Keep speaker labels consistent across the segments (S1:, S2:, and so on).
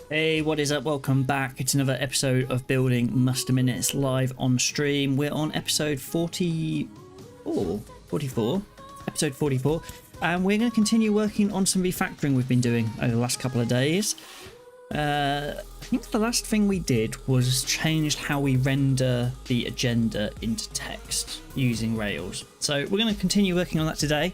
S1: Hey, what is up? Welcome back. It's another episode of Building Muster Minutes live on stream. We're on episode 44, episode 44, and we're going to continue working on some refactoring we've been doing over the last couple of days. I think the last thing we did was changed how we render the agenda into text using Rails. So we're going to continue working on that today.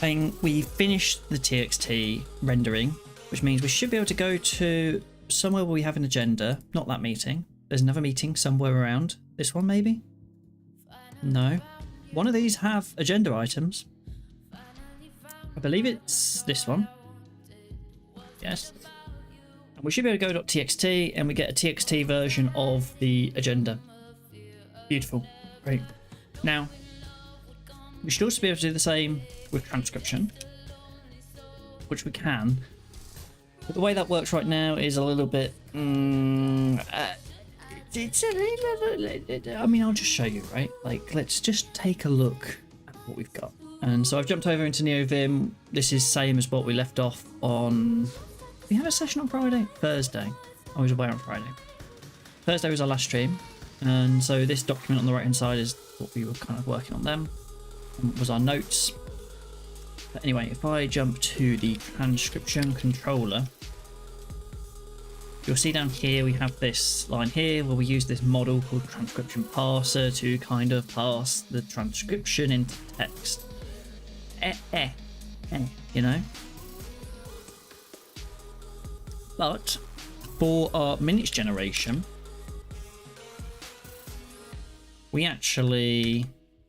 S1: And we finished the TXT rendering, which means we should be able to go to somewhere where we have an agenda. Not that meeting. There's another meeting somewhere around. This one, maybe? No. One of these have agenda items. I believe it's this one. Yes. And we should be able to go .txt and we get a TXT version of the agenda. Beautiful. Great. Now, we should also be able to do the same with transcription, which we can. But the way that works right now is a little bit... I mean, I'll just show you, right? Like, let's just take a look at what we've got. And so I've jumped over into NeoVim. This is same as what we left off on... We have a session on Friday? Thursday. I was away on Friday. Thursday was our last stream. And so this document on the right-hand side is what we were kind of working on then. And was our notes. But anyway, if I jump to the transcription controller, you'll see down here we have this line here where we use this model called transcription parser to kind of parse the transcription into text. You know? But for our minutes generation, we actually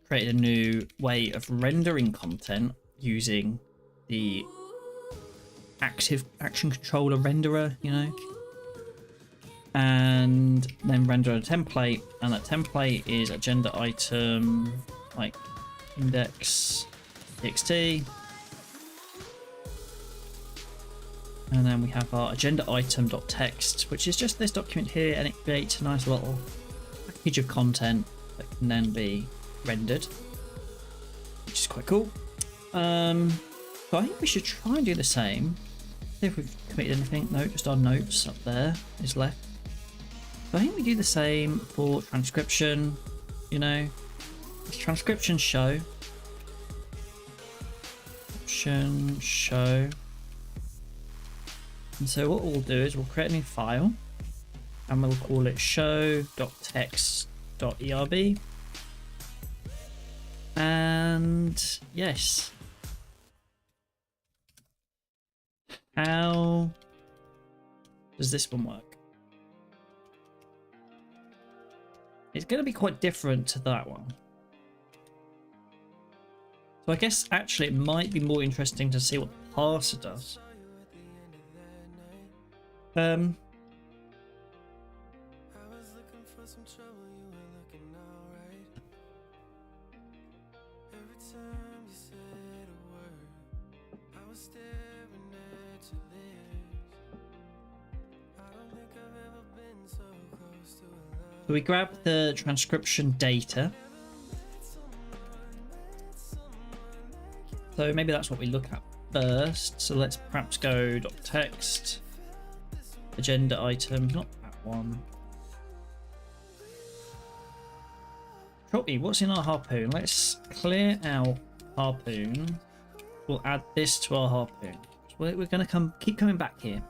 S1: created a new way of rendering content using the active action controller renderer, you know, and then render a template, and that template is agenda item like index txt, and then we have our agenda item.text, which is just this document here, and it creates a nice little package of content that can then be rendered, which is quite cool. So I think we should try and do the same. See if we've committed anything. No, just our notes up there is left. So I think we do the same for transcription. You know, it's transcription show. Option show. And so what we'll do is we'll create a new file, and we'll call it show.text.erb. And yes. How does this one work? It's going to be quite different to that one. So I guess actually it might be more interesting to see what the parser does. So we grab the transcription data. So maybe that's what we look at first. So let's perhaps go .text, agenda item, not that one. Copy, what's in our harpoon? Let's clear out harpoon. We'll add this to our harpoon. So we're going to keep coming back here.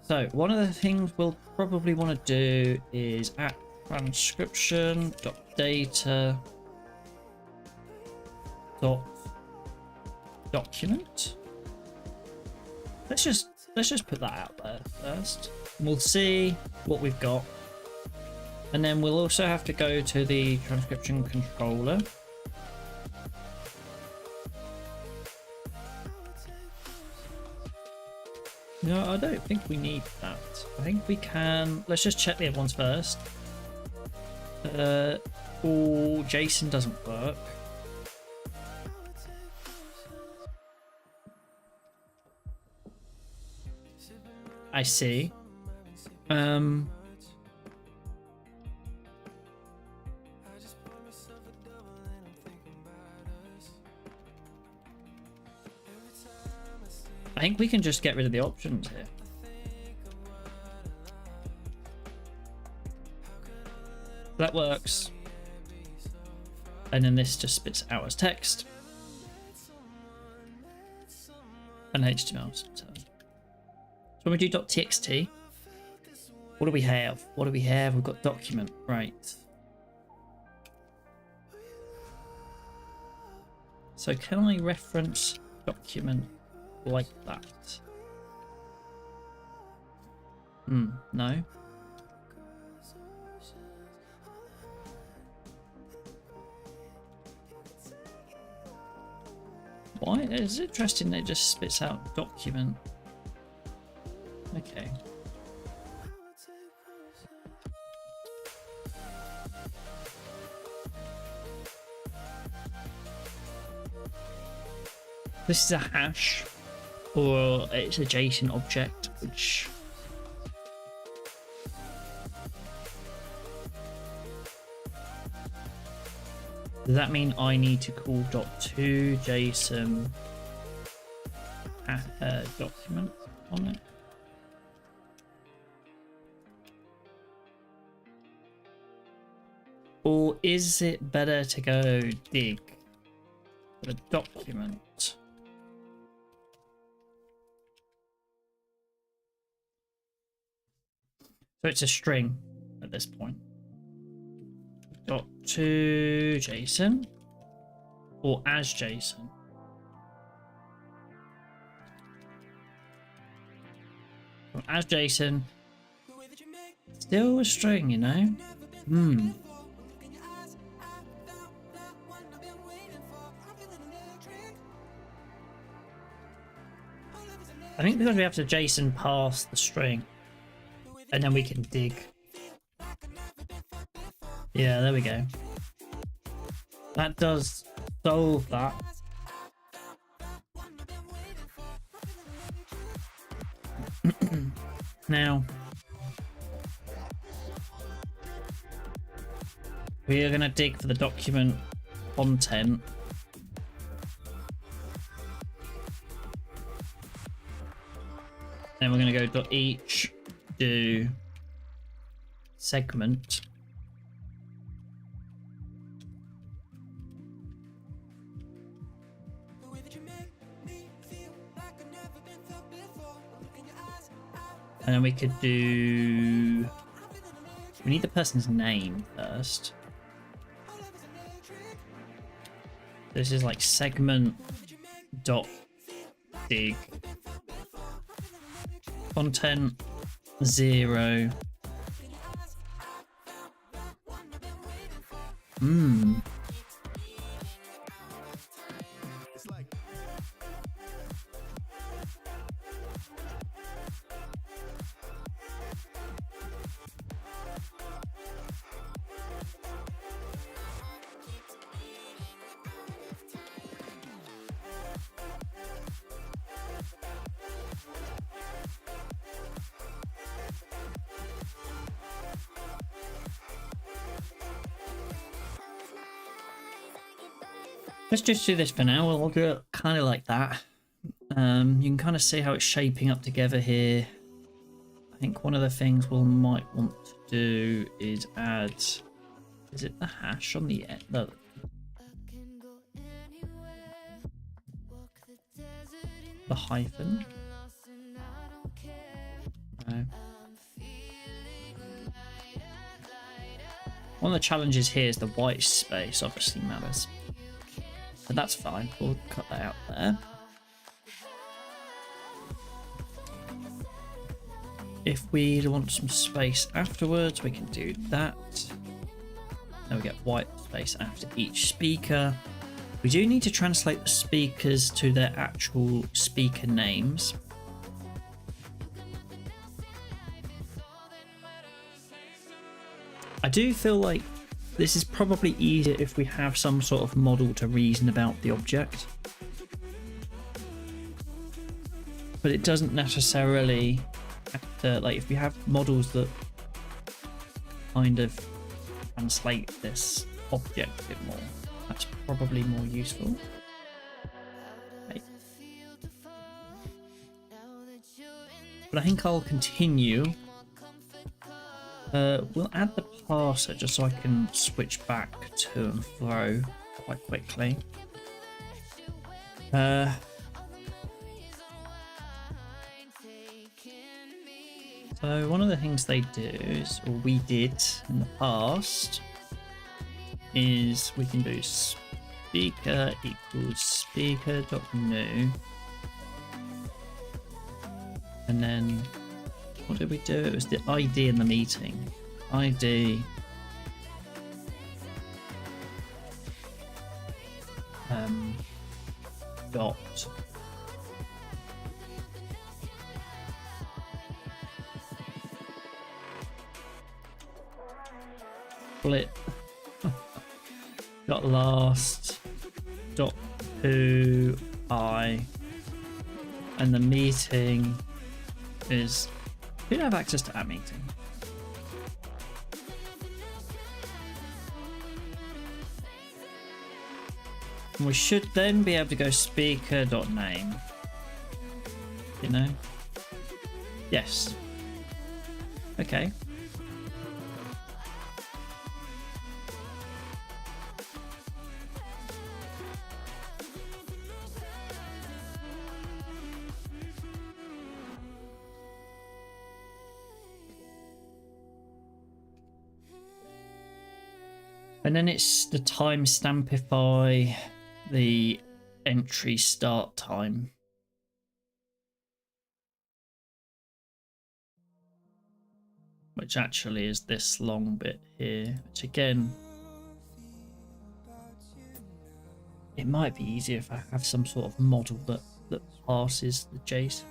S1: So one of the things we'll probably want to do is at transcription.data.document. Let's just put that out there first. We'll see what we've got, and then we'll also have to go to the transcription controller. No, I don't think we need that. I think we can... Let's just check the other ones first. Oh, Jason doesn't work. I see. I think we can just get rid of the options here. That works. And then this just spits out as text. And HTML. So when we do .txt, what do we have? What do we have? We've got document, right. So can I reference document like that? No. Why? It's interesting that it just spits out document. Okay. This is a hash, or it's a JSON object, which does that mean I need to call .to JSON document on it? Or is it better to go dig for the document? So it's a string at this point. .to JSON or as JSON. From as JSON, still a string, you know. I think because we have to JSON pass the string, and then we can dig. Yeah, there we go. That does solve that. Now, we are going to dig for the document content. Then we're going to go .each do segment. And then we could do... We need the person's name first. This is like segment dot dig content 0. Let's just do this for now. We'll do it kind of like that. You can kind of see how it's shaping up together here. I think one of the things we might want to do is add... Is it the hash on the end? No. The hyphen? No. One of the challenges here is the white space obviously matters. But that's fine, we'll cut that out there. If we want some space afterwards, we can do that. Then we get white space after each speaker. We do need to translate the speakers to their actual speaker names. I do feel like this is probably easier if we have some sort of model to reason about the object. But it doesn't necessarily have to, like, if we have models that kind of translate this object a bit more, that's probably more useful. Okay. But I think I'll continue We'll add the parser just so I can switch back to and fro quite quickly. So one of the things they do is, or we did in the past, is we can do speaker equals speaker.new, and then what did we do? It was the ID in the meeting. ID dot split dot last dot who I, and the meeting is, we don't have access to that meeting. We should then be able to go speaker.name. You know? Yes. Okay. And then it's the timestampify the entry start time. Which actually is this long bit here, which again, it might be easier if I have some sort of model that parses the JSON.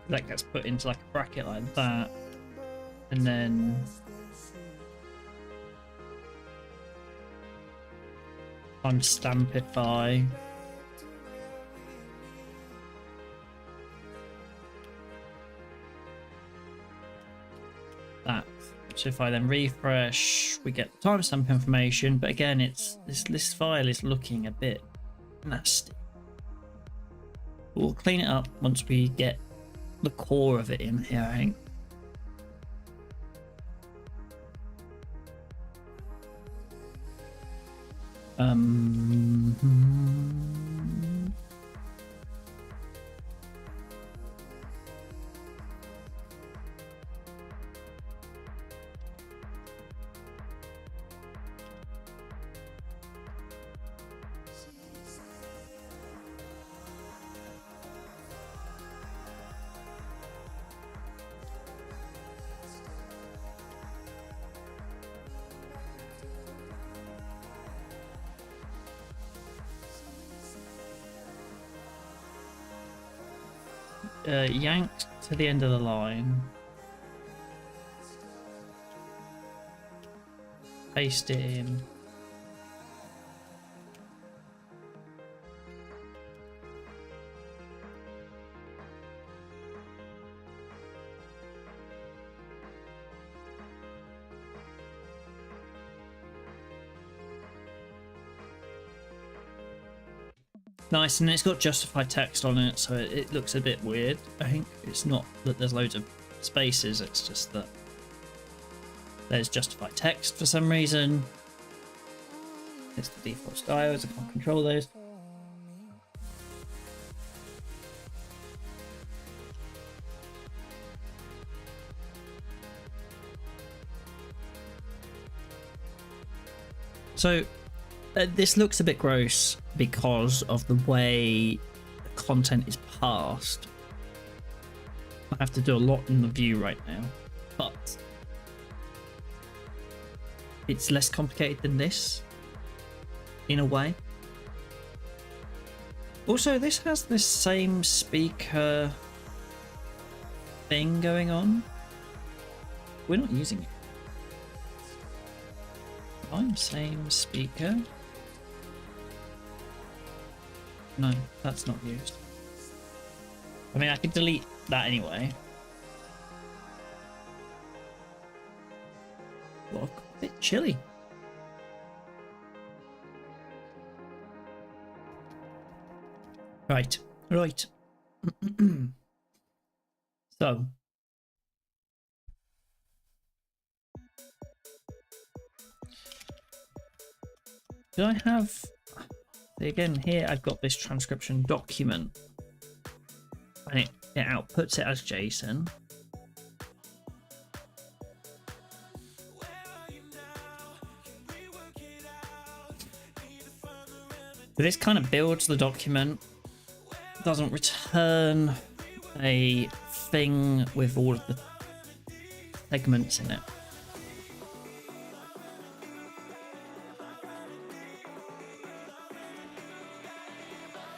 S1: That gets put into like a bracket like that, and then timestampify that. So if I then refresh, we get timestamp information, but again, it's this list file is looking a bit nasty. We'll clean it up once we get the core of it in here, I think. Yanked to the end of the line, paste it in, nice, and it's got justified text on it, so it looks a bit weird. I think it's not that there's loads of spaces, it's just that there's justified text for some reason. It's the default styles, I can't control those. So this looks a bit gross because of the way the content is passed. I have to do a lot in the view right now, but it's less complicated than this in a way. Also, this has this same speaker thing going on. We're not using it. I'm same speaker. No, that's not used. I mean, I could delete that anyway. Well, a bit chilly. Right. So. Did I have... Again, here I've got this transcription document. And it outputs it as JSON. But this kind of builds the document. Doesn't return a thing with all of the segments in it.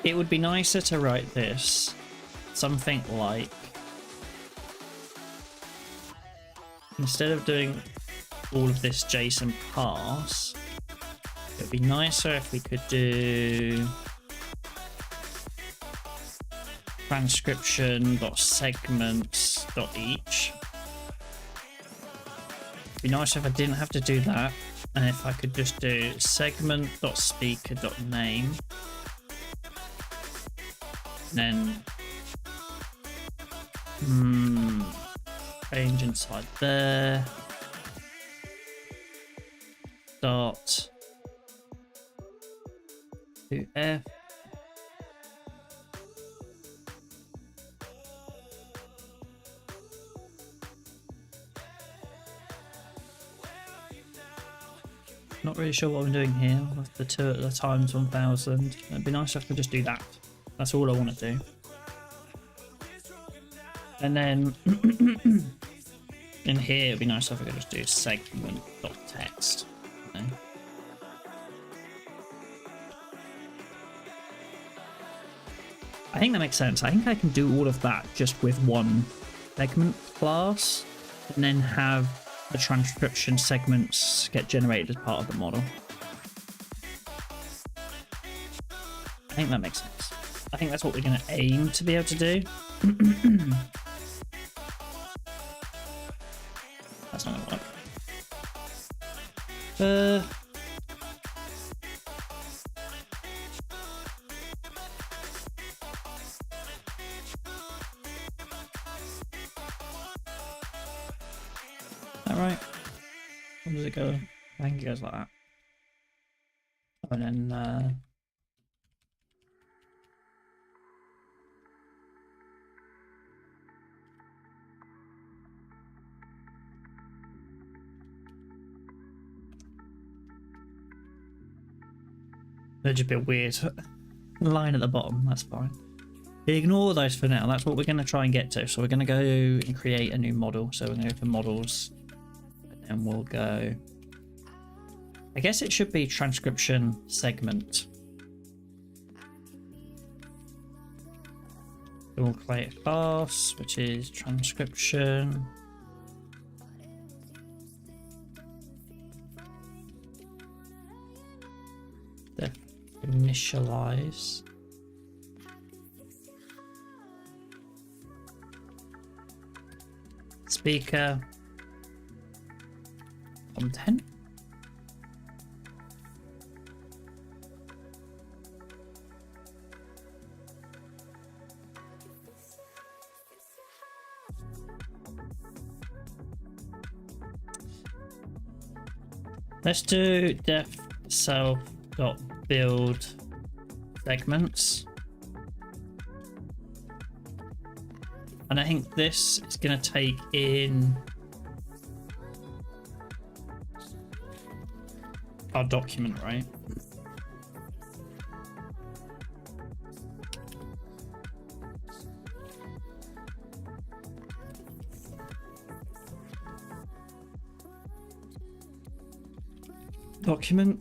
S1: It would be nicer to write this something like, instead of doing all of this JSON parse, it would be nicer if we could do transcription.segments.each. It'd be nicer if I didn't have to do that, and if I could just do segment.speaker.name. Then change inside there. Dot to F. Not really sure what I'm doing here with the two at the times 1000. It'd be nice if I could just do that. That's all I want to do. And then in here, it'd be nice if I could just do segment.text. Okay. I think that makes sense. I think I can do all of that just with one segment class and then have the transcription segments get generated as part of the model. I think that makes sense. I think that's what we're going to aim to be able to do. That's not going to work. All right. How does it go? I think it goes like that. And then there's just a bit weird line at the bottom. That's fine. Ignore those for now. That's what we're going to try and get to. So we're going to go and create a new model. So we're going to go to models, and we'll go. I guess it should be transcription segment. So we'll create a class which is transcription. Initialize speaker content. Let's do def self dot build segments, and I think this is going to take in our document, right? Document.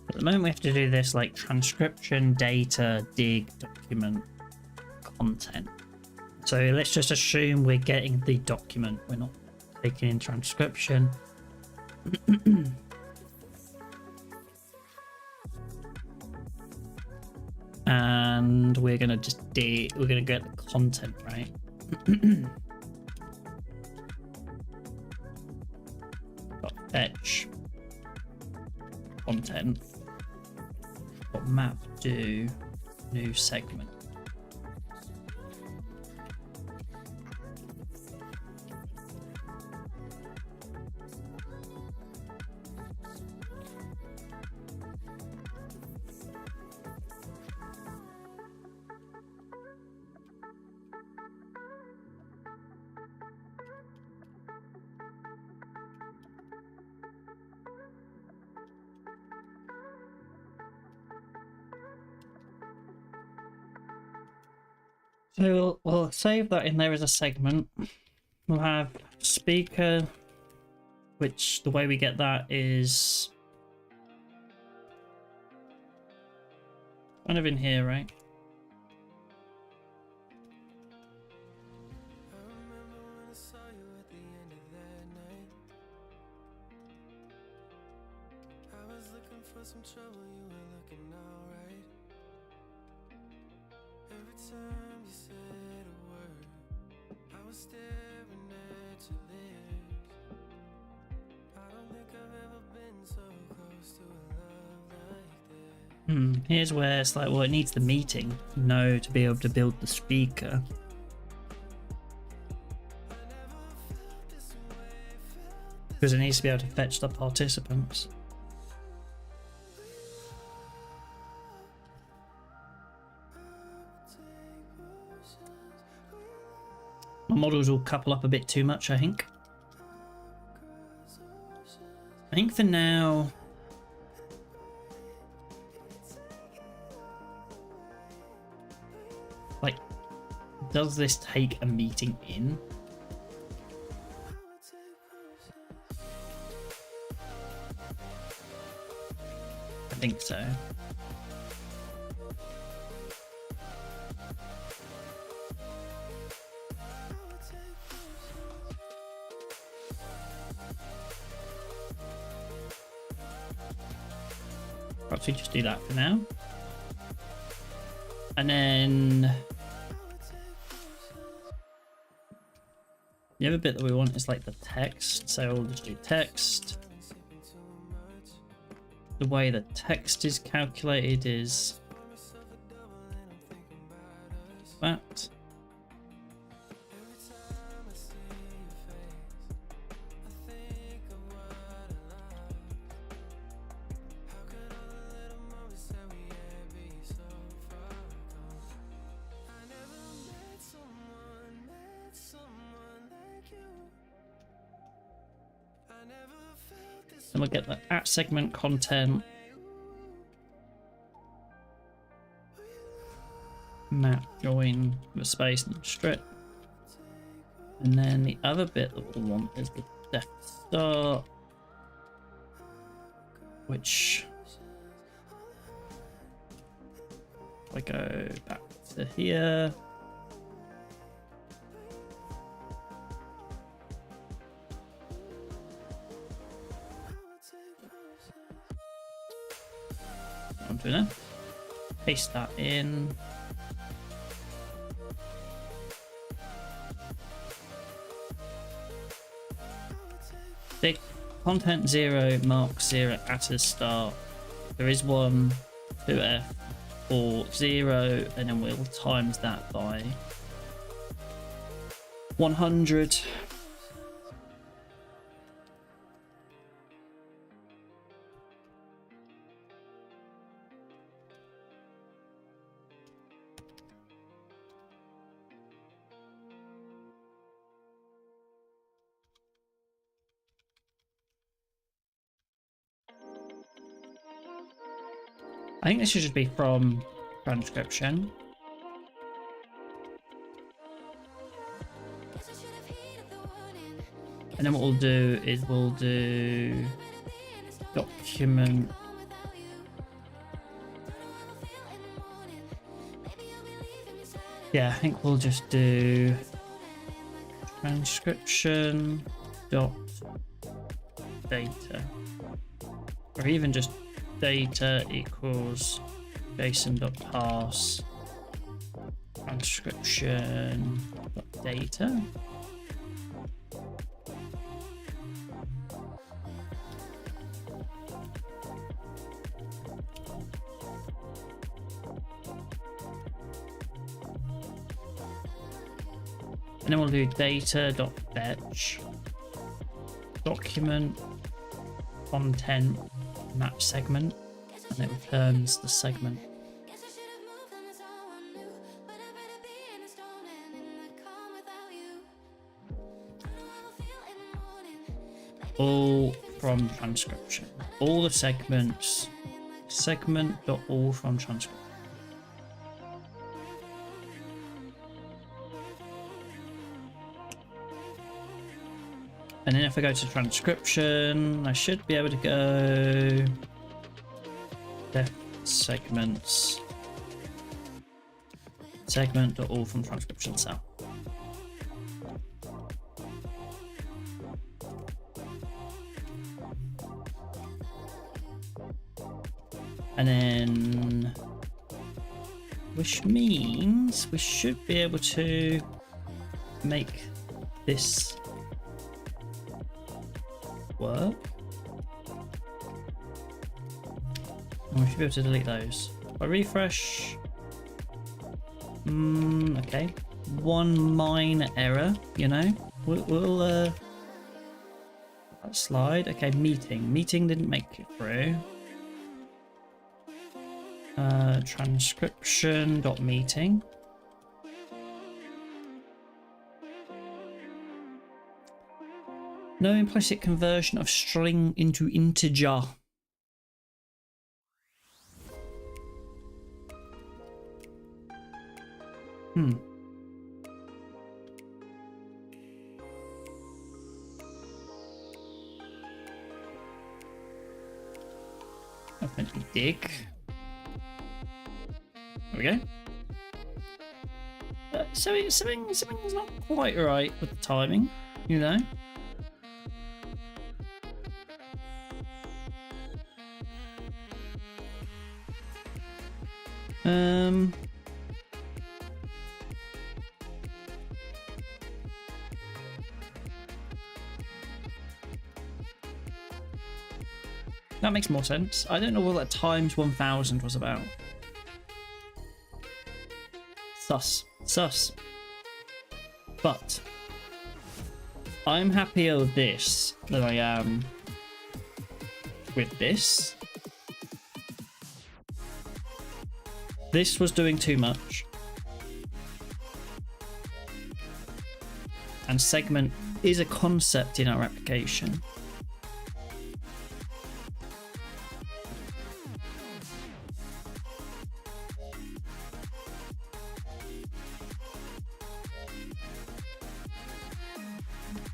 S1: At the moment we have to do this like transcription, data, dig, document, content. So let's just assume we're getting the document. We're not taking in transcription. And we're gonna just we're gonna get the content, right? Fetch content. What map do new segment? So we'll save that in there as a segment. We'll have speaker, which the way we get that is kind of in here, right?
S2: Some trouble, you were looking alright. Every time you said a word, I was staring at your lips. I don't think I've ever been so close to a love like this.
S1: Here's where it's like, well, it needs the meeting, no, to be able to build the speaker. Because it needs to be able to fetch the participants. My models will couple up a bit too much, I think. I think for now... like, does this take a meeting in? I think so. Perhaps we just do that for now. And then the other bit that we want is like the text. So we'll just do text. The way the text is calculated is that. Then we'll get the at segment content, map join with space and strip, and then the other bit that we'll want is the def start, which if I go back to here. I'm doing it. Paste that in. The content 0 marks 0 at the start. There is 1 2f or 0, and then we'll times that by 100. I think this should just be from transcription. And then what we'll do is we'll do document Yeah, I think we'll just do transcription dot data, or even just data equals JSON.parse transcription dot data. And then we'll do data.fetch document content map segment, and it returns the segment. All from transcription. All the segments. Segment.all from transcription. And then if I go to transcription, I should be able to go def segments. Segment.all from transcription cell. And then, which means we should be able to make this work. And we should be able to delete those. If I refresh, okay, one minor error, you know, we'll that slide. Okay, meeting didn't make it through. Transcription.meeting. No implicit conversion of string into integer. That's meant to be dig. There we go. Something's not quite right with the timing, you know. That makes more sense. I don't know what that times 1000 was about. Sus. But I'm happier with this than I am with this. This was doing too much. And segment is a concept in our application.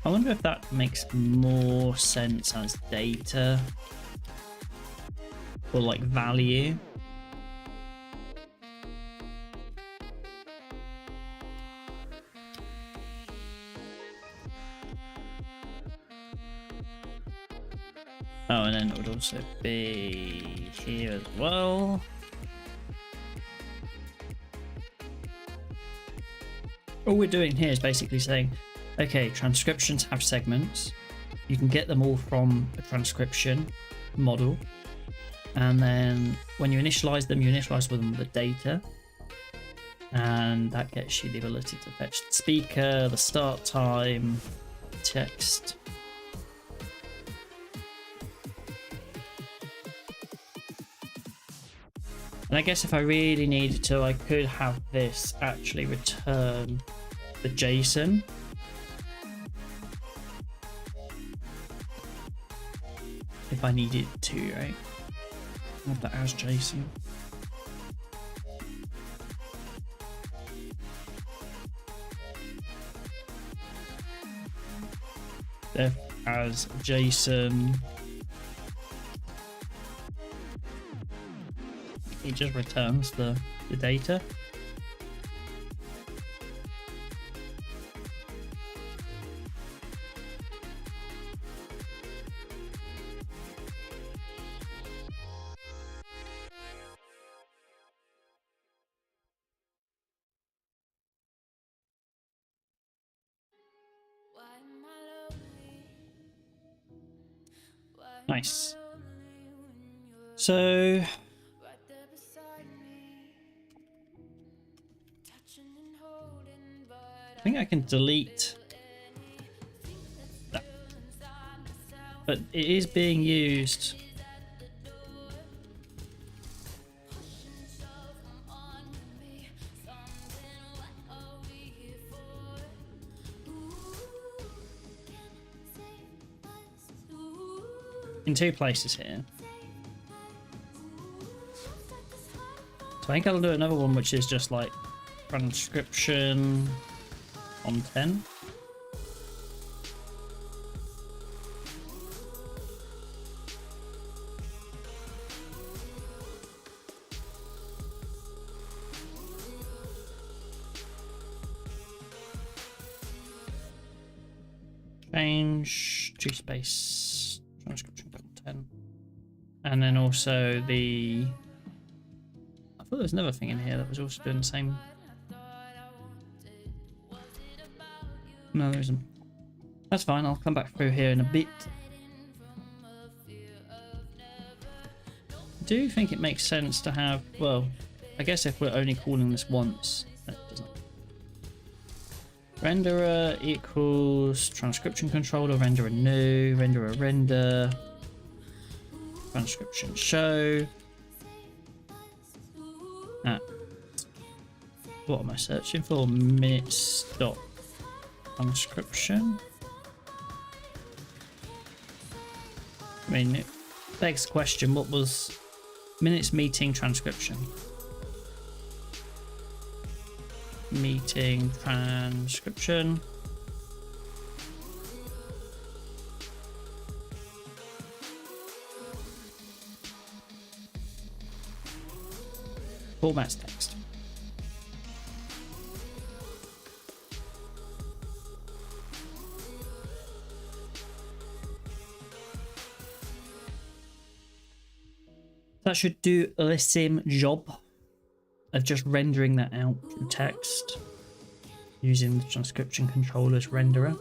S1: I wonder if that makes more sense as data or like value. Oh, and then it would also be here as well. All we're doing here is basically saying, okay, transcriptions have segments. You can get them all from a transcription model. And then when you initialize them, you initialize with them the data. And that gets you the ability to fetch the speaker, the start time, text. And I guess if I really needed to, I could have this actually return the JSON. If I needed to, right? Have that as JSON. Def as JSON. It just returns the data. Nice. So I think I can delete that, but it is being used. In two places here. So I think I'll do another one which is just like transcription on 10. Change to space transcription content, and then also the. I thought there was another thing in here that was also doing the same. No, there isn't. That's fine. I'll come back through here in a bit. I do think it makes sense to have. Well, I guess if we're only calling this once, that doesn't. Renderer equals transcription controller, renderer new, renderer render, transcription show. What am I searching for? Minutes dot transcription. I mean, it begs the question, what was minutes meeting transcription? Meeting transcription. Formats text. That should do the same job of just rendering that out through text using the transcription controller's renderer.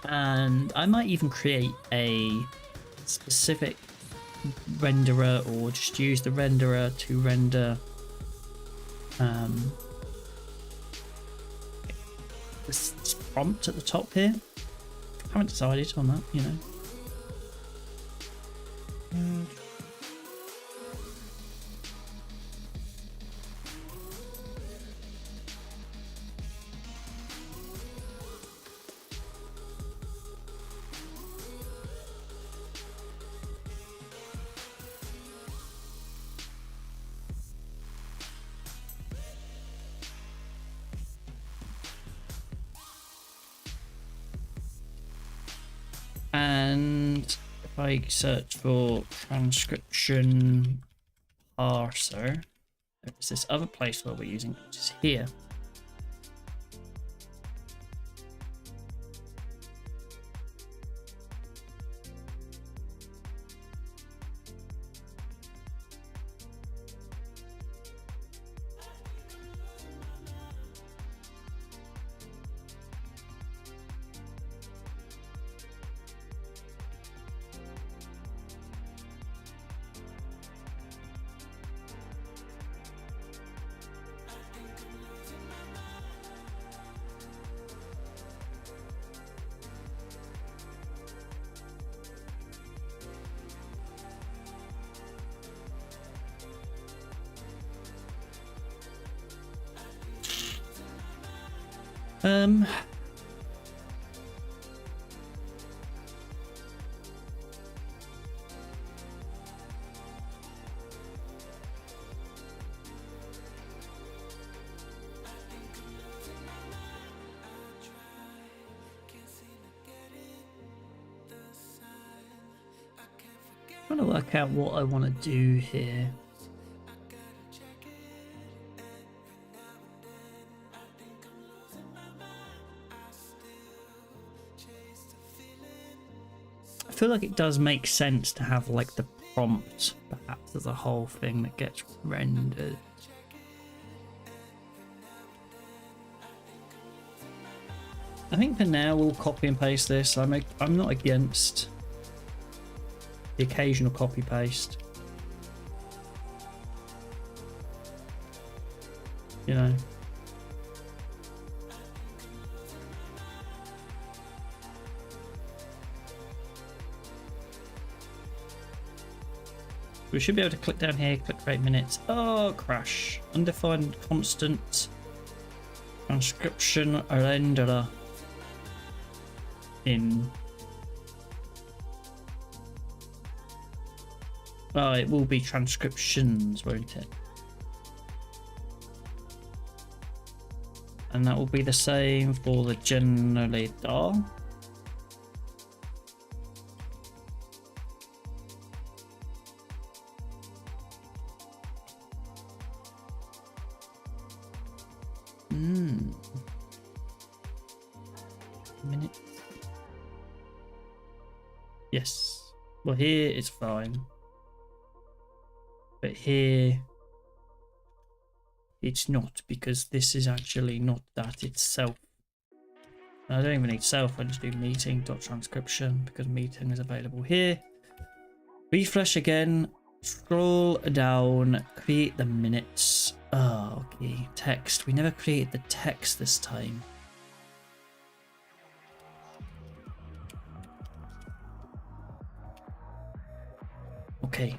S1: And I might even create a specific renderer or just use the renderer to render this prompt at the top here. I haven't decided on that, you know. And if I search for transcription parser, there's this other place where we're using, which is here. Trying to work out what I want to do here. I feel like it does make sense to have like the prompt perhaps as a whole thing that gets rendered. I think for now we'll copy and paste this. I'm not against the occasional copy paste. You know. We should be able to click down here, click rate minutes. Oh, crash. Undefined constant transcription renderer in. Oh, it will be transcriptions, won't it? And that will be the same for the generator. Minute. Yes. Well, here it's fine. But here it's not, because this is actually not that itself. I don't even need self, I just do meeting.transcription because meeting is available here. Refresh again, scroll down, create the minutes. Oh, okay, text. We never created the text this time. Okay,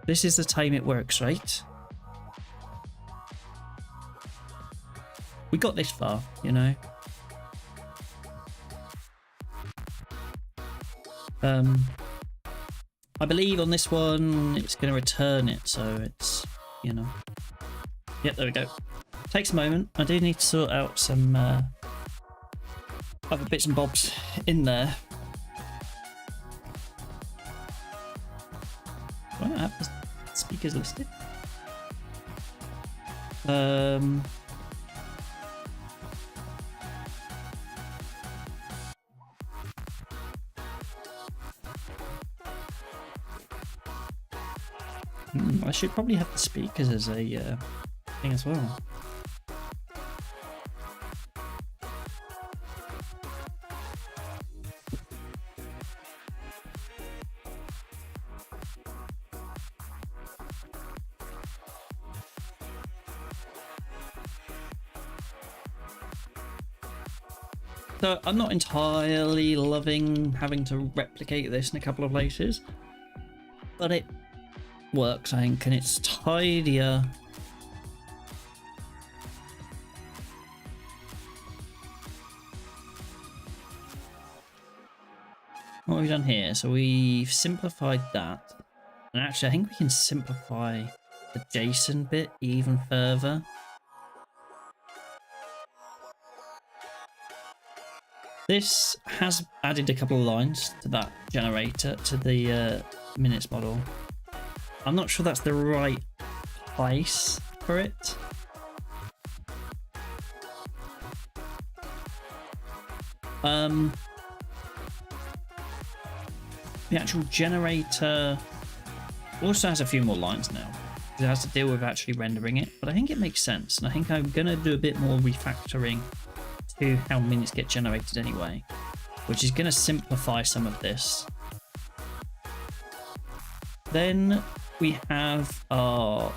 S1: this is the time it works, right? We got this far, you know. I believe on this one it's going to return it, so it's, you know. Yep, there we go. Takes a moment. I do need to sort out some other bits and bobs in there. Do I not have the speakers listed? I should probably have the speakers as a thing as well. So I'm not entirely loving having to replicate this in a couple of places, but it works, I think, and it's tidier. What have we done here? So we've simplified that, and actually I think we can simplify the JSON bit even further. This has added a couple of lines to that generator, to the minutes model. I'm not sure that's the right place for it. The actual generator also has a few more lines now. It has to deal with actually rendering it, but I think it makes sense, and I think I'm going to do a bit more refactoring to how minutes get generated anyway, which is going to simplify some of this. Then we have our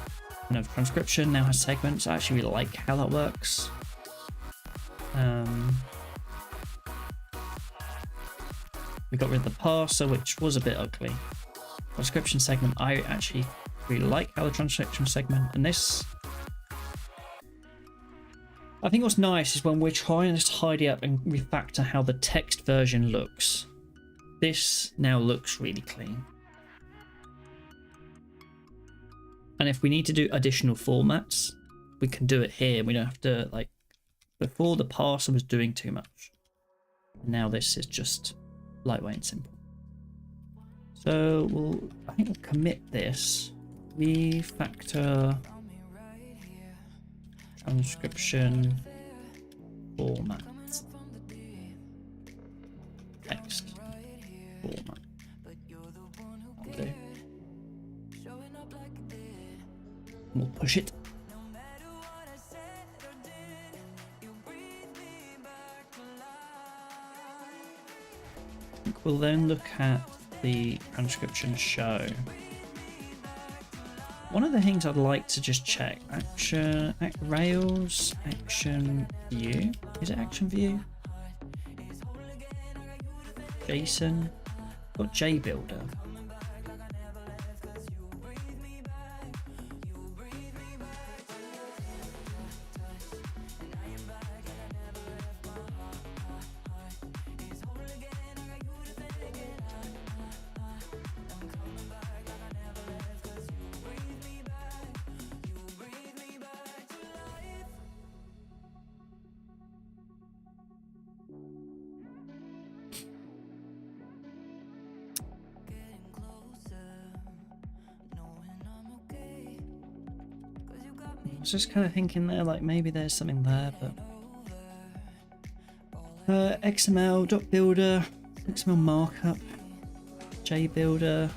S1: kind of transcription now has segments. I actually really like how that works. We got rid of the parser, which was a bit ugly. Transcription segment, I actually really like how the transcription segment, and this, I think what's nice is when we're trying to tidy up and refactor how the text version looks. This now looks really clean. And if we need to do additional formats, we can do it here. We don't have to, like, before the parser was doing too much. Now this is just lightweight and simple. So I think we'll commit this. Refactor transcription format. Text format. Okay. We'll push it. think we'll then look at the transcription show. One of the things I'd like to just check, Rails action view. Is it action view? JSON, got JBuilder. I was just kind of thinking there, like maybe there's something there, but XML.builder, XML markup, JBuilder.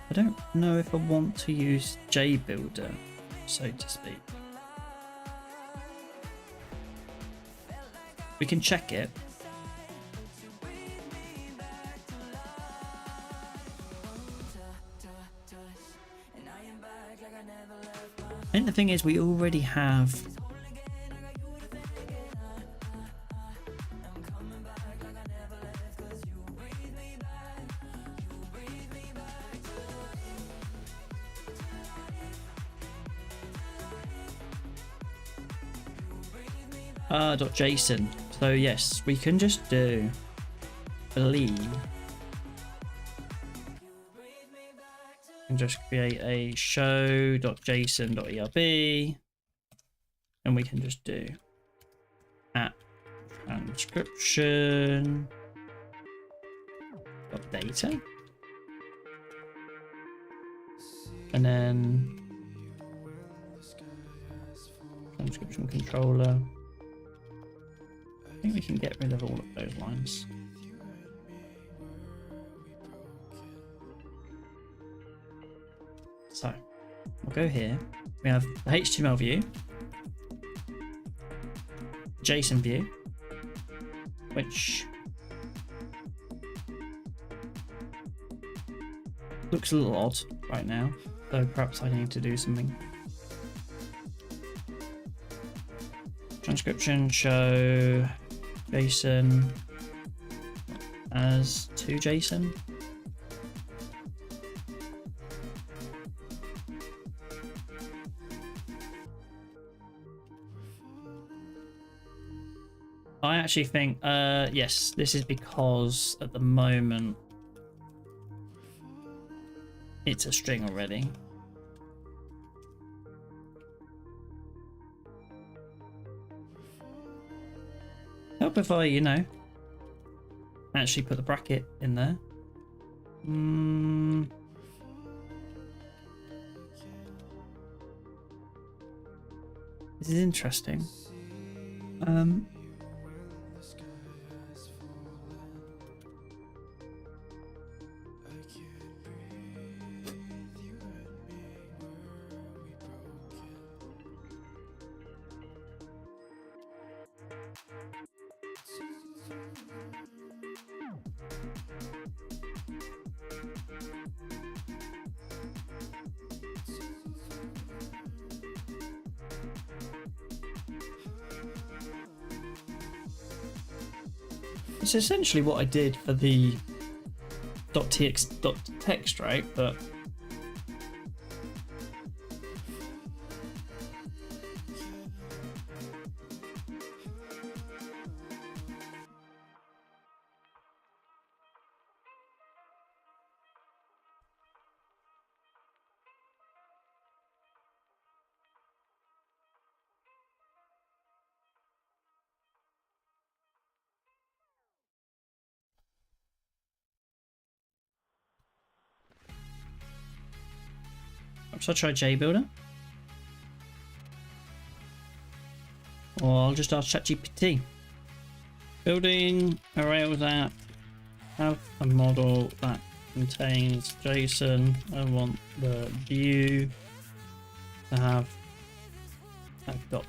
S1: I don't know if I want to use JBuilder, so to speak. We can check it. I think the thing is we already have .json. So yes, we can just do believe and just create a show.json.erb and we can just do at transcription data and then transcription controller. I think we can get rid of all of those lines. So we'll go here. We have the HTML view, JSON view, which looks a little odd right now, so perhaps I need to do something. Transcription show JSON as to JSON. I actually think, yes, this is because at the moment it's a string already. Help if I, you know, actually put the bracket in there. This is interesting. It's essentially what I did for the .txt.text, right? But so I'll try JBuilder. Or I'll just ask ChatGPT. Building a Rails app, have a model that contains JSON. I want the view to have I've got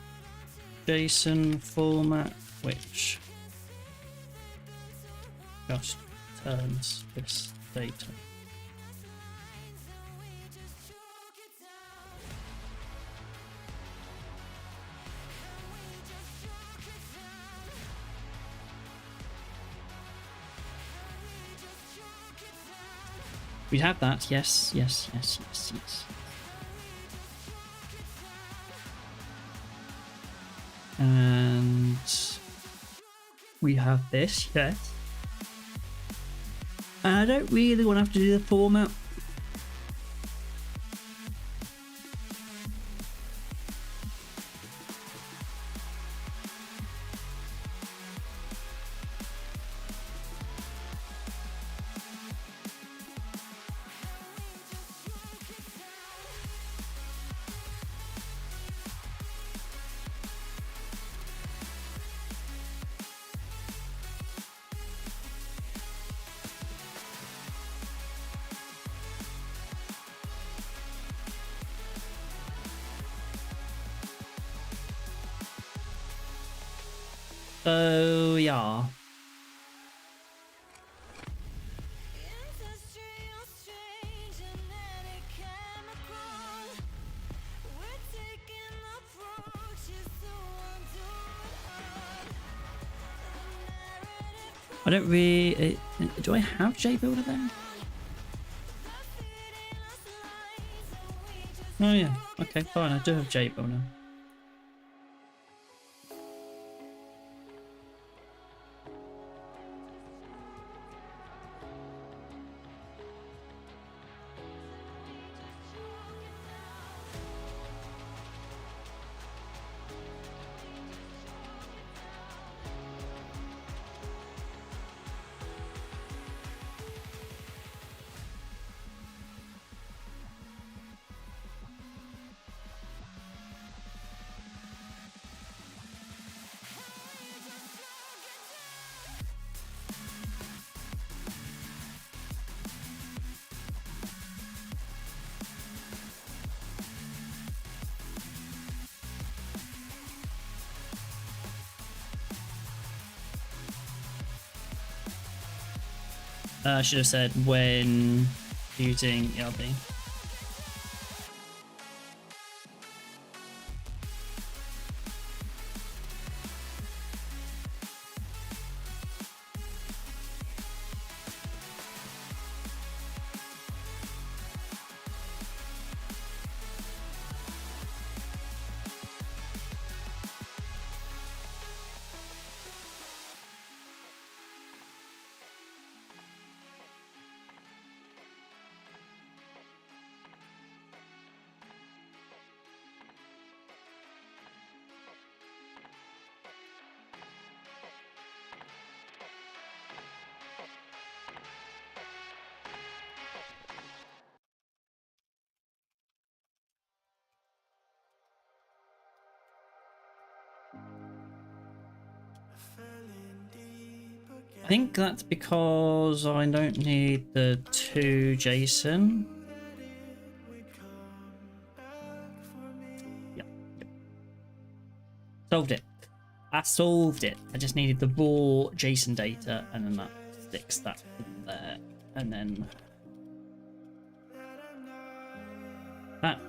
S1: JSON format, which just returns this data. We have that, yes, yes, yes, yes, yes. And we have this, yes. And I don't really want to have to do the format. So yeah. I don't really. Do I have JBuilder then? Oh yeah. Okay, fine. I do have JBuilder. I should have said when using ERB. I think that's because I don't need the 2 JSON. Yep. Solved it. I solved it. I just needed the raw JSON data, and then that sticks that in there, and then that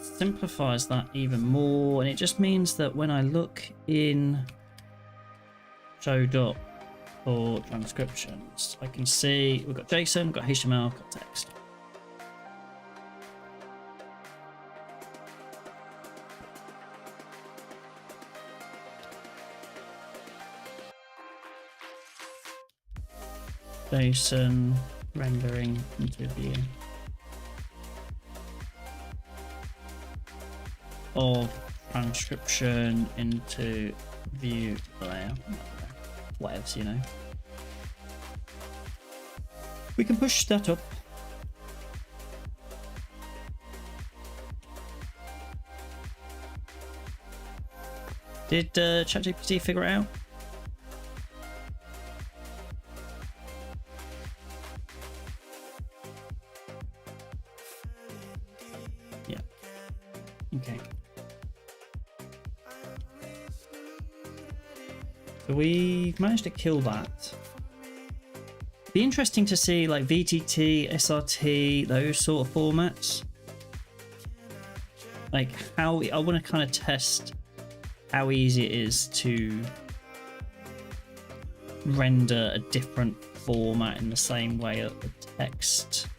S1: simplifies that even more, and it just means that when I look in show dot for transcriptions, I can see we've got JSON, we've got HTML, we've got text. JSON rendering into view of transcription into view layer. Whatever, you know. We can push that up. Did ChatGPT figure it out? Yeah. Okay. So we managed to kill that. Be interesting to see like VTT, SRT, those sort of formats. Like how I want to kind of test how easy it is to render a different format in the same way that the text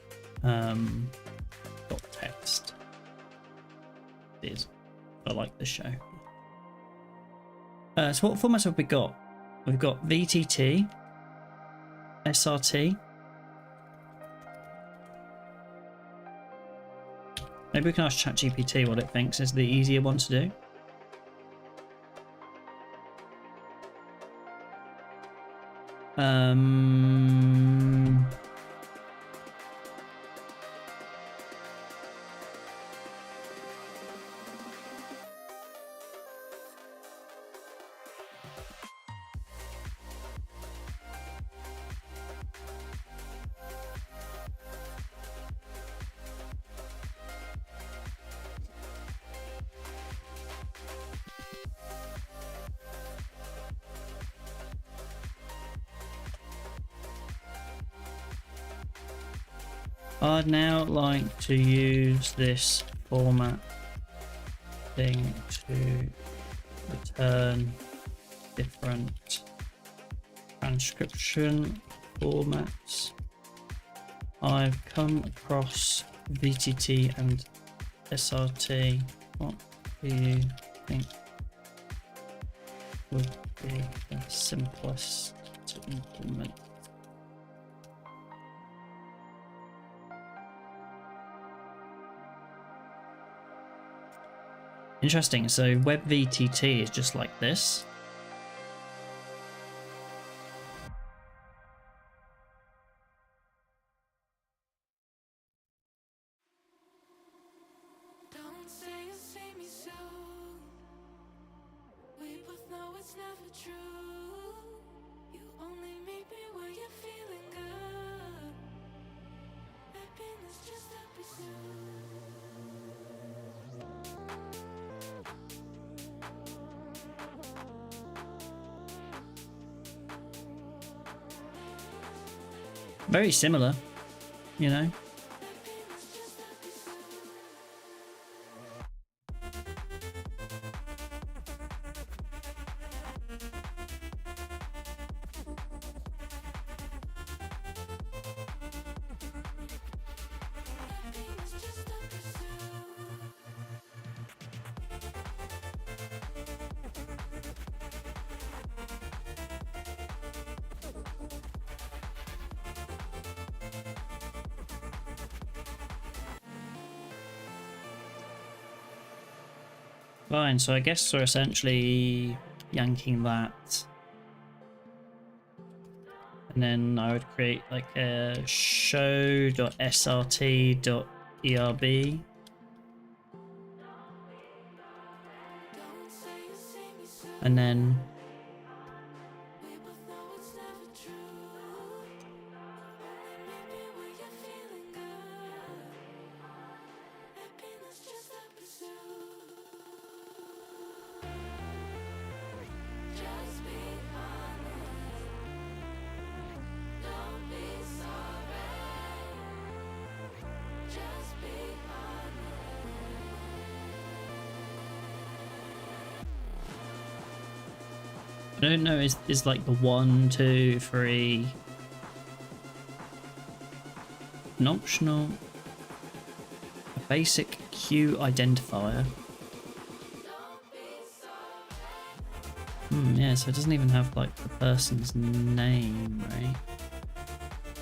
S1: dot text is. I like the show. So what formats have we got? We've got VTT, SRT. Maybe we can ask ChatGPT what it thinks is the easier one to do. I'd now like to use this format thing to return different transcription formats. I've come across VTT and SRT. What do you think would be the simplest to implement? Interesting, so WebVTT is just like this.
S2: Don't say you'll see me soon. We both know it's never true. You only meet me when you're feeling good. Happiness just a pursuit.
S1: Very similar, you know. Fine, so I guess we're essentially yanking that. And then I would create like a show.srt.erb. And then I don't know, is like the 1, 2, 3 an optional, a basic queue identifier. Yeah, so it doesn't even have like the person's name, right?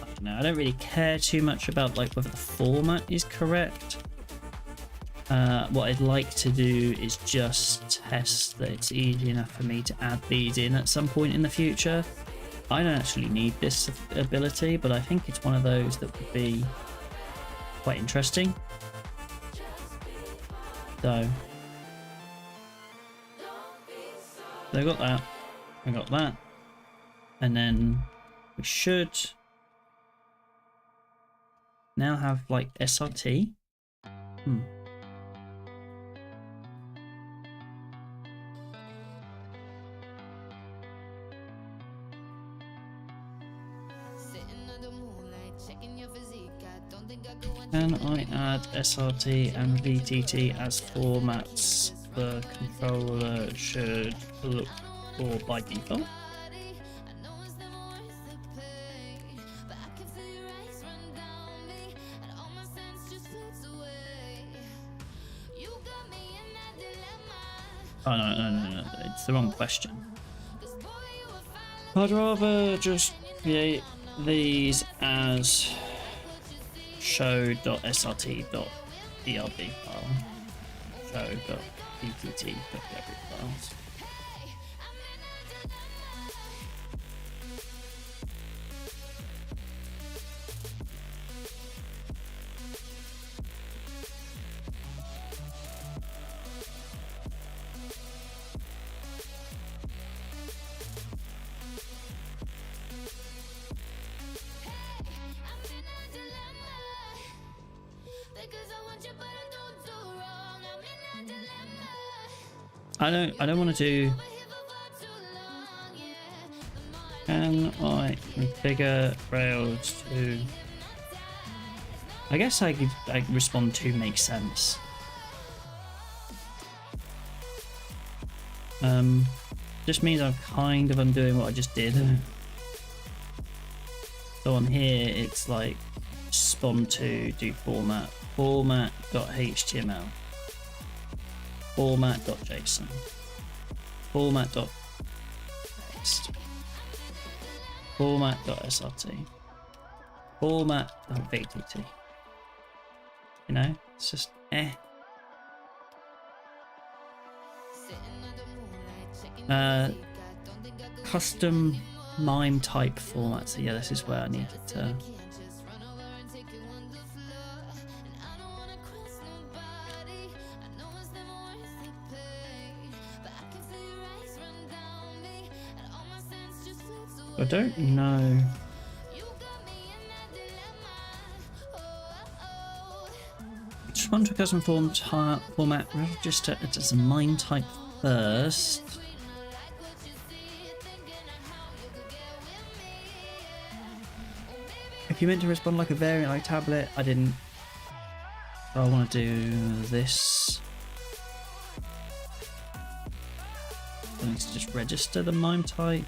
S1: I don't know, I don't really care too much about like whether the format is correct. What I'd like to do is just test that it's easy enough for me to add these in at some point in the future. I don't actually need this ability, but I think it's one of those that would be quite interesting. So I got that, I got that, and then we should now have like SRT.
S3: Sitting under
S1: Can I add SRT and VTT as formats the controller should look for by default? Oh, no, it's the wrong question. I'd rather just create these as show.srt.brb file, show.btt.brb files. I don't want to do. Can I configure Rails to? I guess I respond to makes sense. Just means I'm kind of undoing what I just did. So on here it's like respond to do format.html. Format.json, format.text, format.srt, format.vtt. You know, it's just custom MIME type format. So yeah, this is where I needed to. I don't know. Respond to a custom format. Register it as a MIME type first. If you meant to respond like a variant like tablet, I didn't. So I want to do this. I need to just register the MIME type.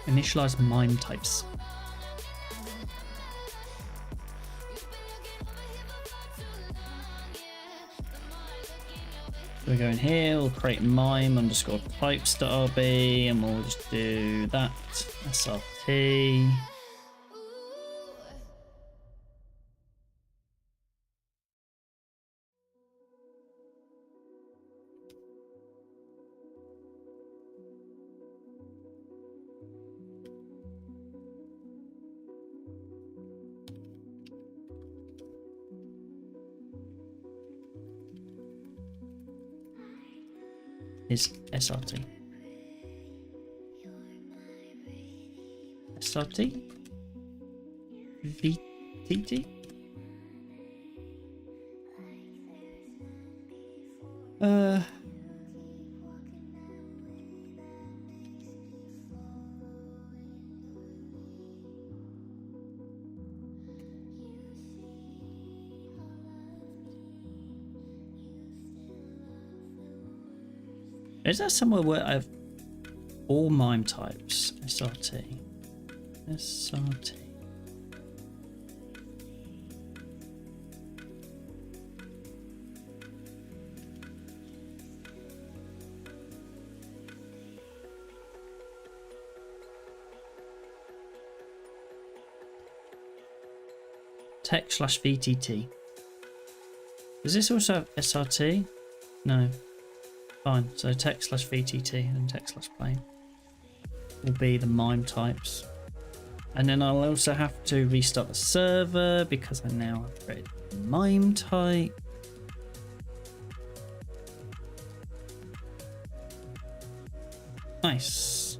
S1: Initialize MIME types. We're going here, we'll create MIME underscore types.rb and we'll just do that. SRT. Is SRT. SRT? VTT? Is there somewhere where I have all MIME types? SRT. SRT. Text/VTT. Does this also have SRT? No. Fine, so text/VTT and text/plain will be the MIME types. And then I'll also have to restart the server because I now have created a MIME type. Nice.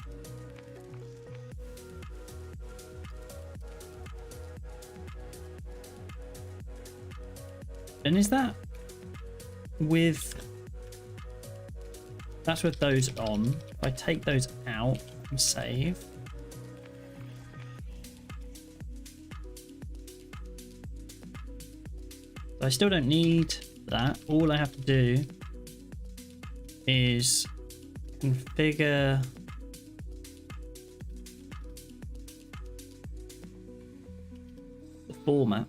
S1: And is that with... That's with those on. If I take those out and save. I still don't need that. All I have to do is configure the format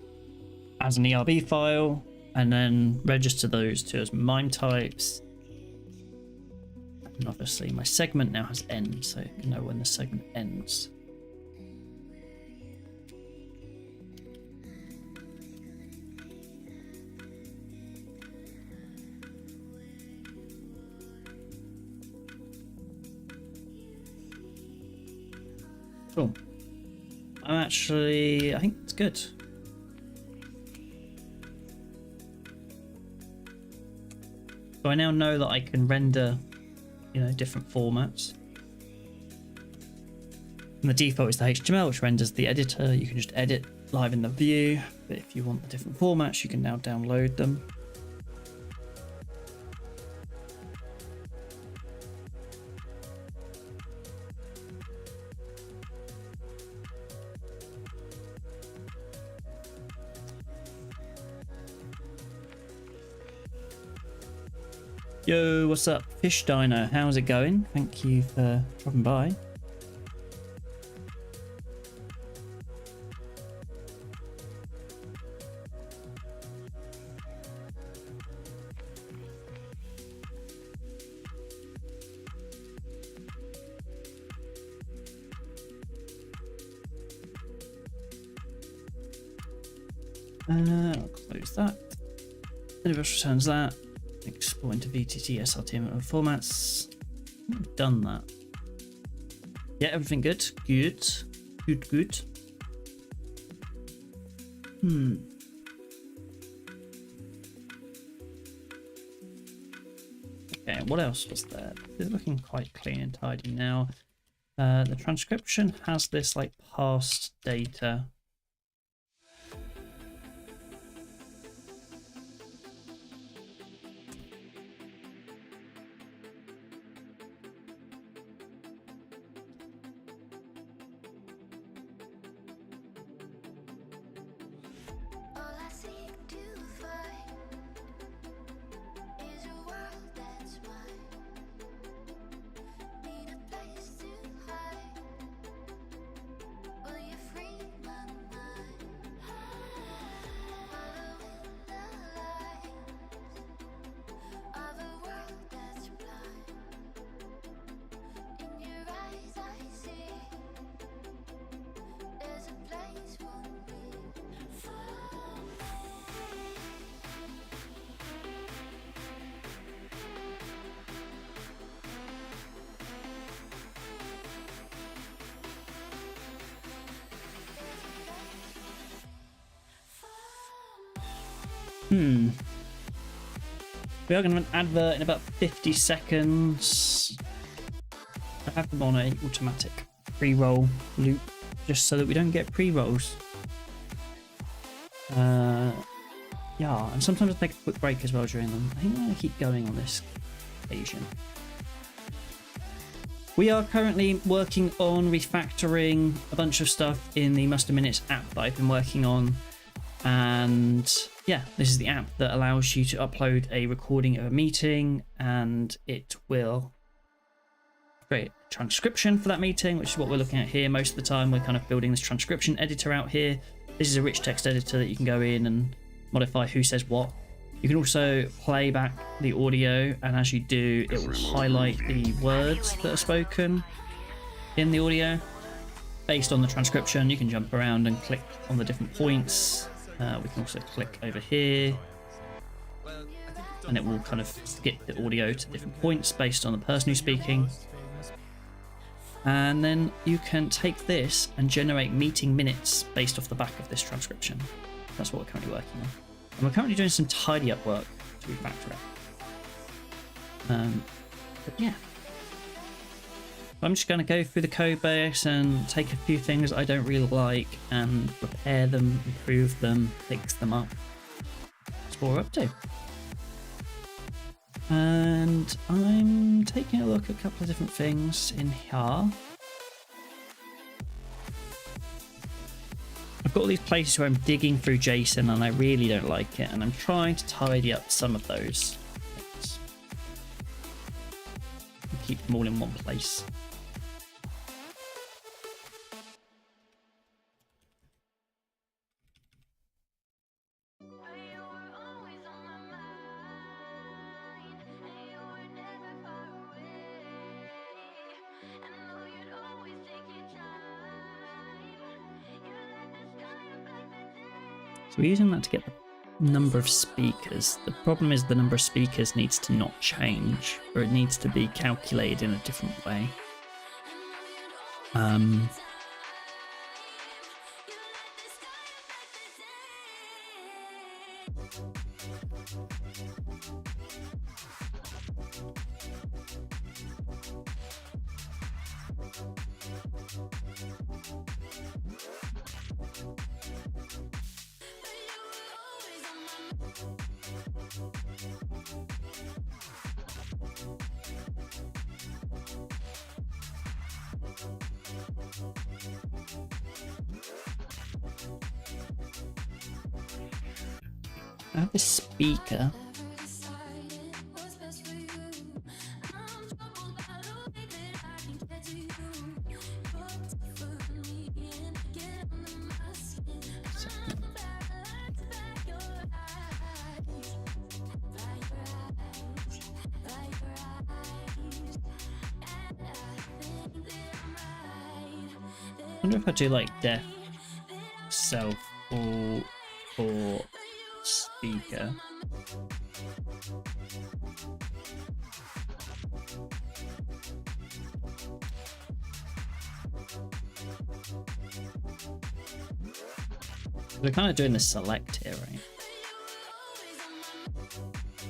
S1: as an ERB file and then register those two as MIME types. And obviously my segment now has end, so you know when the segment ends. Cool. I think it's good. So I now know that I can render, different formats. And the default is the HTML, which renders the editor. You can just edit live in the view, but if you want the different formats, you can now download them. Yo, what's up, Fish Diner? How's it going? Thank you for dropping by. I'll close that. Universal returns that. Export into VTT SRT formats. I've done that. Yeah, everything good. Good. Okay, what else was there? It's looking quite clean and tidy now. The transcription has this like past data. We are going to have an advert in about 50 seconds. I have them on an automatic pre-roll loop just so that we don't get pre-rolls. Yeah, and sometimes I take a quick break as well during them. I think I'm going to keep going on this occasion. We are currently working on refactoring a bunch of stuff in the Muster Minutes app that I've been working on. And yeah, this is the app that allows you to upload a recording of a meeting, and it will create a transcription for that meeting, which is what we're looking at here. Most of the time we're kind of building this transcription editor out here. This is a rich text editor that you can go in and modify who says what. You can also play back the audio, and as you do, it will highlight the words that are spoken in the audio. Based on the transcription, you can jump around and click on the different points. We can also click over here, and it will kind of skip the audio to different points based on the person who's speaking. And then you can take this and generate meeting minutes based off the back of this transcription. That's what we're currently working on. And we're currently doing some tidy up work to refactor it. But yeah. I'm just going to go through the code base and take a few things I don't really like and repair them, improve them, fix them up. that's what we're up to. And I'm taking a look at a couple of different things in here. I've got all these places where I'm digging through JSON and I really don't like it, and I'm trying to tidy up some of those things and keep them all in one place. So we're using that to get the number of speakers. The problem is the number of speakers needs to not change, or it needs to be calculated in a different way. I have this speaker. I wonder if I do like def self or speaker. We're kind of doing the select here, right?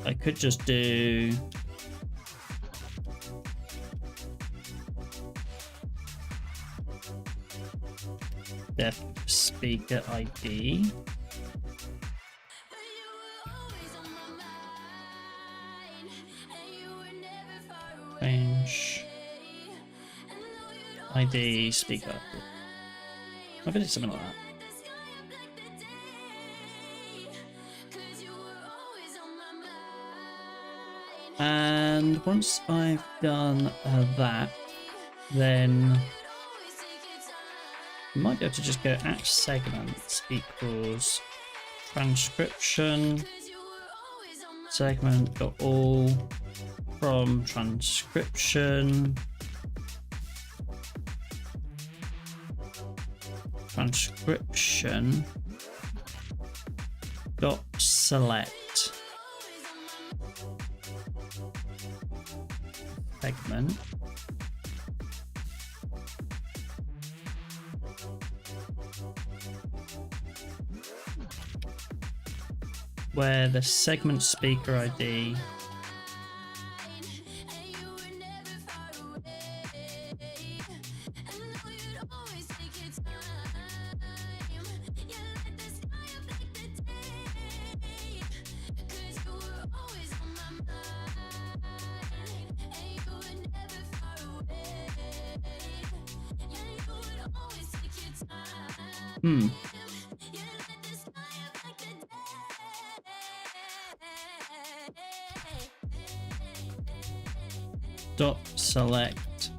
S1: I could just do def speaker ID. Range ID speaker. I bet it's something like that. And once I've done that, then I might be able to just go at segments equals transcription segment dot all from transcription dot select segment where the segment speaker ID dot select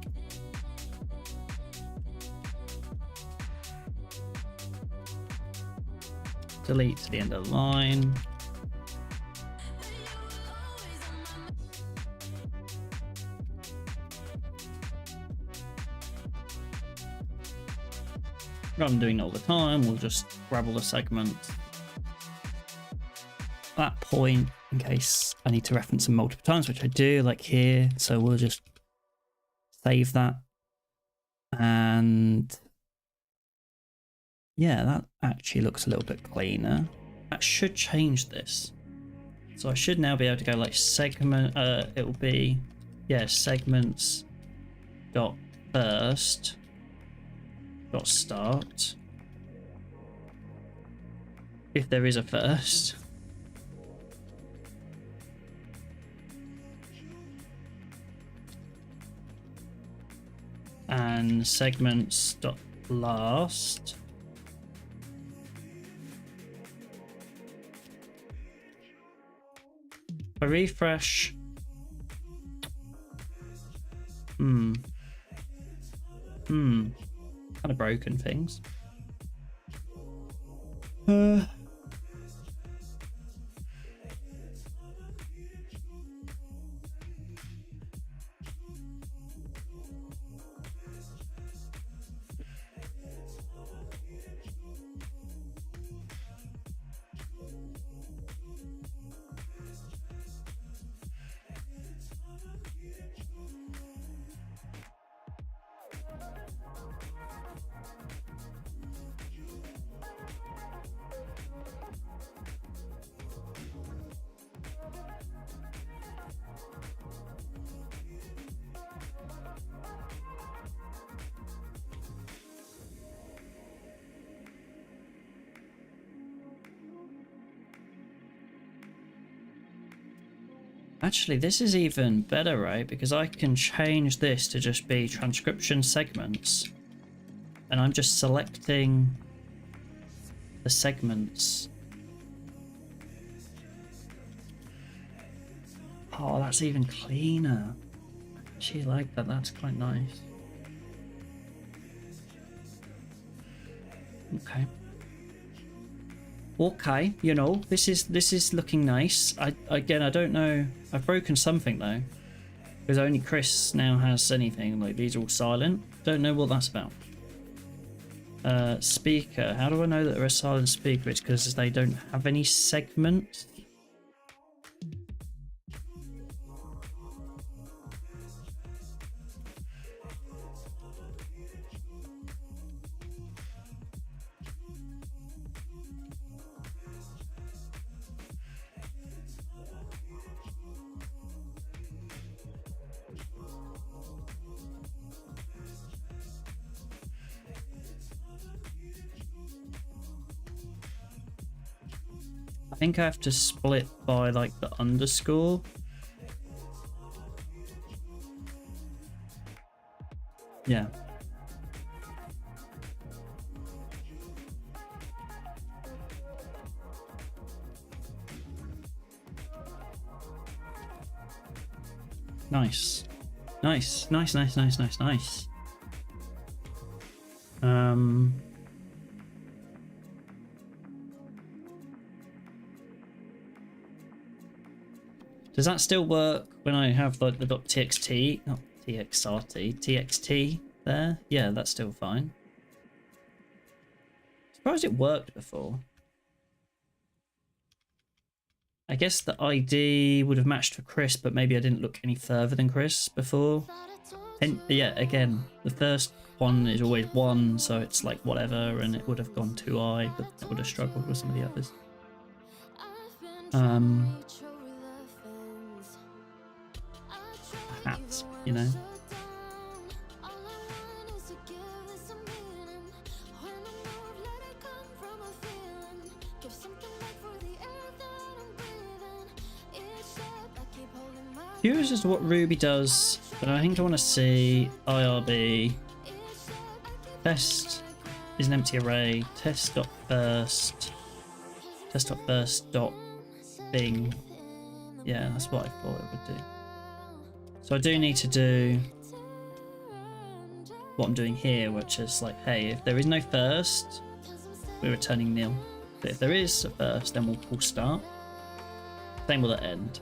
S1: delete to the end of the line. Rather than doing it all the time, we'll just grab all the segments at that point in case I need to reference them multiple times, which I do, like here. So we'll just save that. And yeah, that actually looks a little bit cleaner. That should change this. So I should now be able to go like segment, it will be, yeah, segments dot first dot start. If there is a first. and segments dot last. If I refresh. Kind of broken things. Actually, this is even better, right? Because I can change this to just be transcription segments. And I'm just selecting the segments. Oh, that's even cleaner. She like that. That's quite nice. Okay. Okay, you know, this is looking nice. I don't know. I've broken something though, because only Chris now has anything. Like these are all silent. Don't know what that's about. Speaker. How do I know that they're a silent speaker? It's because they don't have any segment. I think I have to split by like the underscore. Yeah. Nice. Nice. Nice, nice, nice, nice, nice. Does that still work when I have like the .txt, not txrt, txt there? Yeah, that's still fine. Surprised it worked before. I guess the ID would have matched for Chris, but maybe I didn't look any further than Chris before. And yeah, again, the first one is always 1, so it's like whatever, and it would have gone 2i, but I would have struggled with some of the others. Perhaps, you know. Curious as to what Ruby does, but I think I want to see IRB. Test is an empty array. Test.first. Test.first.thing. Yeah, that's what I thought it would do. So I do need to do what I'm doing here, which is like, hey, if there is no first, we're returning nil. But if there is a first, then we'll pull start. Same with the end.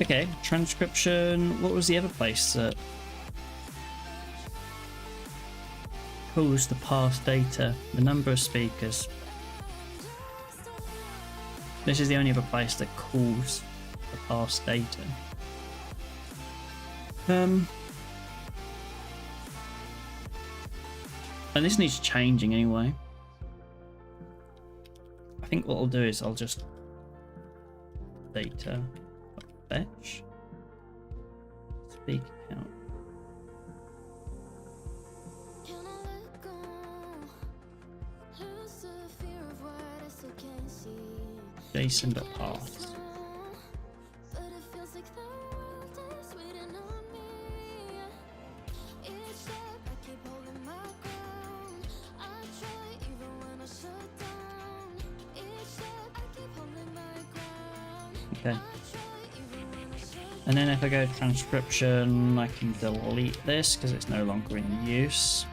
S1: Okay, transcription. What was the other place that pulls the past data? The number of speakers. This is the only other place that calls the past data. And this needs changing anyway. I think what I'll do is I'll just data. fetch. Speak account. JSON.path. Okay. And then if I go to transcription, I can delete this because it's no longer in use.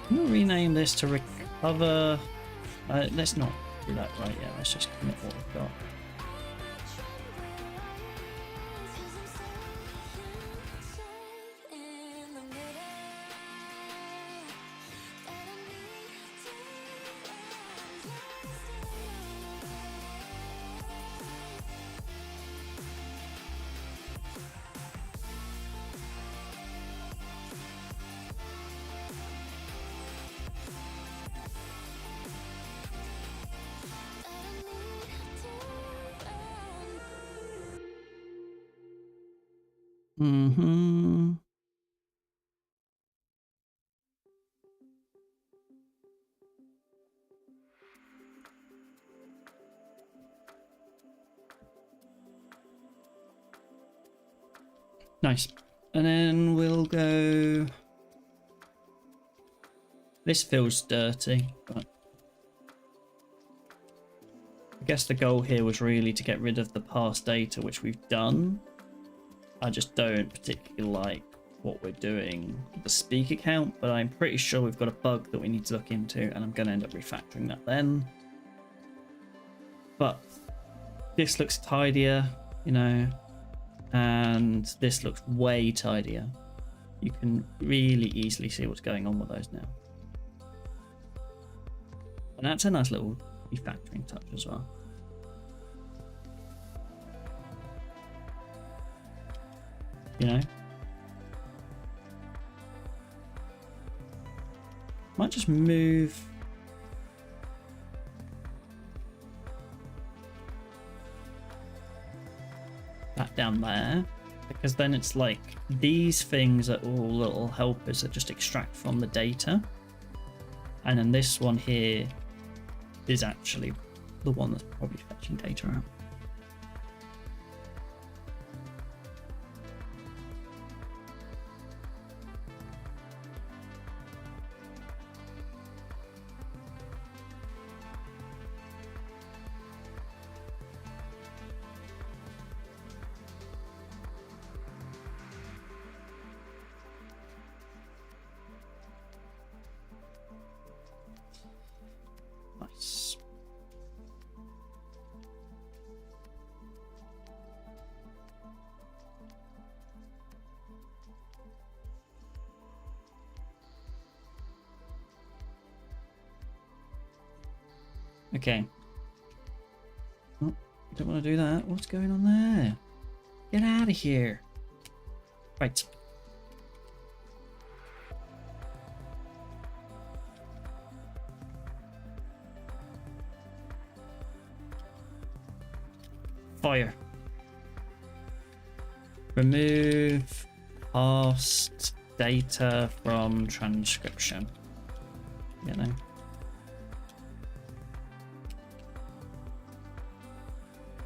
S1: I'm gonna rename this to recover. Let's not do that right yet. Let's just commit what we've got. Mm-hmm. Nice. And then we'll go... This feels dirty, but I guess the goal here was really to get rid of the past data, which we've done. I just don't particularly like what we're doing with the speak account, but I'm pretty sure we've got a bug that we need to look into, and I'm going to end up refactoring that then. But this looks tidier, you know, and this looks way tidier. You can really easily see what's going on with those now. And that's a nice little refactoring touch as well. You know, might just move that down there, because then it's like these things are all little helpers that just extract from the data, and then this one here is actually the one that's probably fetching data out. Nice. Okay. Oh, don't want to do that. What's going on there? Get out of here. Right. Fire. Remove past data from transcription. You know.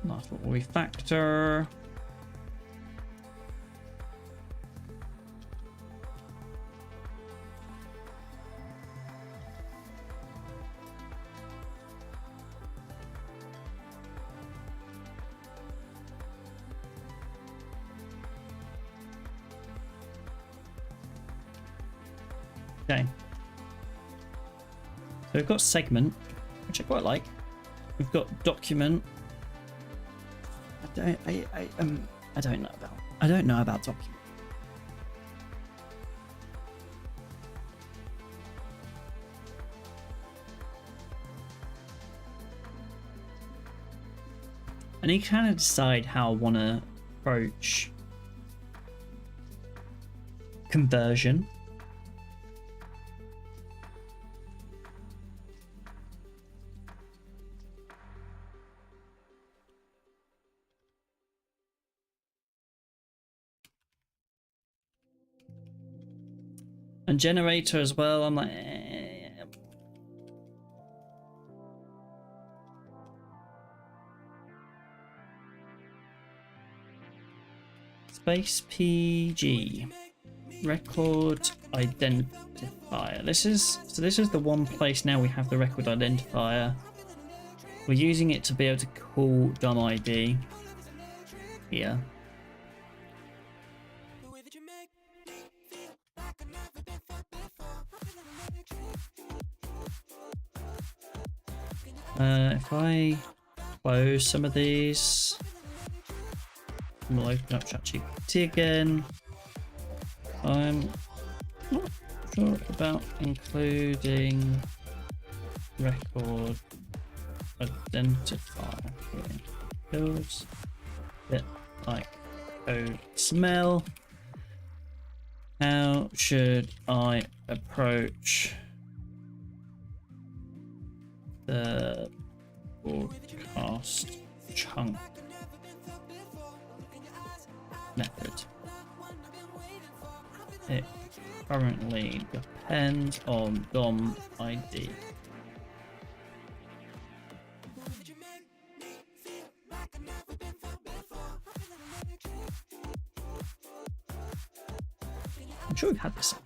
S1: That's what we factor. Okay. So we've got segment, which I quite like. We've got document. I don't know about document. I need to kind of decide how I want to approach conversion. And generator as well, I'm like, Space PG. Record identifier. This is the one place now we have the record identifier. We're using it to be able to call DOM ID here. If I close some of these, we'll open up ChatGPT again. I'm not sure about including record identifier here. Feels a bit like code smell. How should I approach the broadcast chunk method? It currently depends on DOM ID. I'm sure we've had this on.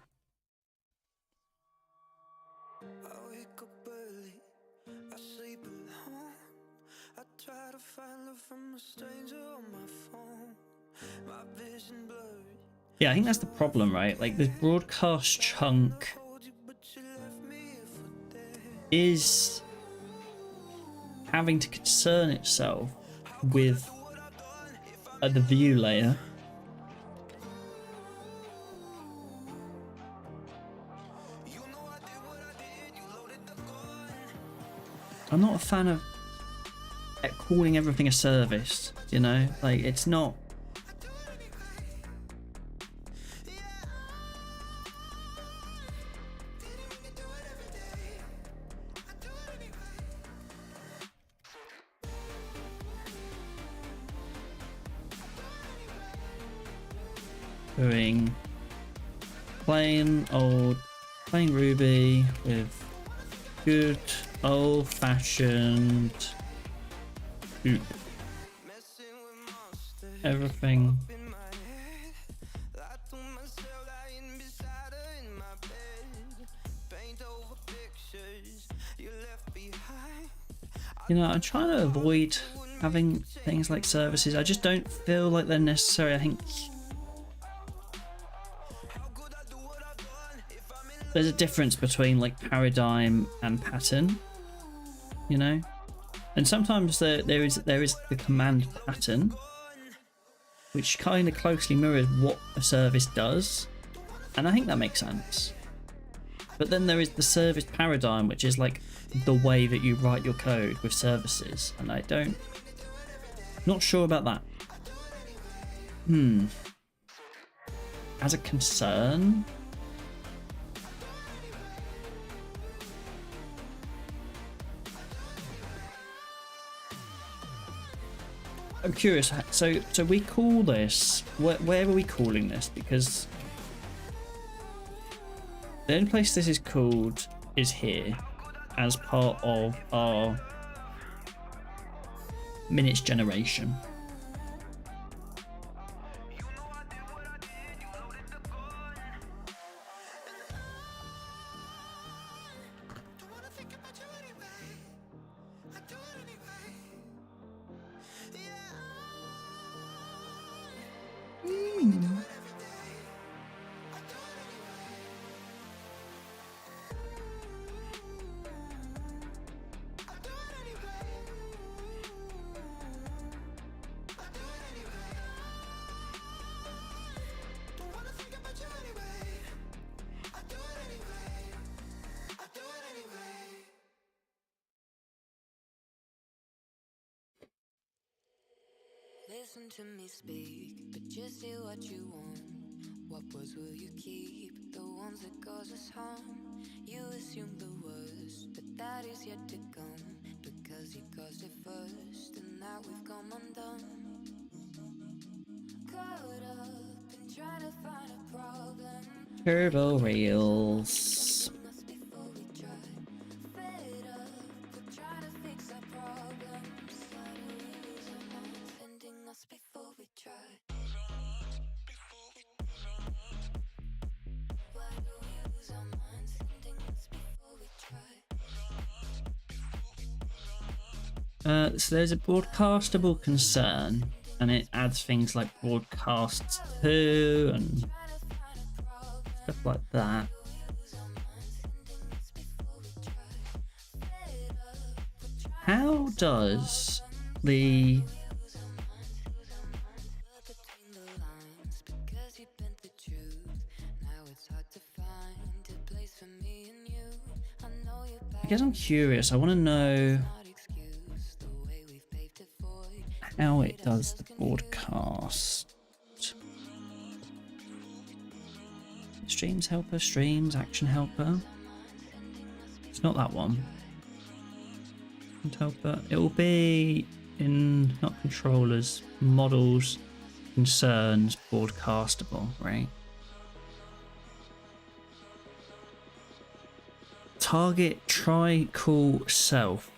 S2: I wake up early, I sleep alone. I try to find love from a stranger on my phone. My vision blurry.
S1: Yeah, I think that's the problem, right? Like the broadcast chunk is having to concern itself with the view layer. I'm not a fan of calling everything a service, you know? Like, it's not... doing plain Ruby with good old-fashioned boop. Everything you know, I'm trying to avoid having things like services. I just don't feel like they're necessary. I think there's a difference between like paradigm and pattern, you know, and sometimes there is the command pattern, which kind of closely mirrors what a service does, and I think that makes sense. But then there is the service paradigm, which is like the way that you write your code with services, and not sure about that. As a concern, I'm curious. So we call this. Where are we calling this? Because the only place this is called is here, as part of our minutes generation.
S3: Listen to me speak, but just say what you want. What words will you keep? The ones that cause us harm. You assume the worst, but that is yet to come. Because he caused it first, and now we've come undone. Caught up in trying to find a problem.
S1: Turbo Rails. So there's a broadcastable concern, and it adds things like broadcasts to and stuff like that. How does the I guess I'm curious. I want to know how it does the broadcast. Streams helper, streams, action helper. It's not that one. Helper. It will be in not controllers, models, concerns, broadcastable, right? Target, try, call, self.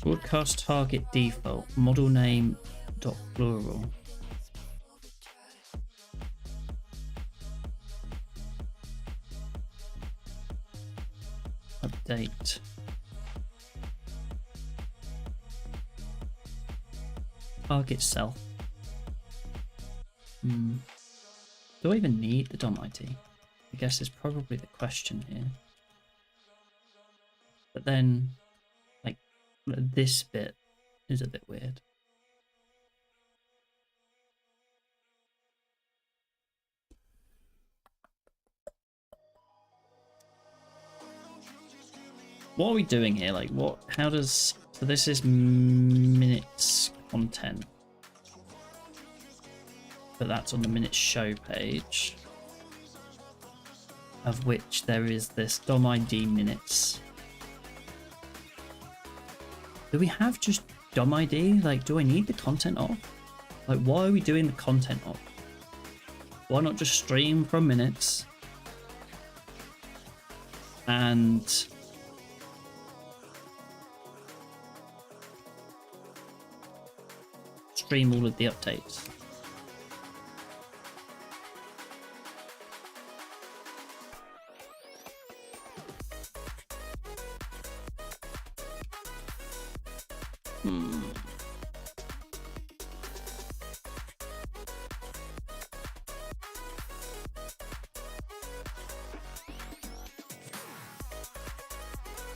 S1: Broadcast target default model name dot plural. Update. Target self. Do I even need the DOM ID? I guess is probably the question here. But then, like, this bit is a bit weird. What are we doing here? Like, what? How does... So this is minutes content. But that's on the minutes show page. Of which there is this DOM ID minutes. Do we have just DOM ID? Like, do I need the content off? Like, why are we doing the content off? Why not just stream from minutes? And... stream all of the updates.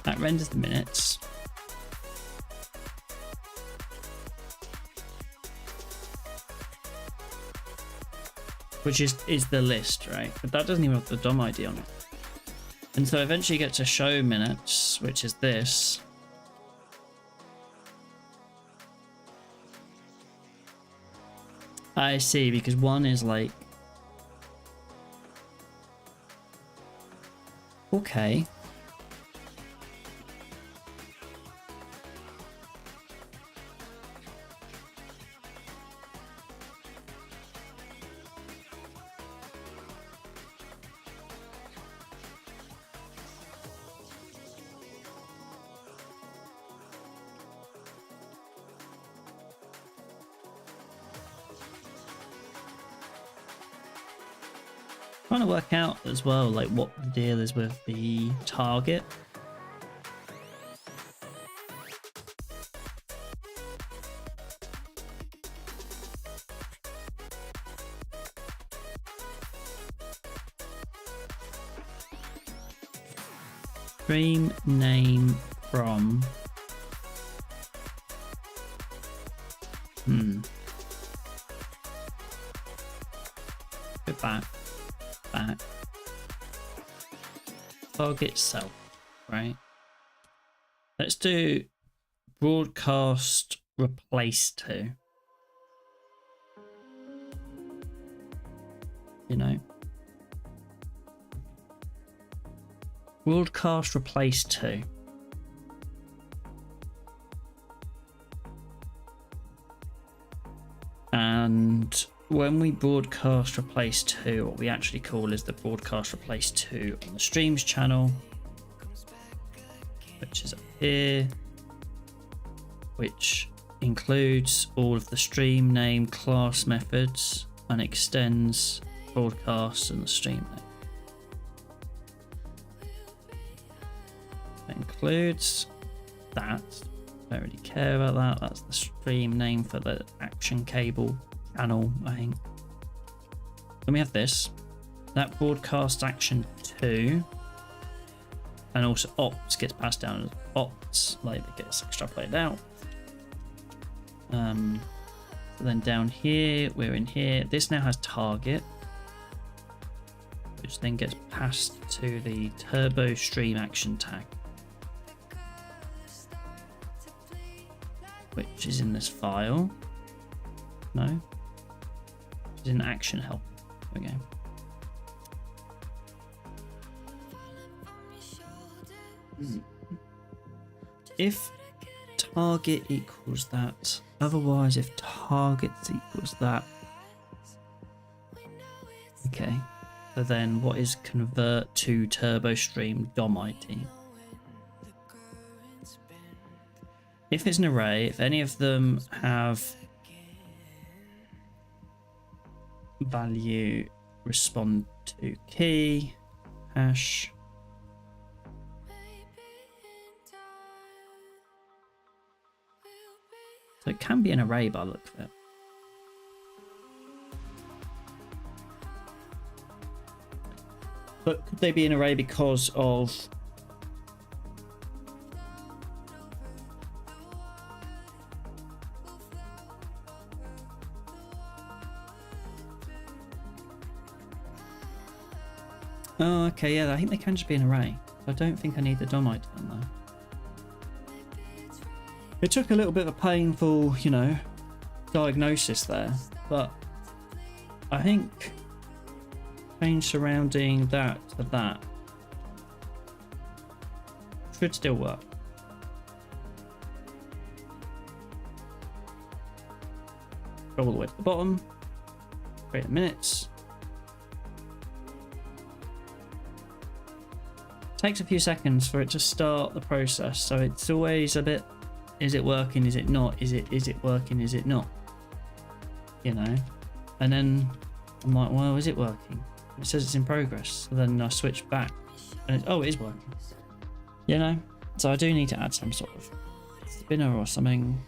S1: That renders the minutes. Which is the list, right? But that doesn't even have the DOM ID on it. And so eventually you get to show minutes, which is this. I see, because one is like... Okay. Trying to work out as well, like what the deal is with the target. Stream name from. Go back. Target self, right? Let's do broadcast replace to. You know, broadcast replace to. And when we broadcast replace to, what we actually call is the broadcast replace to on the streams channel, which is up here, which includes all of the stream name class methods and extends broadcast and the stream name. That includes that. Don't really care about that. That's the stream name for the action cable channel, I think. Then we have this. That broadcast action 2. And also ops gets passed down as ops, like it gets extrapolated out. So then down here, we're in here. This now has target, which then gets passed to the turbo stream action tag, which is in this file. No, it's in action help. There we go. If target equals that, otherwise if targets equals that, okay, so then what is convert to turbo stream DOM ID? If it's an array, if any of them have value respond to key hash, so it can be an array by the look of it. But could they be an array because of oh, okay, yeah, I think they can just be an array. I don't think I need the DOM item though. It took a little bit of a painful, you know, diagnosis there, but I think change surrounding that to that should still work. Go all the way to the bottom, create minutes. Takes a few seconds for it to start the process, so it's always a bit, is it working, is it not, is it working, is it not, you know? And then I'm like, well, is it working? It says it's in progress. So then I switch back and oh, it is working, you know? So I do need to add some sort of spinner or something.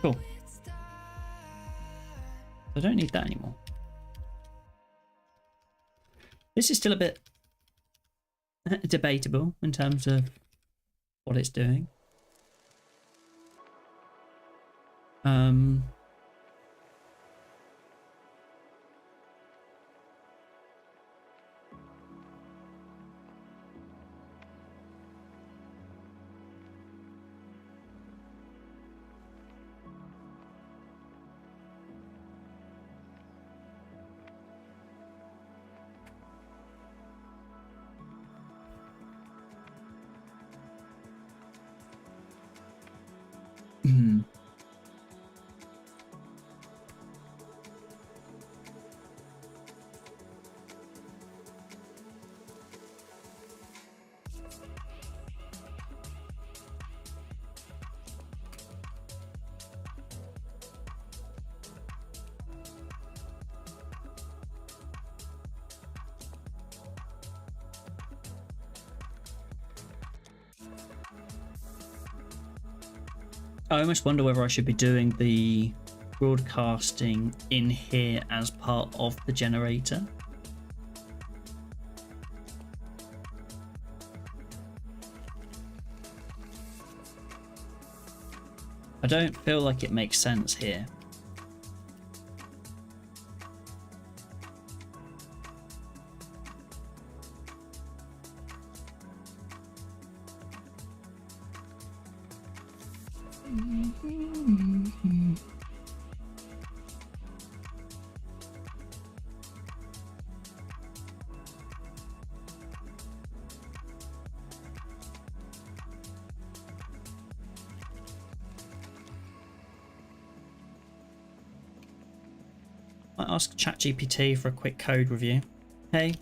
S1: Cool. I don't need that anymore. This is still a bit debatable in terms of what it's doing. I almost wonder whether I should be doing the broadcasting in here as part of the generator. I don't feel like it makes sense here. might ask ChatGPT for a quick code review. Hey,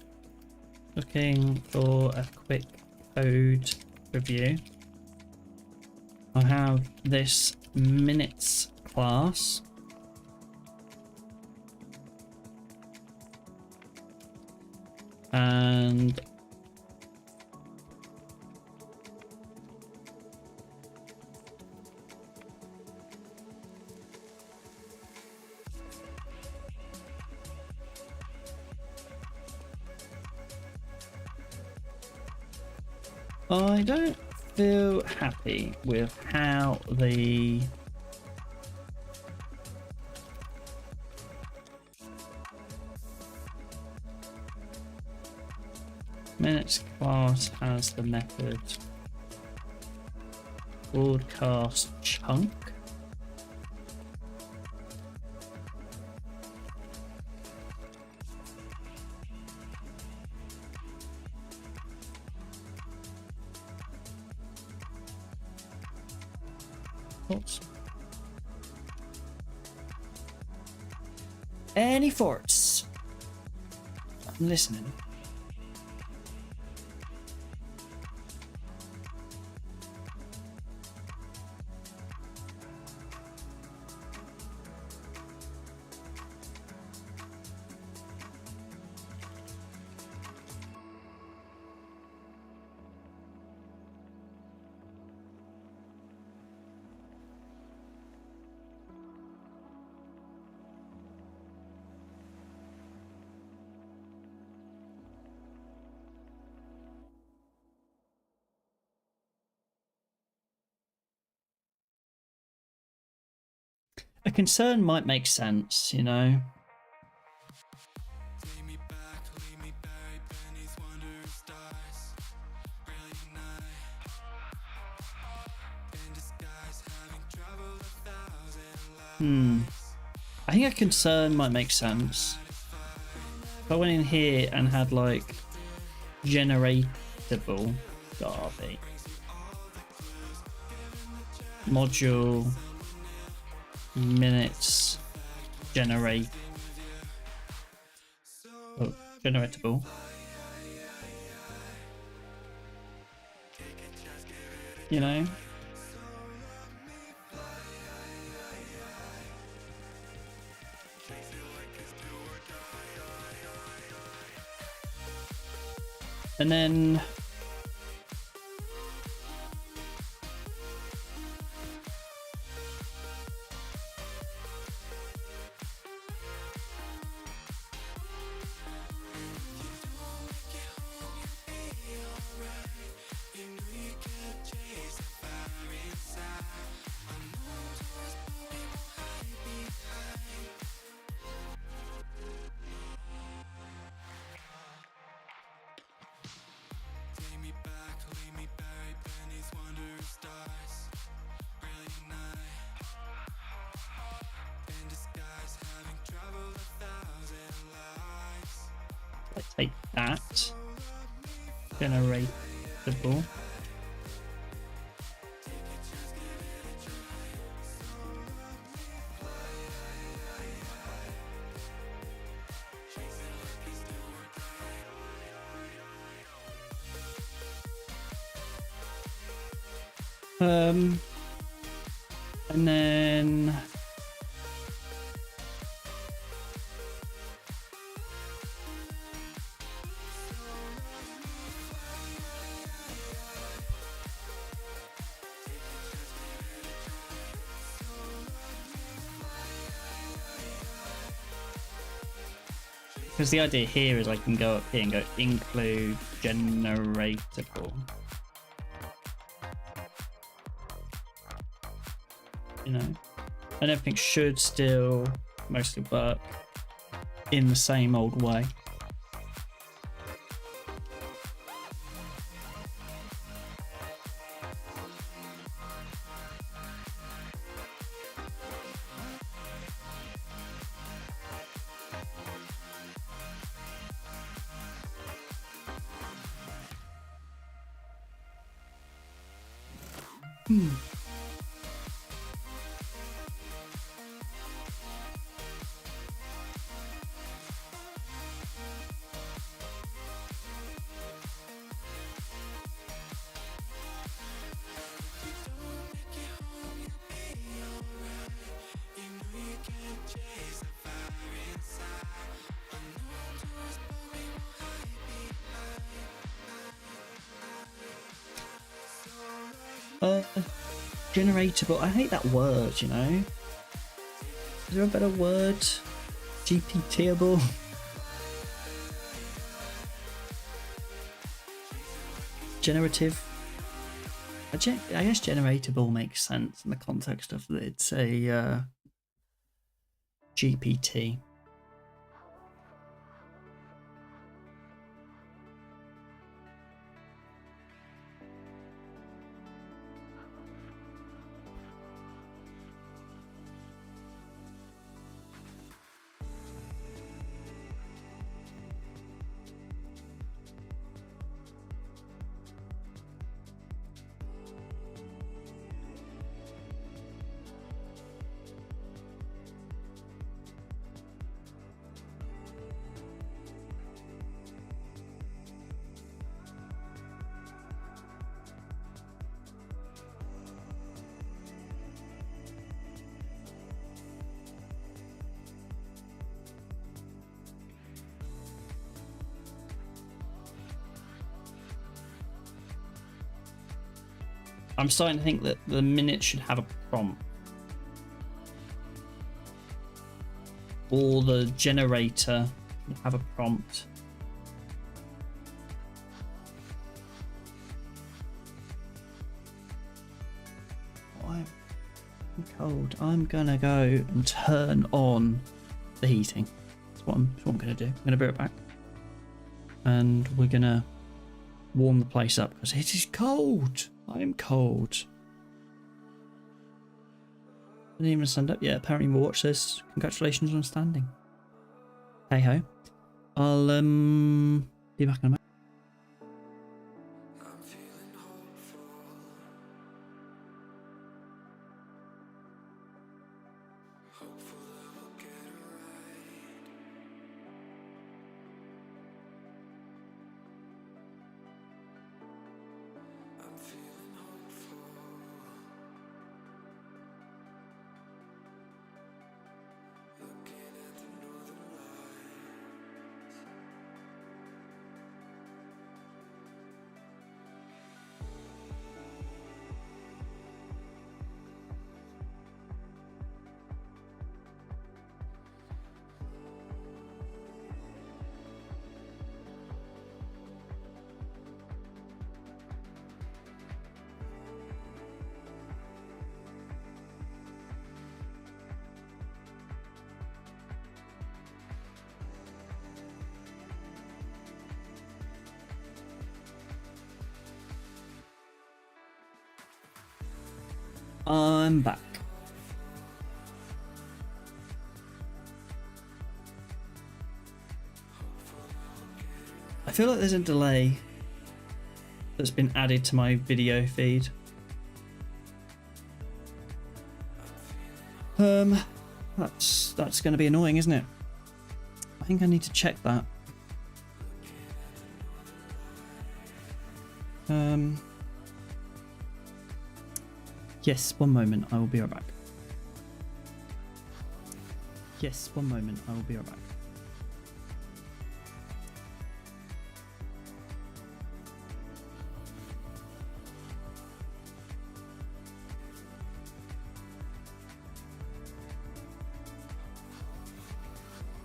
S1: looking for a quick code review. I have this minutes class. And I don't feel happy with how the minutes class has the method broadcast chunk. Oops. Any thoughts? I'm listening. A concern might make sense, you know. I think a concern might make sense. If I went in here and had like generatable Garvey module minutes generate generatable, you know. And then let's take that generatable. And then because the idea here is I can go up here and go include generatable. You know, and everything should still mostly work in the same old way. Generatable. I hate that word, you know. Is there a better word? GPTable? Generative. I guess generatable makes sense in the context of it's a GPT. I'm starting to think that the minute should have a prompt. Or the generator should have a prompt. Oh, I'm cold. I'm gonna go and turn on the heating. That's what I'm gonna do. I'm gonna bring it back. And we're gonna warm the place up because it is cold. I'm cold. Didn't even stand up yet. Apparently my watch says congratulations on standing. Hey ho. I'll be back in a minute.
S2: I'm feeling hopeful. Hopeful that we'll get it right. I'm feeling hopeful. Looking at the northern lights.
S1: I'm back. I feel like there's a delay that's been added to my video feed. That's going to be annoying, isn't it? I think I need to check that. Yes, one moment, I will be right back. Yes, one moment, I will be right back.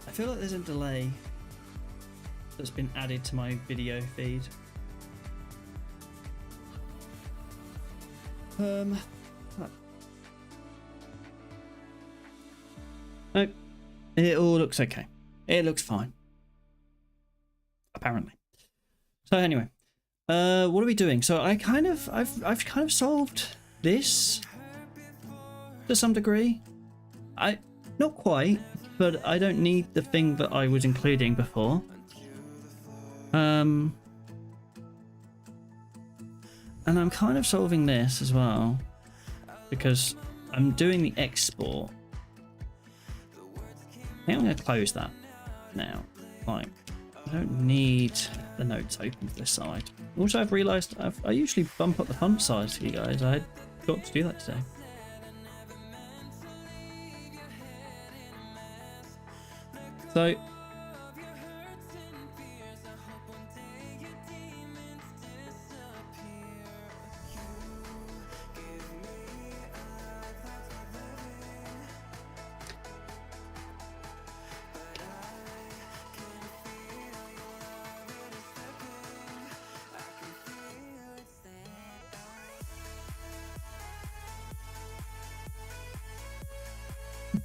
S1: I feel like there's a delay that's been added to my video feed. Nope. It all looks okay. It looks fine. Apparently. So anyway, what are we doing? So I've kind of solved this to some degree. Not quite, but I don't need the thing that I was including before. And I'm kind of solving this as well because I'm doing the export. I think I'm going to close that now. Like, I don't need the notes open to this side. Also, I've realised I usually bump up the font size for you guys. I forgot to do that today. So,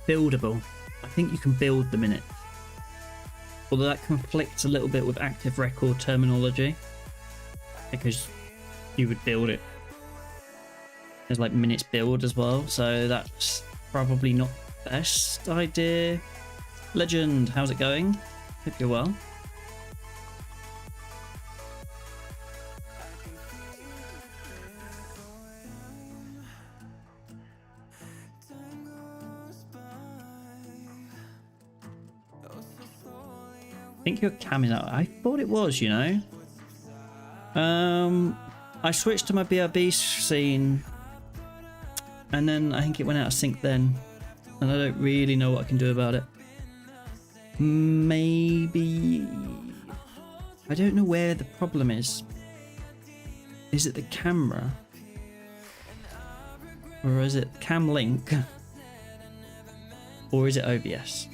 S1: buildable. I think you can build the minute. Although that conflicts a little bit with active record terminology, because you would build it. There's like minutes build as well, so that's probably not the best idea. Legend, how's it going? Hope you're well. I think your cam is out. I thought it was, you know. I switched to my BRB scene, and then I think it went out of sync then, and I don't really know what I can do about it. Maybe I don't know where the problem is. Is it the camera, or is it cam link, or is it OBS?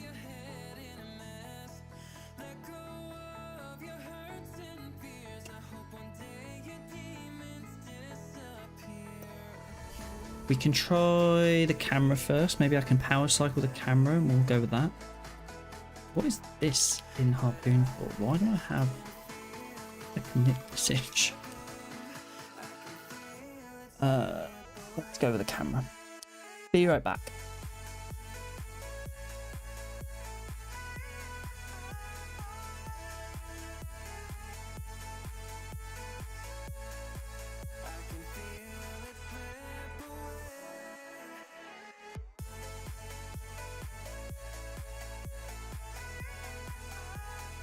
S1: We can try the camera first. Maybe I can power cycle the camera and we'll go with that. What is this in Harpoon for? Why do I have a commit message? Let's go with the camera. Be right back.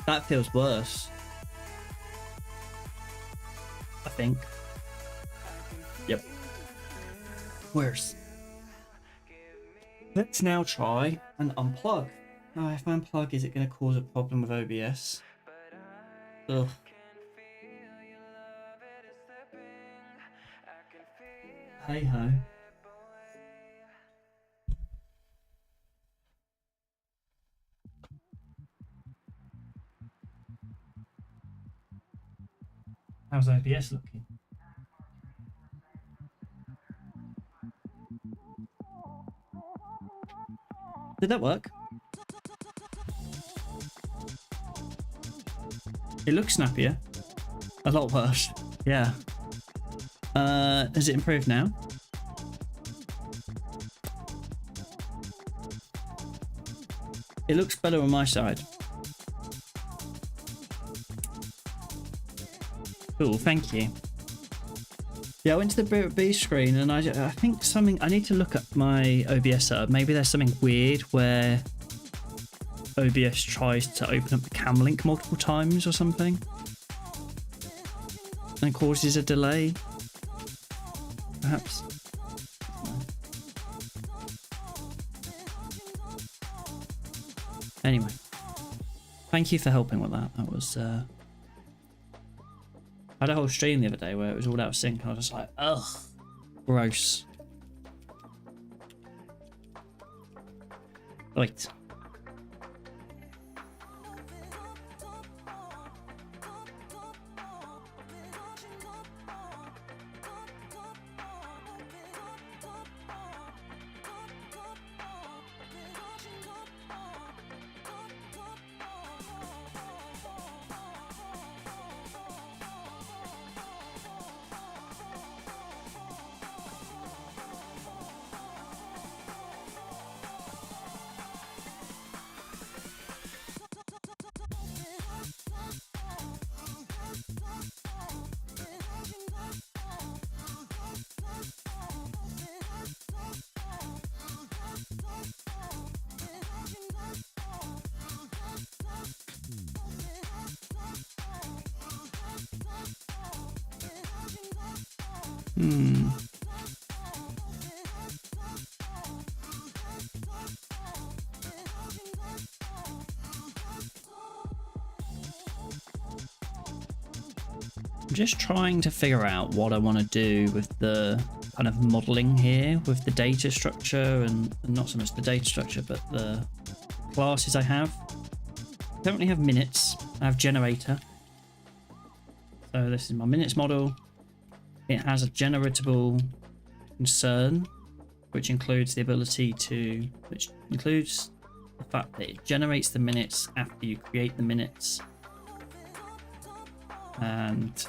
S1: That feels worse. I think. Yep. Worse. Let's now try and unplug. Now, if I unplug, is it going to cause a problem with OBS? Ugh. Hey ho. How's OBS looking? Did that work? It looks snappier. A lot worse. Yeah. Has it improved now? It looks better on my side. Cool, thank you. Yeah, I went to the B screen and I think something, I need to look up my OBS setup. Maybe there's something weird where OBS tries to open up the cam link multiple times or something and causes a delay, perhaps. Anyway, thank you for helping with that. That was I had a whole stream the other day where it was all out of sync and I was just like, ugh, gross. Right. I'm just trying to figure out what I want to do with the kind of modeling here with the data structure and not so much the data structure but the classes I have. I currently have minutes, I have generator. So this is my minutes model. It has a generatable concern which includes the fact that it generates the minutes after you create the minutes. And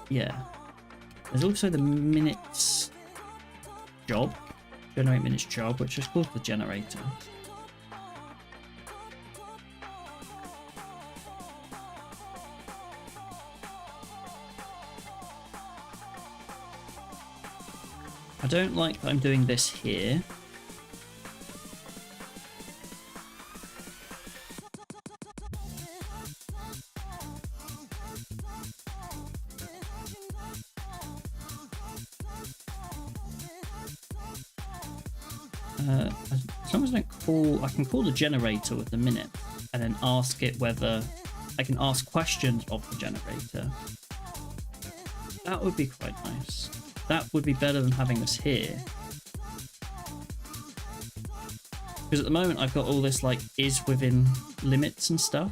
S1: yeah, there's also the minutes job, generate minutes job, which is called the generator. I don't like that I'm doing this here. As long as I don't call, I can call the generator with the minute and then ask it whether I can ask questions of the generator. That would be quite nice. That would be better than having this here. Because at the moment I've got all this like is within limits and stuff.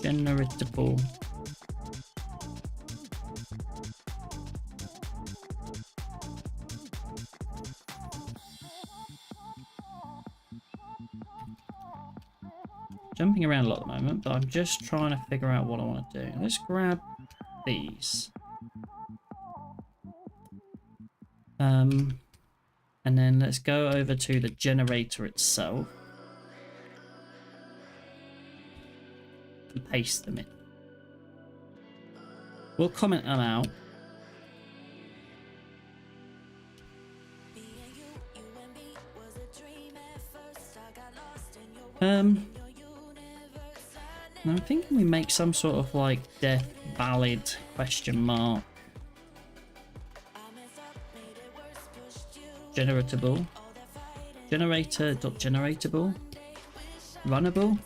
S1: Generatable. Jumping around a lot at the moment, but I'm just trying to figure out what I want to do. Let's grab these. And then let's go over to the generator itself. And paste them in. We'll comment them out. I'm thinking we make some sort of like death ballad question mark. Generatable. Generator.generatable. Runnable.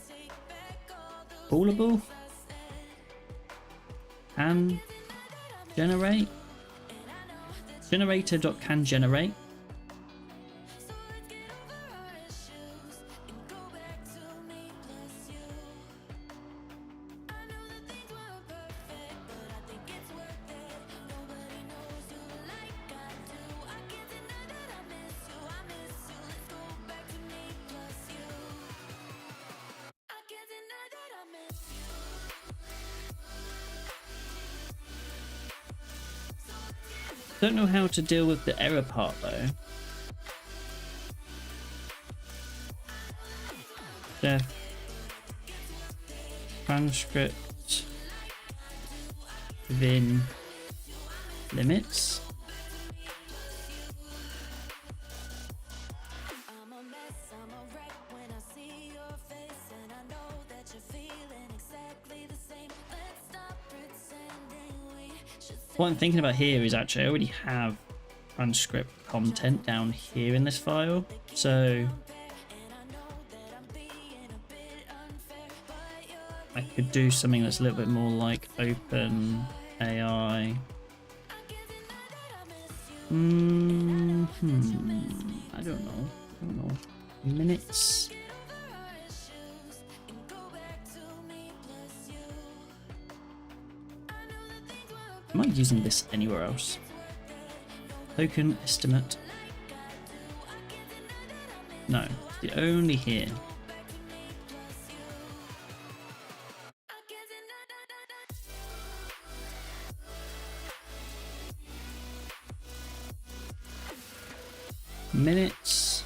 S1: Callable. Can generate. Generator.can generate. Don't know how to deal with the error part though. Def transcript within limits. What I'm thinking about here is actually I already have transcript content down here in this file, so I could do something that's a little bit more like open AI. I don't know. Minutes. Am I using this anywhere else? Token estimate. No, the only here. Minutes.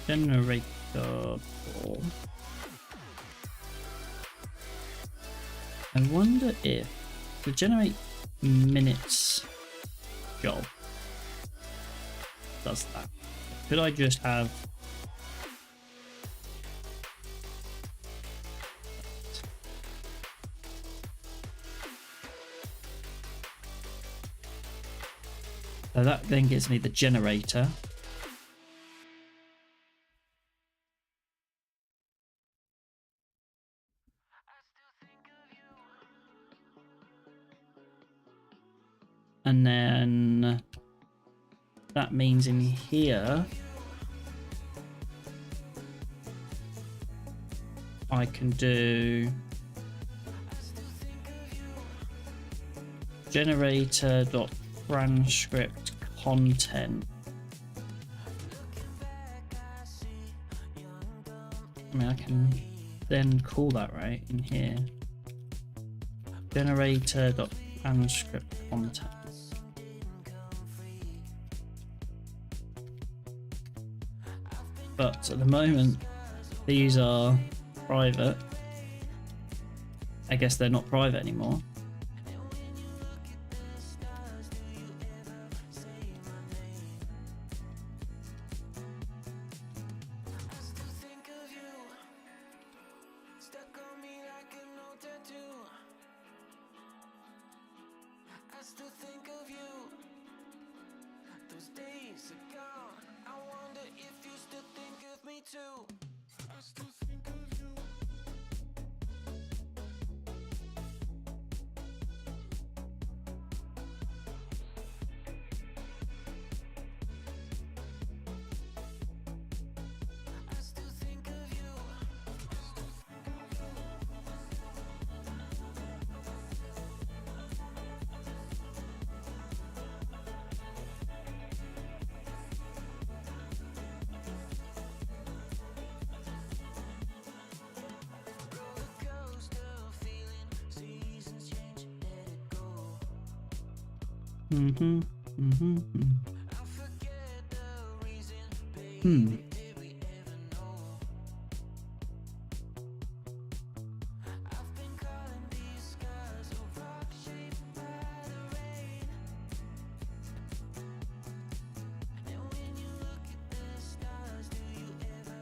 S1: Generator. I wonder if the generate minutes job does that. Could I just have so that then gives me the generator. And then that means in here I can do generator.transcript content. I mean, I can then call that right in here. Generator.transcript content. But at the moment, these are private. I guess they're not private anymore.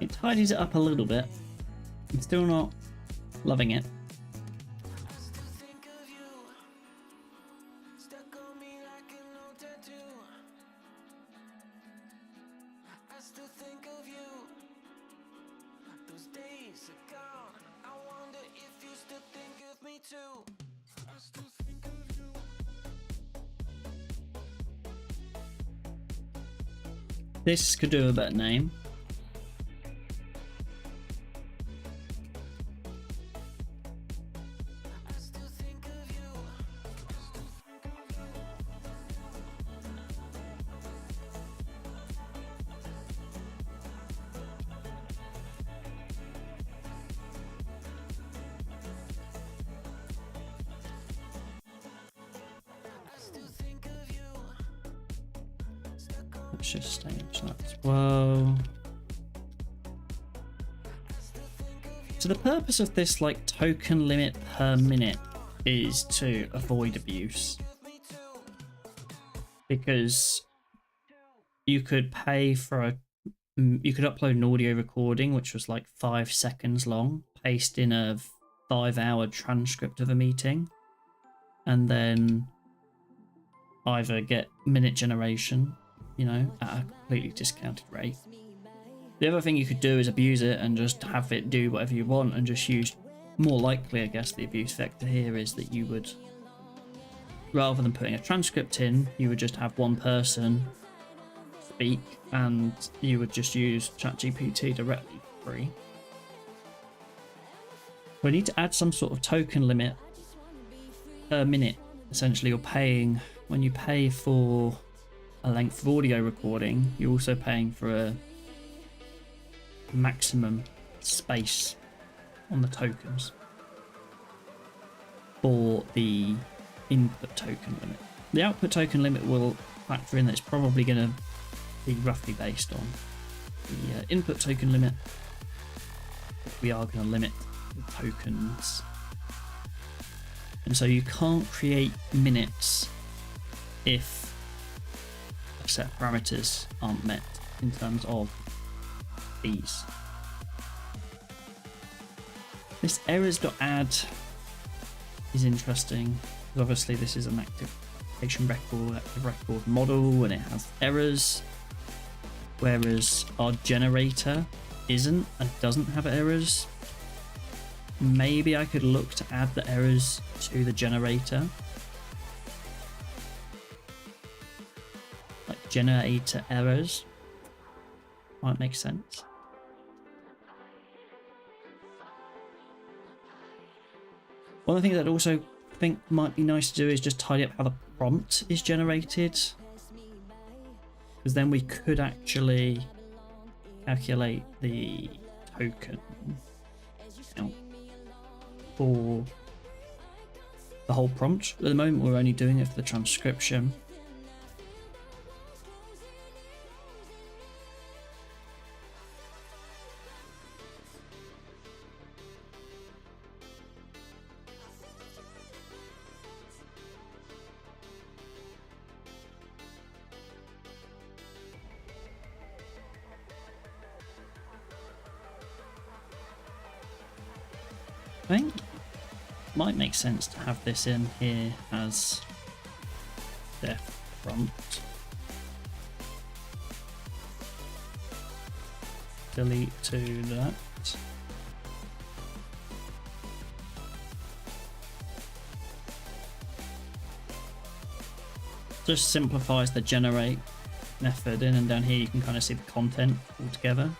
S1: It tidies it up a little bit. I'm still not loving it. This could do a better name. Let's just change that as well. So the purpose of this like token limit per minute is to avoid abuse, because you could pay for you could upload an audio recording which was like 5 seconds long, paste in a 5-hour transcript of a meeting, and then either get minute generation, you know, at a completely discounted rate. The other thing you could do is abuse it and just have it do whatever you want, and just use, more likely I guess the abuse vector here is that you would, rather than putting a transcript in, you would just have one person speak and you would just use ChatGPT directly for free. We need to add some sort of token limit per minute. Essentially, you're paying, when you pay for a length of audio recording, you're also paying for a maximum space on the tokens for the input token limit. The output token limit will factor in that it's probably going to be roughly based on the input token limit. We are going to limit the tokens, and so you can't create minutes if a set of parameters aren't met in terms of these. This errors.add is interesting because obviously this is an active record model and it has errors, whereas our generator isn't and doesn't have errors. Maybe I could look to add the errors to the generator, like generator errors might make sense. One of the things I'd also think might be nice to do is just tidy up how the prompt is generated, because then we could actually calculate the token count for the whole prompt. At the moment we're only doing it for the transcription. I think it might make sense to have this in here as def prompt. Delete to that. Just simplifies the generate method in, and down here you can kind of see the content altogether.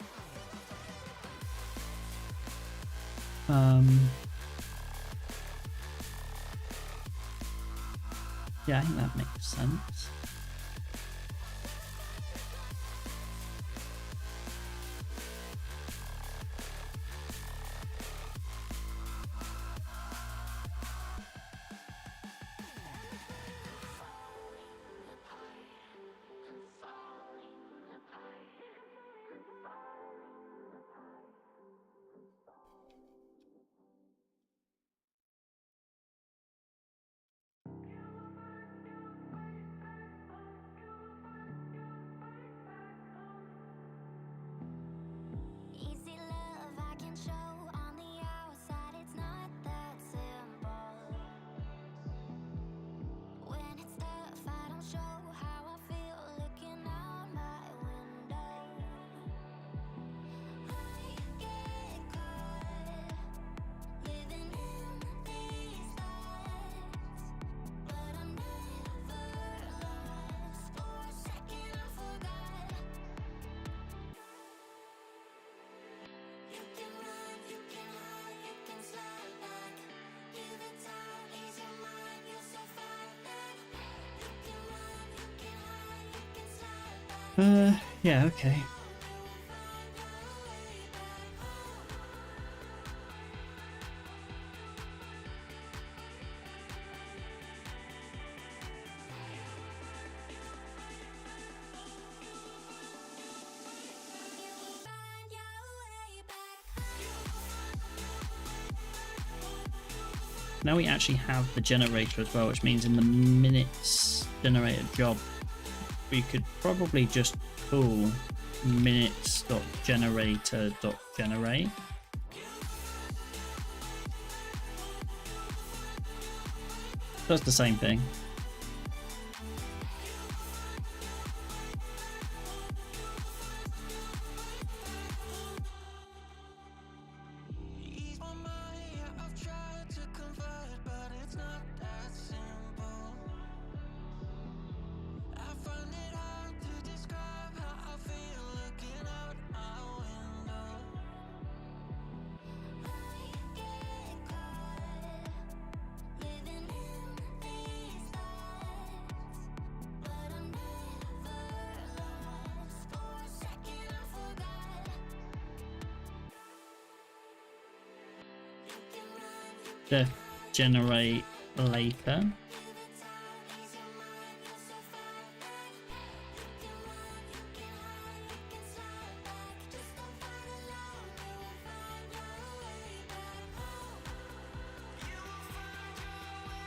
S1: Yeah, I think that makes sense.
S4: Easy love I can show on the outside, it's not that simple. When it's tough, I don't show how I feel looking out my window. I get caught living in these thoughts, but I'm never lost. For a second I forgot. You can run, you can hide, you can slide back. Give it time, ease your mind, you'll survive that. You can run, you can hide, you can slide back.
S1: Yeah, okay.
S4: Find your way back.
S1: Now we actually have the generator as well, which means in the minutes generator job, we could probably just call minutes.generator.generate. Does the same thing.
S2: Ease my mind, yeah, I've tried to convert, but it's not that simple. I find it hard to describe how I feel looking out my window.
S4: I get caught living in these thoughts, but I'm never lost. For a second I forgot. You can run, you
S1: Def generate later.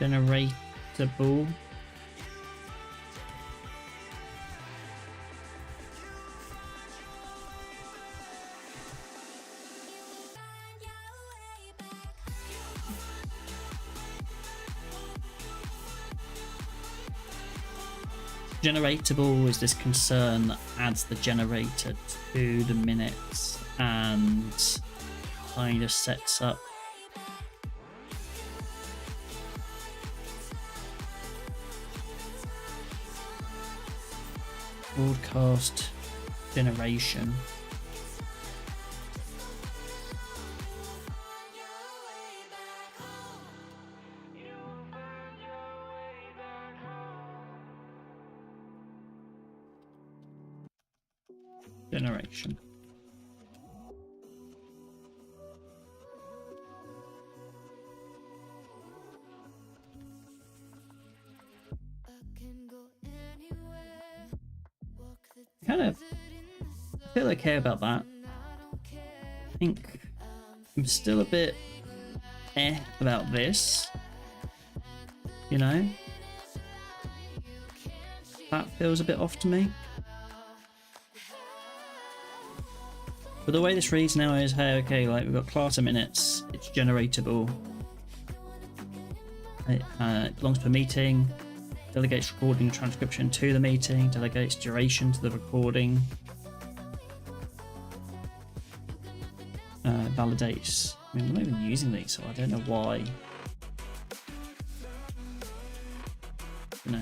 S1: Generatable. Generatable is this concern that adds the generator to the minutes and kind of sets up broadcast generation. Generation. Kind of feel okay about that. I think I'm still a bit about this, you know, that feels a bit off to me. But the way this reads now is, hey, okay, like we've got class of minutes, it's generatable, it belongs to a meeting, delegates recording transcription to the meeting, delegates duration to the recording, validates. I mean, I'm not even using these, so I don't know why. You know.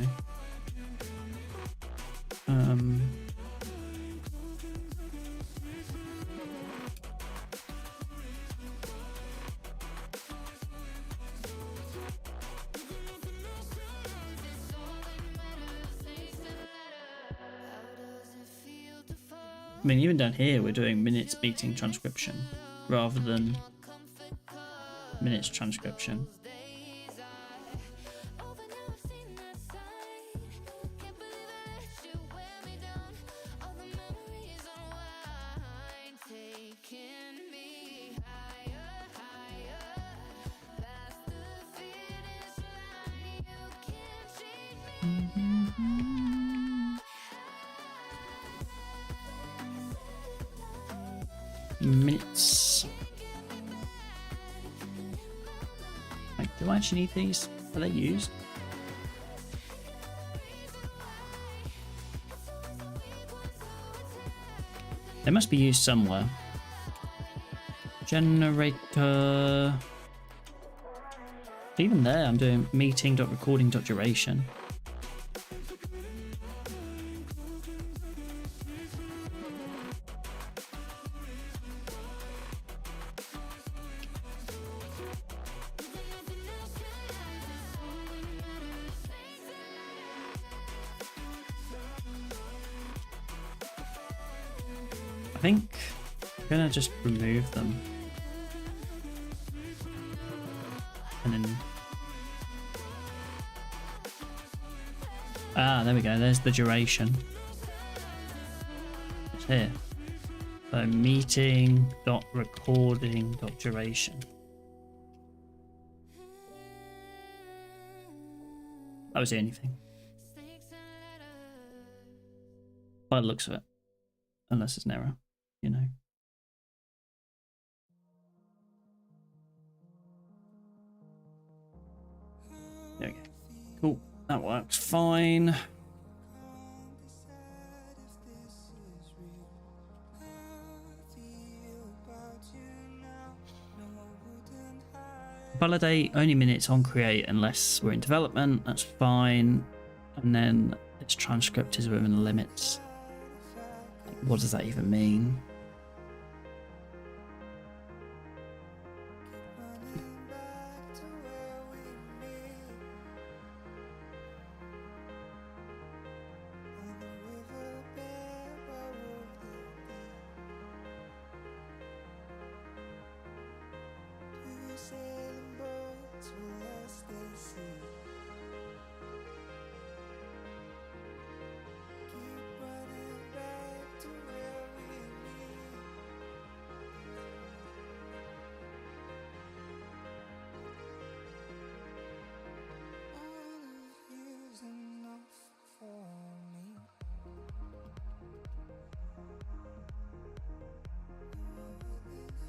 S1: I mean, even down here, we're doing minutes meeting transcription rather than minutes transcription. Minutes. Like, do I actually need these? Are they used? They must be used somewhere. Generator. Even there, I'm doing meeting.recording.duration. I think I'm gonna just remove them. And then... Ah, there we go, there's the duration. It's here. So meeting.recording.duration. That was the only thing. By the looks of it. Unless it's an error, you know. There we go. Cool. That works fine. Validate only minutes on create unless we're in development. That's fine. And then this transcript is within the limits. What does that even mean?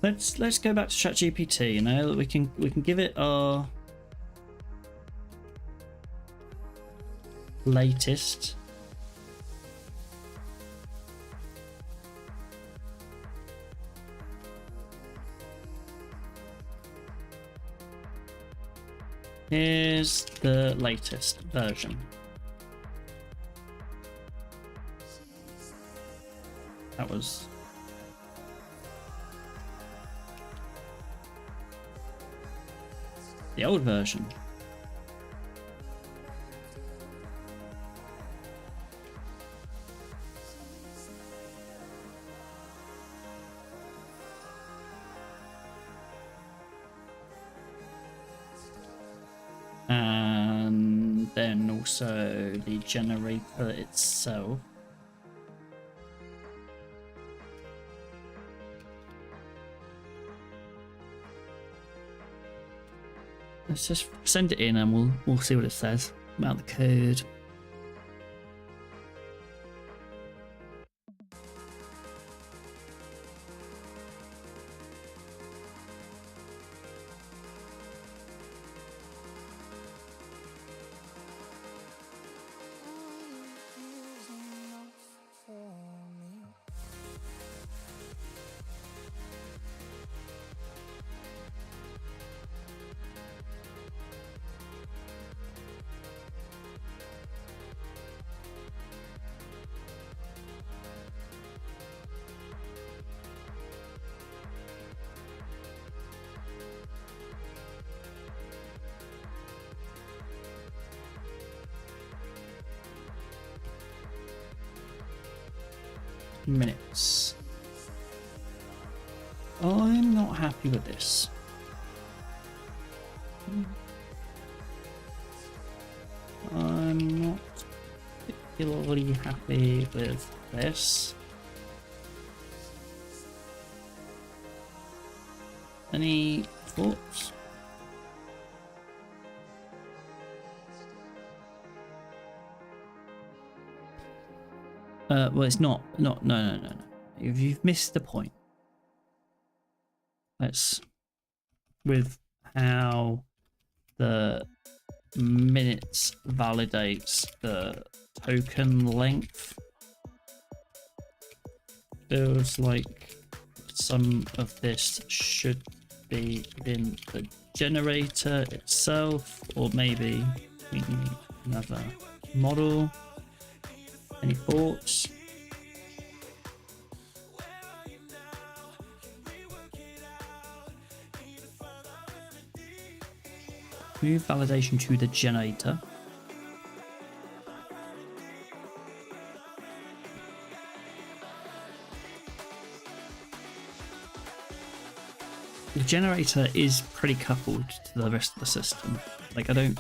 S1: Let's go back to ChatGPT. You know, we can give it our latest. Here's the latest version. That was the old version. and then also the generator itself. Let's just send it in and we'll see what it says about the code. Minutes. I'm not happy with this. I'm not particularly happy with this. Any thoughts? Well, it's not. No. You've missed the point. Let's with how the minutes validates the token length. Feels like some of this should be in the generator itself, or maybe we need another model. Any thoughts? Move validation to the generator. The generator is pretty coupled to the rest of the system. Like, I don't...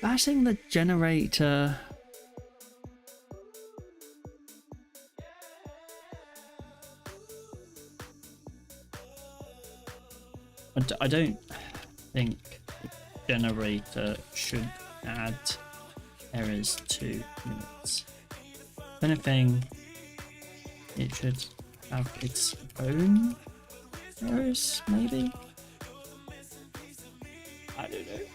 S1: Bashing the generator. I don't think the generator should add errors to minutes. If anything, it should have its own errors, maybe? I don't know.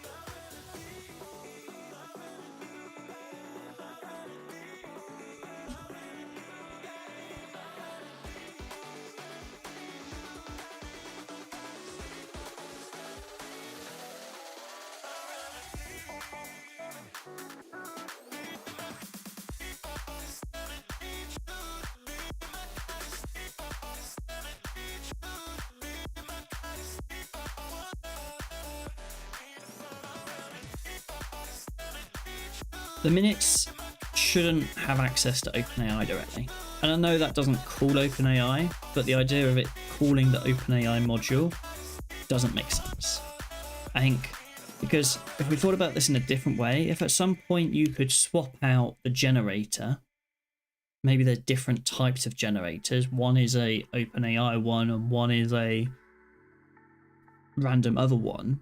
S1: The minutes shouldn't have access to OpenAI directly. And I know that doesn't call OpenAI, but the idea of it calling the OpenAI module doesn't make sense. I think because if we thought about this in a different way, if at some point you could swap out the generator, maybe they're different types of generators. One is a OpenAI one and one is a random other one.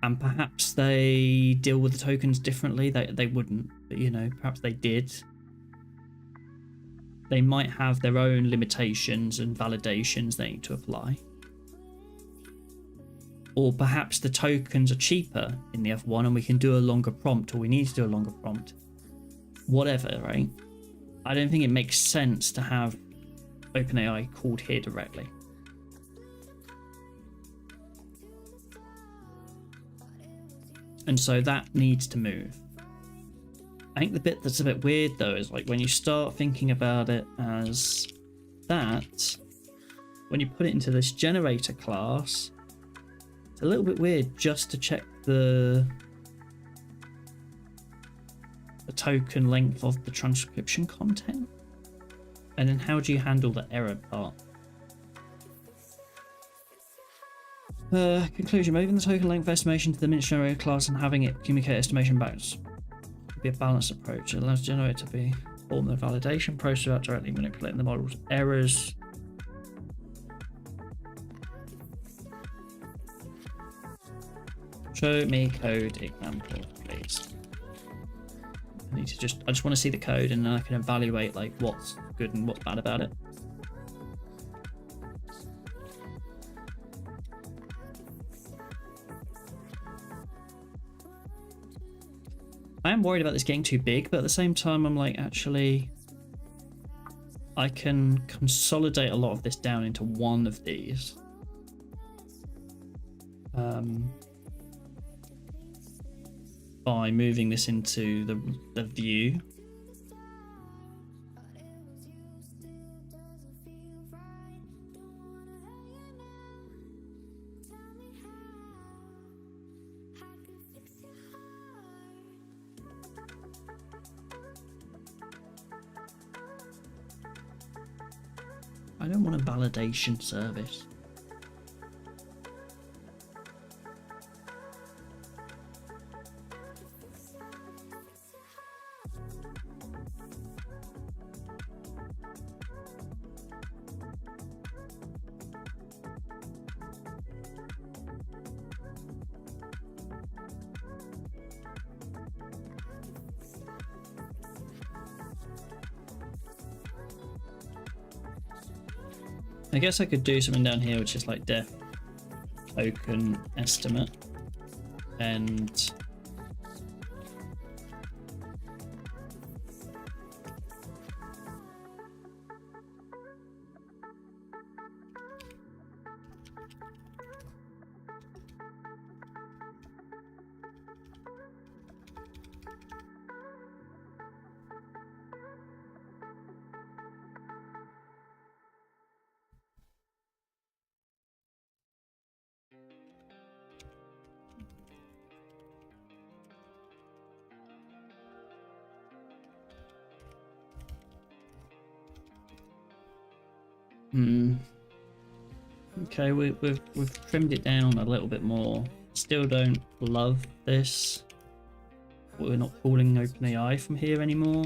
S1: And perhaps they deal with the tokens differently. They wouldn't, but you know, perhaps they did. They might have their own limitations and validations they need to apply. Or perhaps the tokens are cheaper in the F1 and we can do a longer prompt, or we need to do a longer prompt. Whatever, right? I don't think it makes sense to have OpenAI called here directly. And so that needs to move. I think the bit that's a bit weird though is like when you start thinking about it as that, when you put it into this generator class, it's a little bit weird just to check the token length of the transcription content. And then how do you handle the error part? Conclusion, moving the token length estimation to the minute generator class and having it communicate estimation back would be a balanced approach. It allows the generator to be perform the validation process without directly manipulating the model's errors. Show me code example, please. I just want to see the code and then I can evaluate like what's good and what's bad about it. I am worried about this getting too big, but at the same time I'm like, actually I can consolidate a lot of this down into one of these. By moving this into the view. I don't want a validation service. I guess I could do something down here which is like def token estimate and okay, we've trimmed it down a little bit more. Still don't love this. We're not calling OpenAI from here anymore.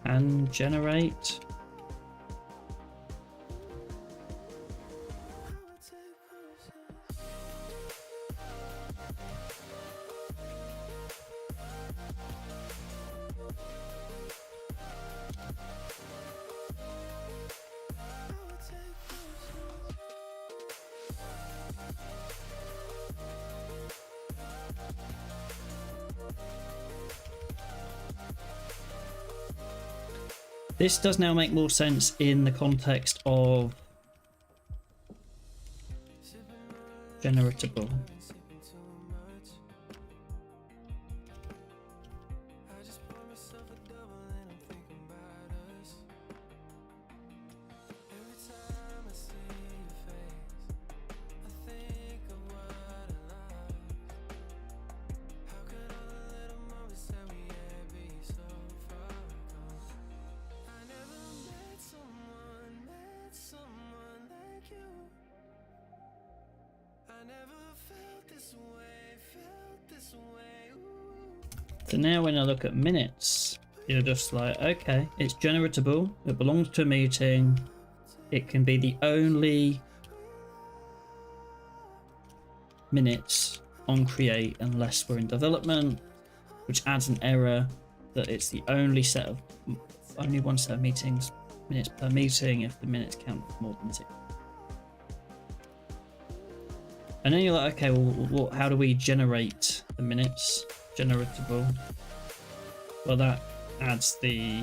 S1: And generate. This does now make more sense in the context of generatable.
S2: I never felt
S1: So now when I look at minutes, you're just like, okay, it's generatable, it belongs to a meeting, it can be the only minutes on create unless we're in development, which adds an error that it's the only one set of minutes per meeting if the minutes count more than 6. And then you're like, okay, well, how do we generate the minutes? Generatable. Well, that adds the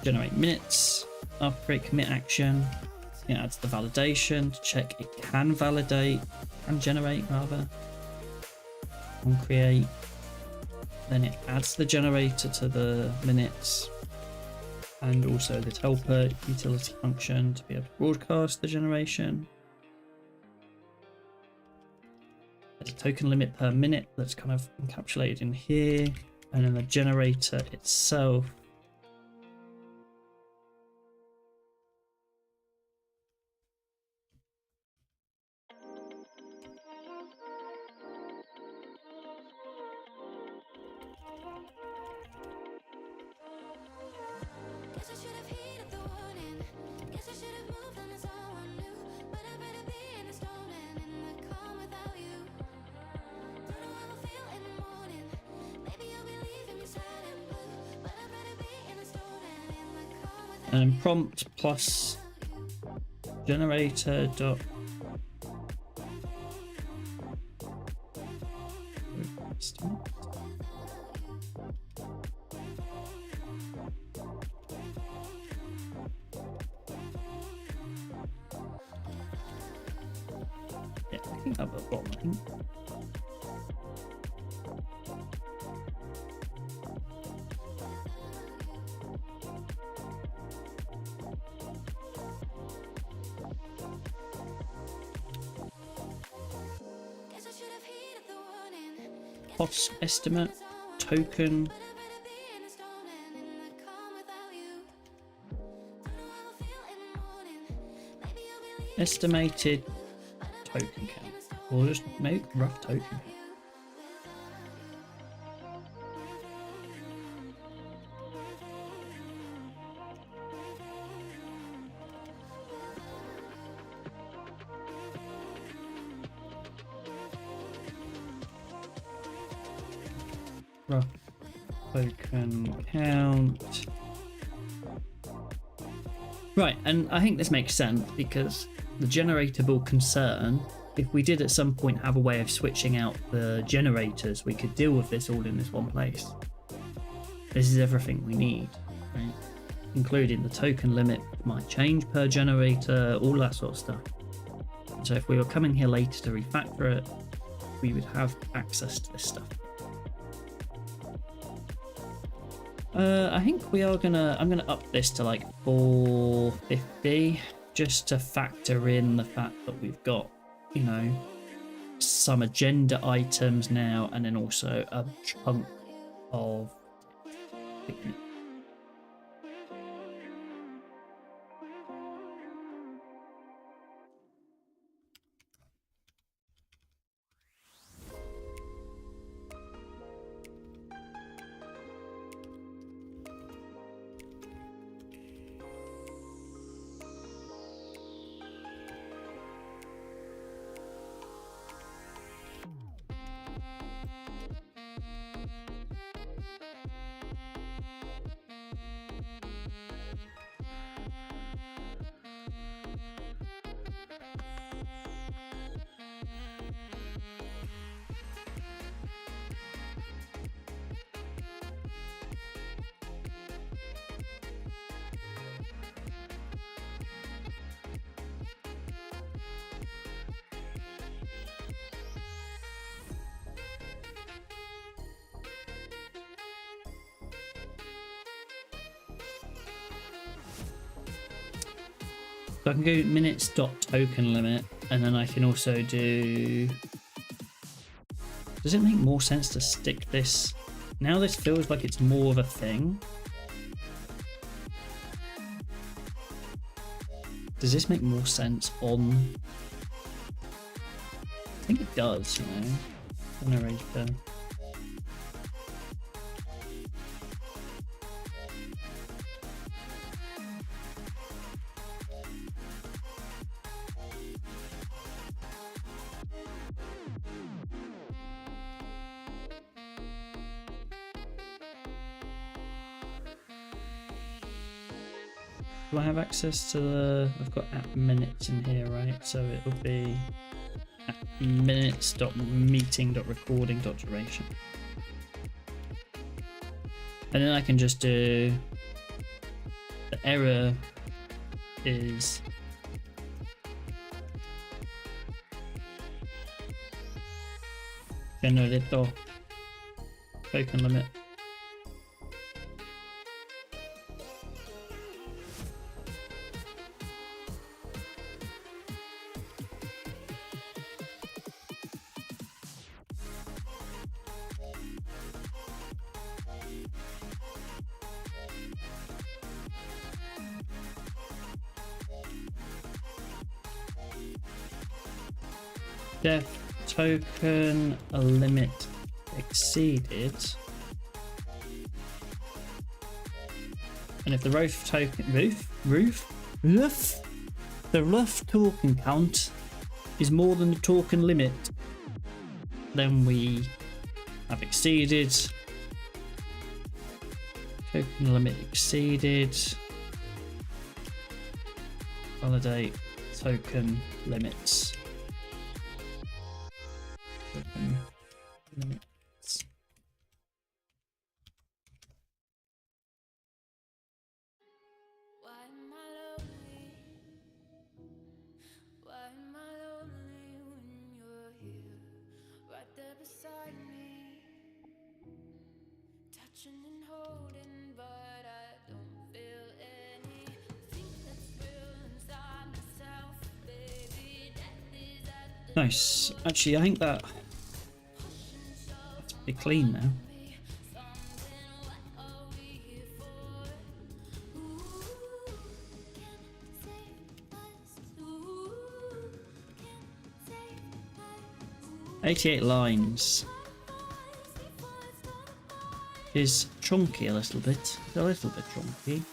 S1: generate minutes after create commit action. It adds the validation to check it can generate rather on create. Then it adds the generator to the minutes and also this helper utility function to be able to broadcast the generation. There's a token limit per minute that's kind of encapsulated in here, and then the generator itself
S4: Guess I should have heeded the warning. Guess I should have moved on as someone new. But I better be in a stone and in the calm without you. Don't know how I feel in the morning. Maybe you'll be leaving me sad and blue. But I better be in a stone and in the calm without you.
S1: and prompt plus generator dot yeah, I think I've got a bottom, I think.
S4: Guess I should have heeded the warning.
S1: Cost estimate token
S4: But I better be in a stone and in the calm without you. Don't know how I feel in the morning. Maybe you'll be leaving
S1: estimated token count, or just make rough token count. Rough token count. Right, and I think this makes sense because the generatable concern, if we did at some point have a way of switching out the generators, we could deal with this all in this one place. This is everything we need, right? Including the token limit might change per generator, all that sort of stuff. So if we were coming here later to refactor it, we would have access to this stuff. I think I'm gonna up this to like 450 just to factor in the fact that we've got, you know, some agenda items now and then also a chunk of picnic. So I can go minutes dot token limit, and then I can also do. Does it make more sense to stick this? Now this feels like it's more of a thing. Does this make more sense on does, you know. Generator. Do I have access to the... I've got at minutes in here, right? So it'll be at minutes.meeting.recording.duration. And then I can just do... The error is... Generator token limit. Def token limit exceeded. And if the the rough token count is more than the token limit, then we have exceeded. Token limit exceeded. Validate token limits. Token limits.
S4: Why am I lonely? Why am I lonely when you're here, right there beside me, touching and holding, but I don't feel anything that's real inside myself, baby. Death is at the
S1: Nice. Actually, I think that's pretty clean now.
S4: me. Something, what are we here for? Ooh, can save us. Ooh, can save us. Ooh,
S1: 88 lines. Is chunky a little bit. A little bit chunky.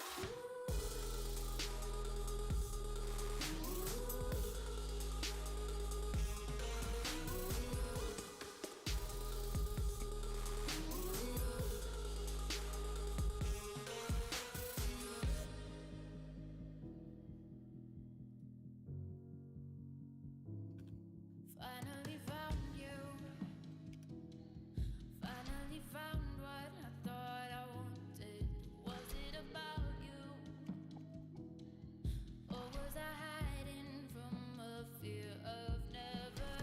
S4: finally found you. Finally found what I thought I wanted. Was it about you? Or was I hiding from a fear of never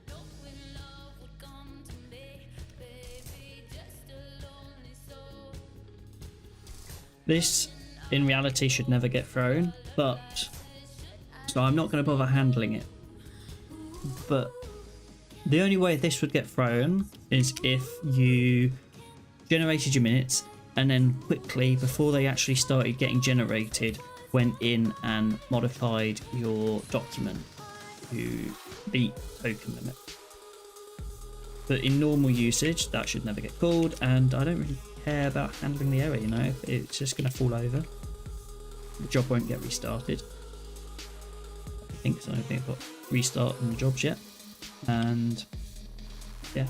S4: knowing love would come to me? Baby, just a lonely soul.
S1: This, in reality, should never get thrown, but... So I'm not going to bother handling it. But the only way this would get thrown is if you generated your minutes and then quickly, before they actually started getting generated, went in and modified your document to beat token limit. But in normal usage, that should never get called, and I don't really care about handling the error, you know, it's just going to fall over. The job won't get restarted. I think so. I don't think I've got restart on the jobs yet. And yeah.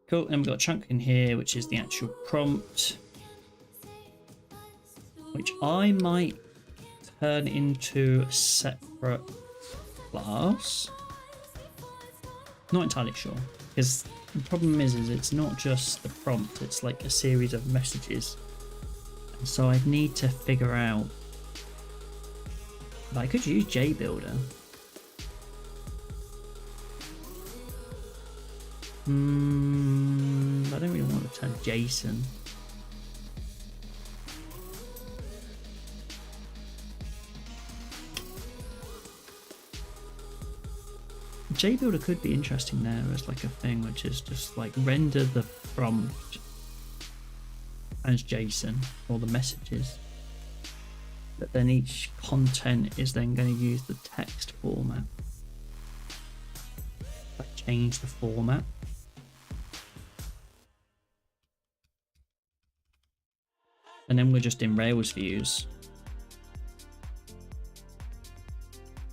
S1: Cool, and we've got a chunk in here, which is the actual prompt, which I might turn into a separate class. Not entirely sure, because the problem is it's not just the prompt, it's like a series of messages. And so I need to figure out, but I could use JBuilder. I don't really want to turn JSON. JBuilder could be interesting there as like a thing, which is just like render the prompt as JSON or the messages, but then each content is then going to use the text format. Change the format. And then we're just in Rails views.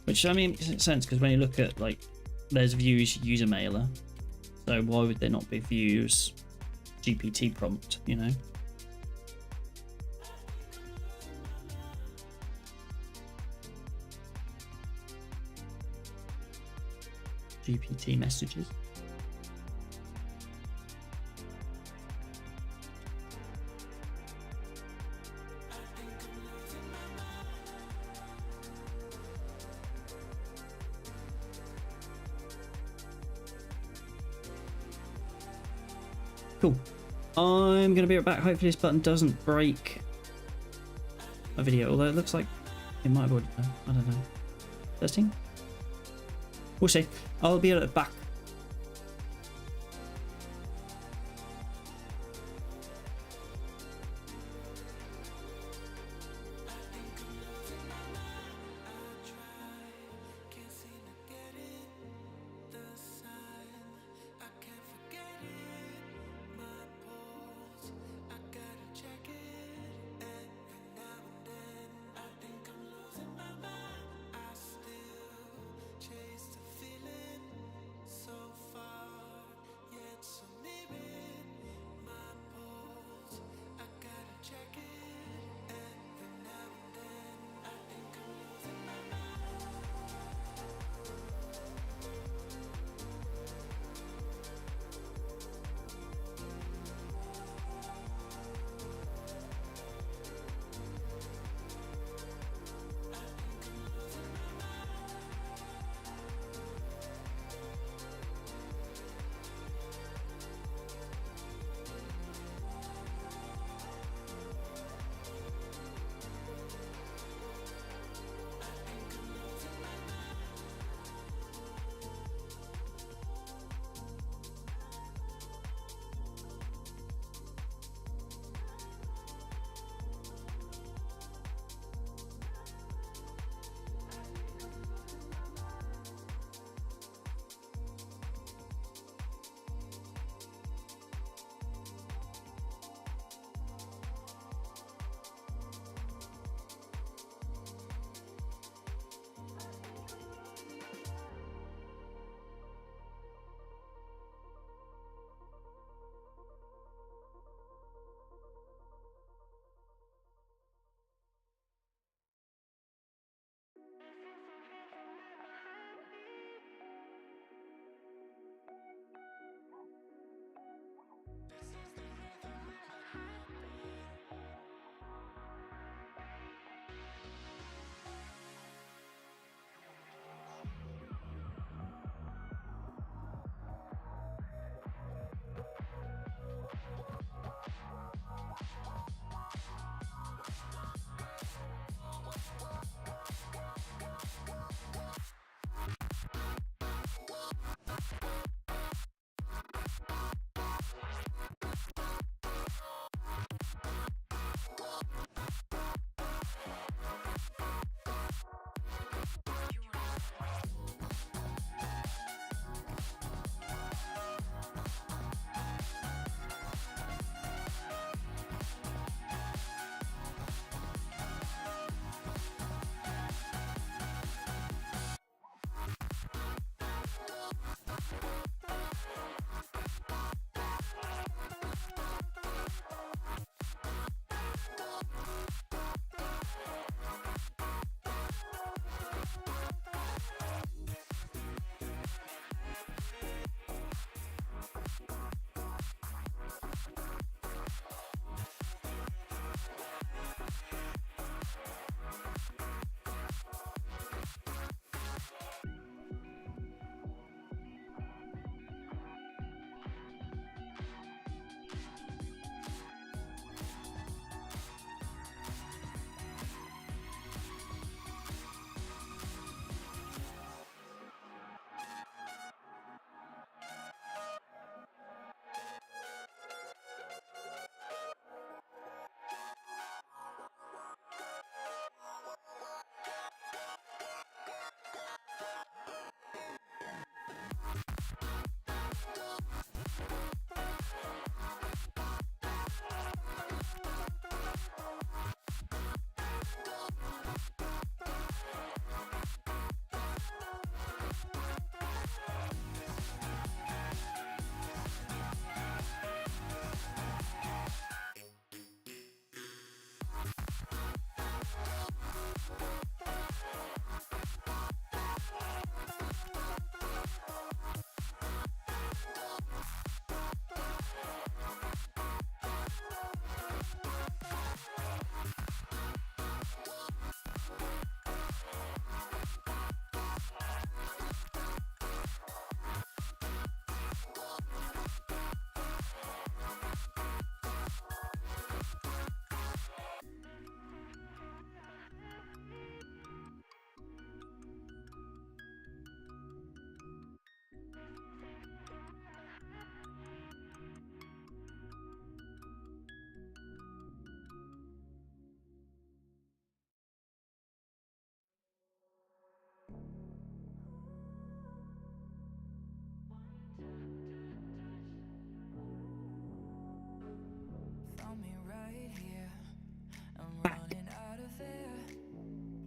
S1: Which, I mean, makes sense because when you look at, like, there's views user mailer. So why would there not be views GPT prompt, you know? GPT messages. Cool. I'm going to be right back. Hopefully this button doesn't break a video, although it looks like it might have already done. I don't know. Testing? We'll see. I'll be at the back.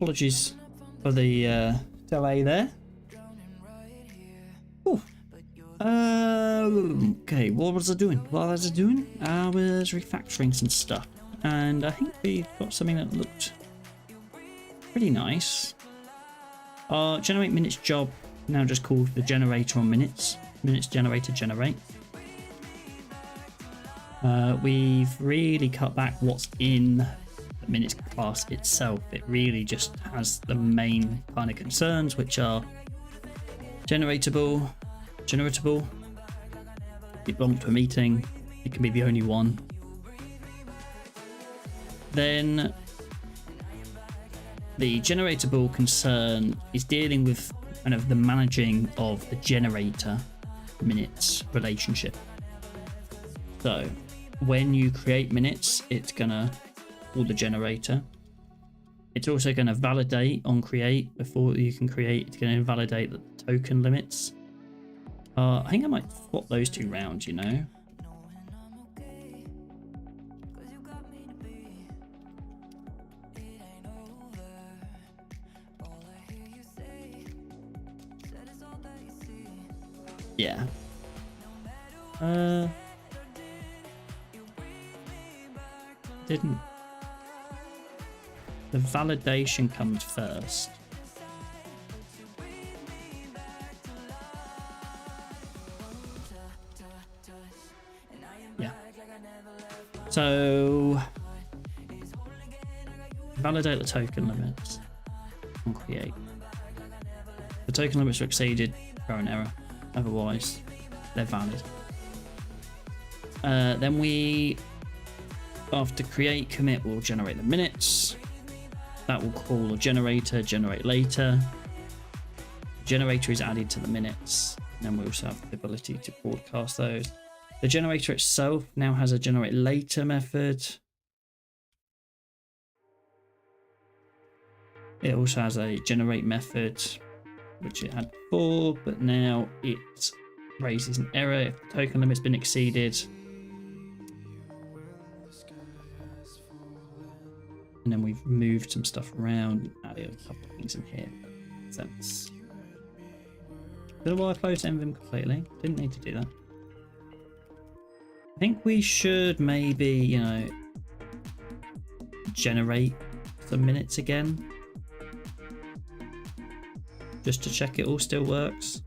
S1: Apologies for the delay there. Ooh. Okay, what was I doing? I was refactoring some stuff, and I think we got something that looked pretty nice. Our generate minutes job now just called the generator on minutes. Minutes generator generate. We've really cut back what's in the minutes class itself. It really just has the main kind of concerns, which are generatable. You belong to a meeting, it can be the only one. Then the generatable concern is dealing with kind of the managing of the generator minutes relationship. So when you create minutes, it's gonna call the generator. It's also going to validate on create before you can create. It's going to invalidate the token limits. I think I might swap those two rounds, you know. Yeah. Didn't. The validation comes first. Yeah. So validate the token limits and create. The token limits are exceeded, throw an error. Otherwise, they're valid. Then we, after create commit, will generate the minutes. That will call a generator, generate later. Generator is added to the minutes. And then we also have the ability to broadcast those. The generator itself now has a generate later method. It also has a generate method, which it had before, but now it raises an error if the token limit's been exceeded. And then we've moved some stuff around, added a couple of things in here. Makes sense. Don't know why I closed Envim completely. Didn't need to do that. I think we should maybe, you know, generate some minutes again. Just to check it all still works.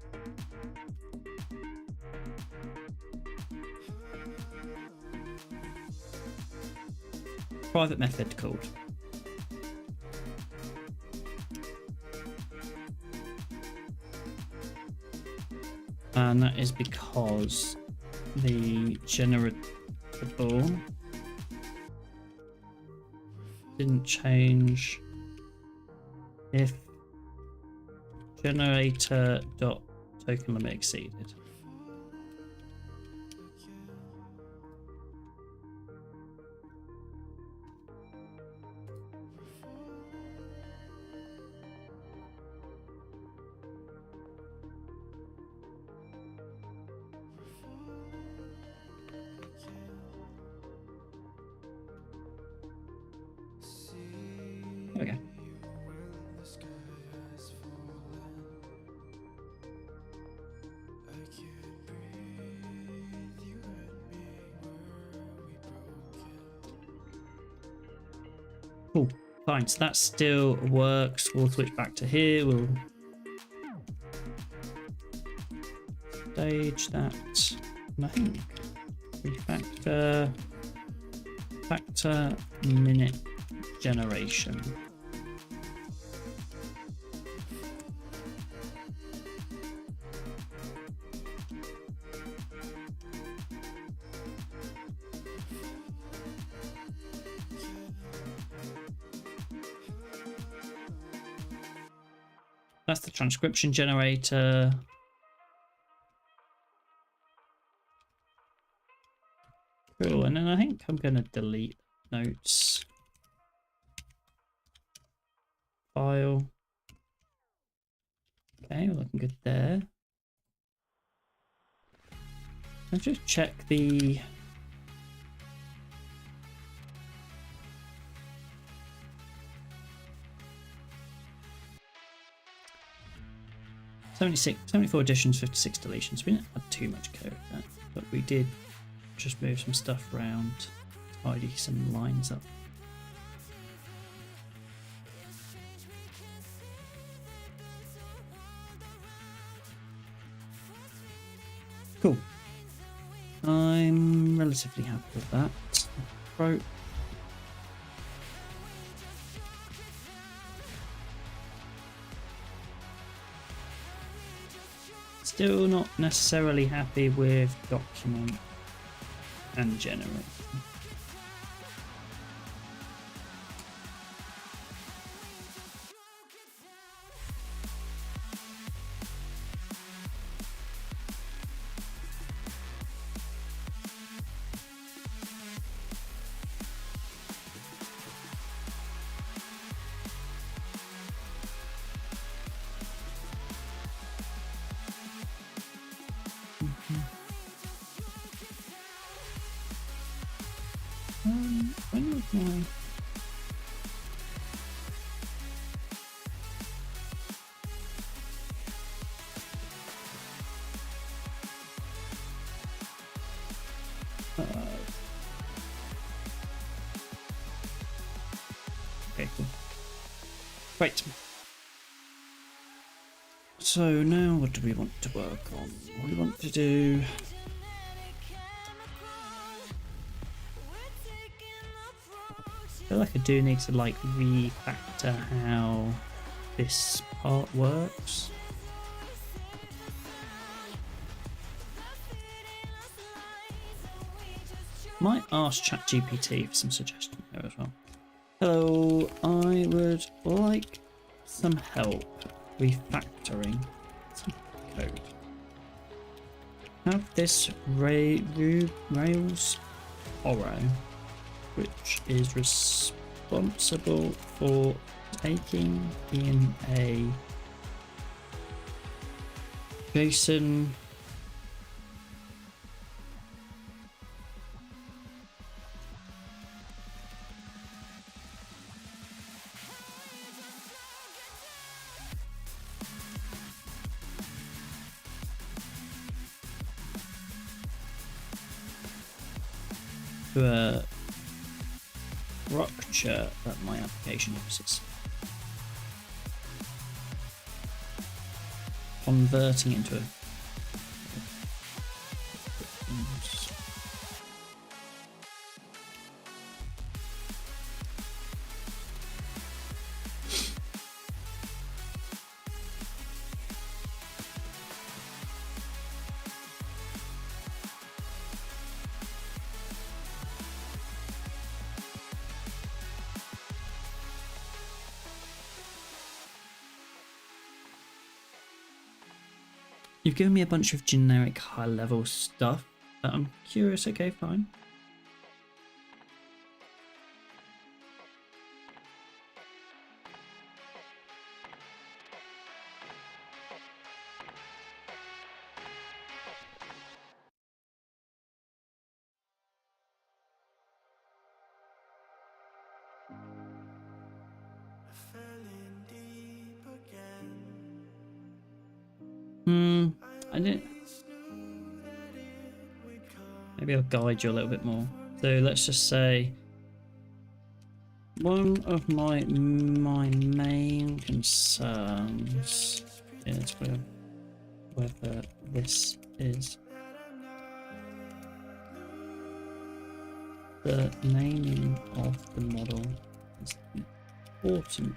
S1: Private method called. And that is because the generatable didn't change if generator dot token limit exceeded. Okay. Cool. Fine, so that still works. We'll switch back to here. We'll stage that. And I think refactor factor minute generation. That's the transcription generator. Cool, and then I think I'm going to delete notes. File. Okay, we're looking good there. Let's just check the... 74 additions, 56 deletions. We didn't add too much code there, but we did just move some stuff around, tidy some lines up. Cool. I'm relatively happy with that. Pro. Still not necessarily happy with document and generate. When was my... Okay, cool. Right. So now what do we want to work on? What do we want to do? I feel like I do need to like refactor how this part works. Might ask ChatGPT for some suggestion here as well. Hello, I would like some help refactoring some code. Have this Rails borrow, which is responsible for taking in a JSON to a structure that my application uses. Converting into a You've given me a bunch of generic high-level stuff that I'm curious. Okay, fine. I didn't. Maybe I'll guide you a little bit more. So let's just say one of my main concerns is whether this is the naming of the model is important.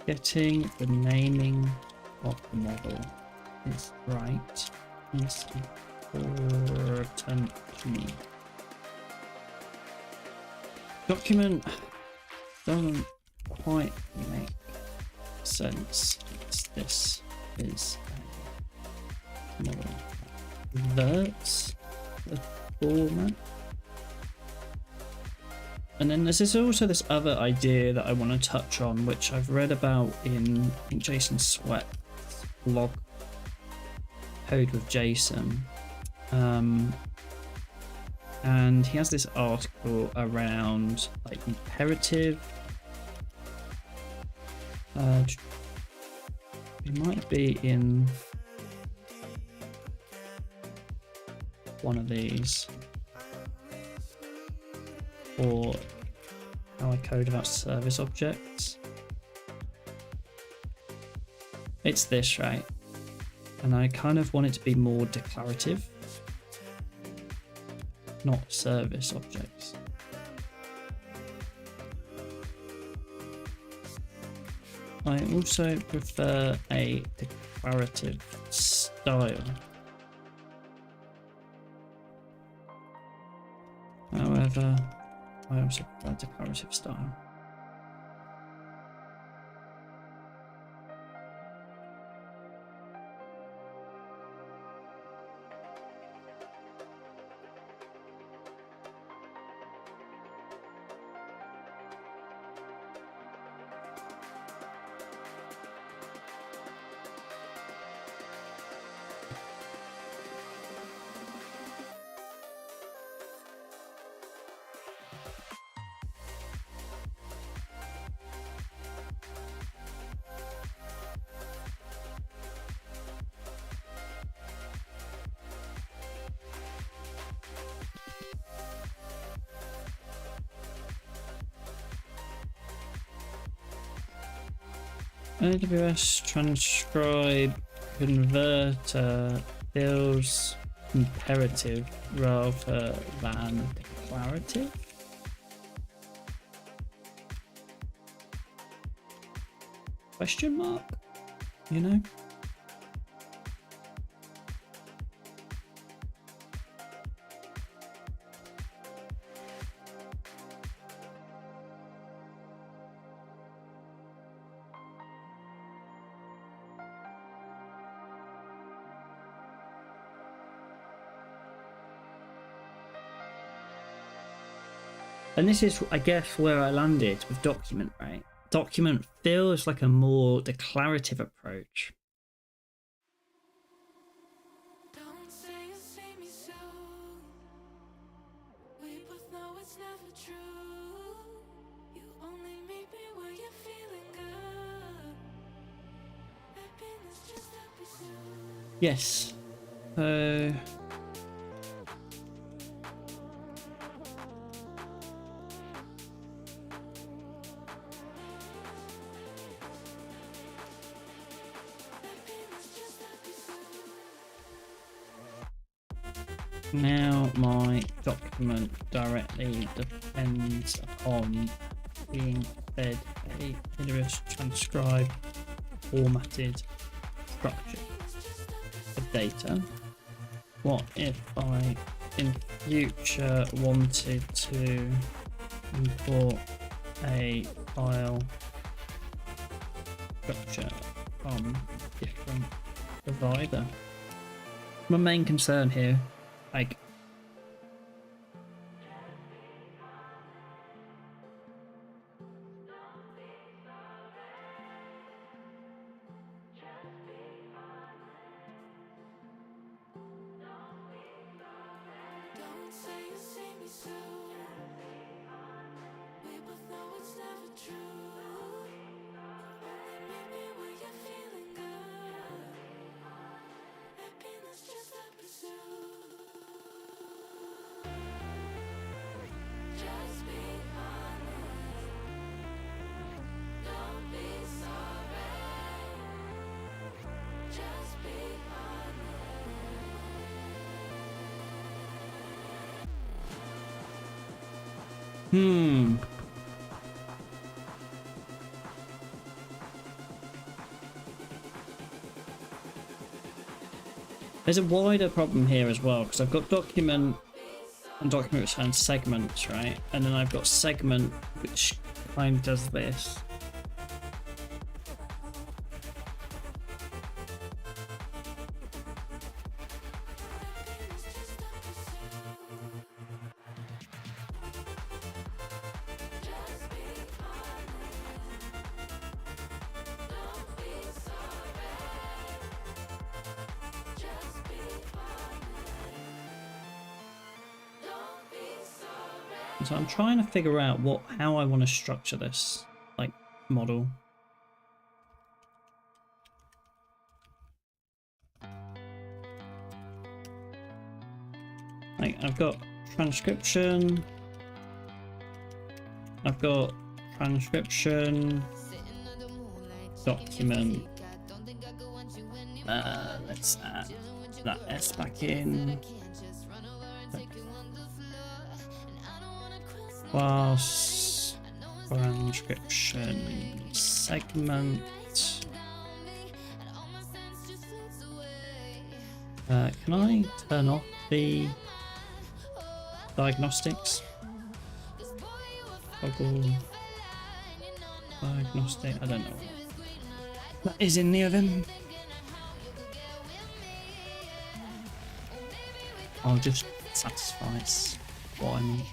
S1: Getting the naming of the model is right is important to me. Document doesn't quite make sense. This is a model. That's the format. And then there's also this other idea that I want to touch on, which I've read about in, I think, Jason Sweat's blog, Code with JSON. And he has this article around like imperative We might be in one of these, or how I code about service objects. It's this, right? And I kind of want it to be more declarative, not service objects. I also prefer a declarative style. However, I also prefer a declarative style. AWS transcribe converter feels imperative rather than declarative. Question mark? You know? And this is, I guess, where I landed with document, right? Document feels like a more declarative approach.
S4: Don't say you see me soon. We both know it's never true. You only meet me when you're feeling good. Happiness just a pursuit.
S1: Yes. So
S4: Happiness just a pursuit.
S1: now my document directly depends upon being fed a AWS transcribe formatted structure of data. What if I in future wanted to import a file structure from different provider? My main concern here, like,
S4: Don't say you see me soon. We both know it's never true. Only meet me when you're feeling good. Happiness just a pursuit. Just be honest. Don't be sorry. Just be honest.
S1: There's a wider problem here as well, because I've got document and document returns segments, right? And then I've got segment which kind of does this. So I'm trying to figure out how I want to structure this, like, model. Like, I've got transcription. I've got transcription document. Let's add that S back in. Class transcription segment. Can I turn off the diagnostics? Toggle diagnostic. I don't know what that is in the oven. I'll just satisfy what I need.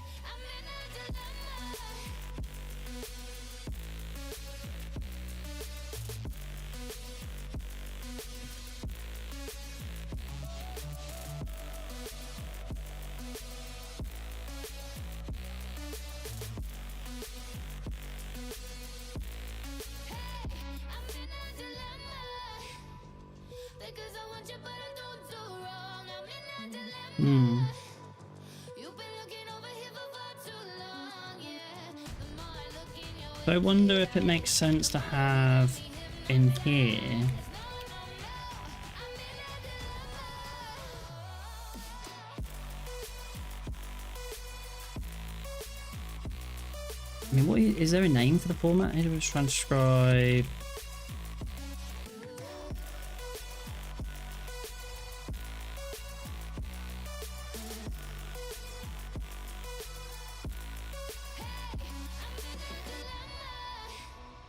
S1: So I wonder if it makes sense to have in here I mean, what is there a name for the format? Here was transcribe.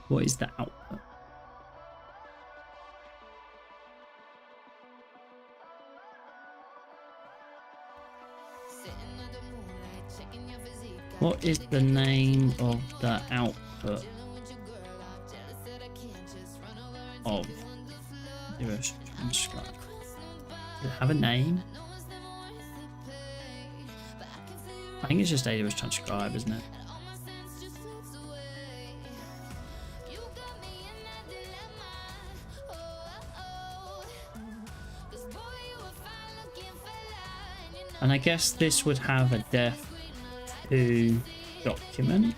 S1: What is the output? What is the name of the output of Zero's transcribe? Does it have a name? I think it's just Zero's transcribe, isn't it? And I guess this would have a def to document.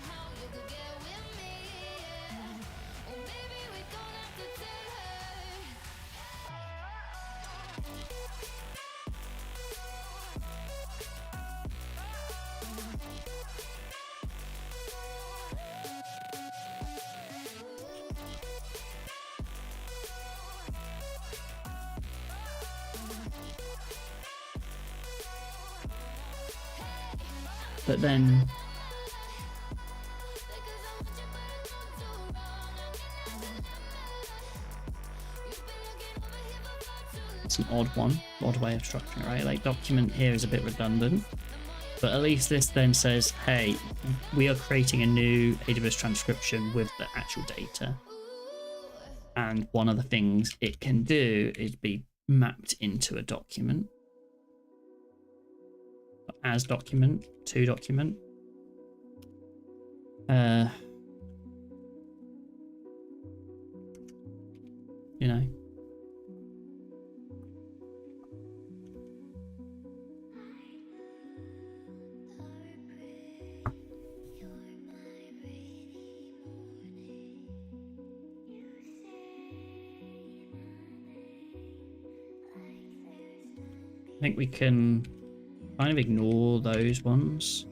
S1: But then it's an odd way of structuring it, right? Like document here is a bit redundant, but at least this then says, hey, we are creating a new AWS transcription with the actual data. And one of the things it can do is be mapped into a document. As document to document. You know. I think we can kind of ignore those ones.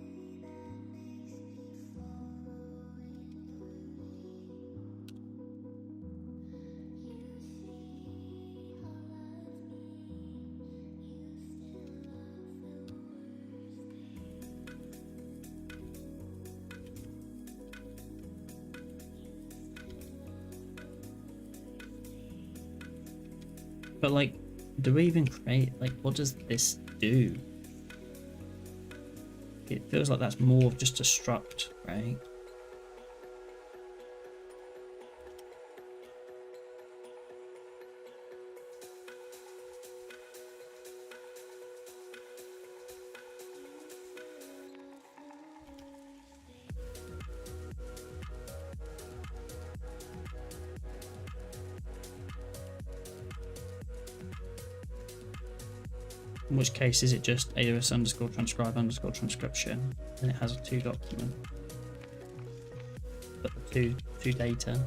S1: But like, do we even create, like, what does this do? It feels like that's more of just a struct, right? In which case is it just AWS underscore transcribe underscore transcription, and it has a 2 document, but the two data.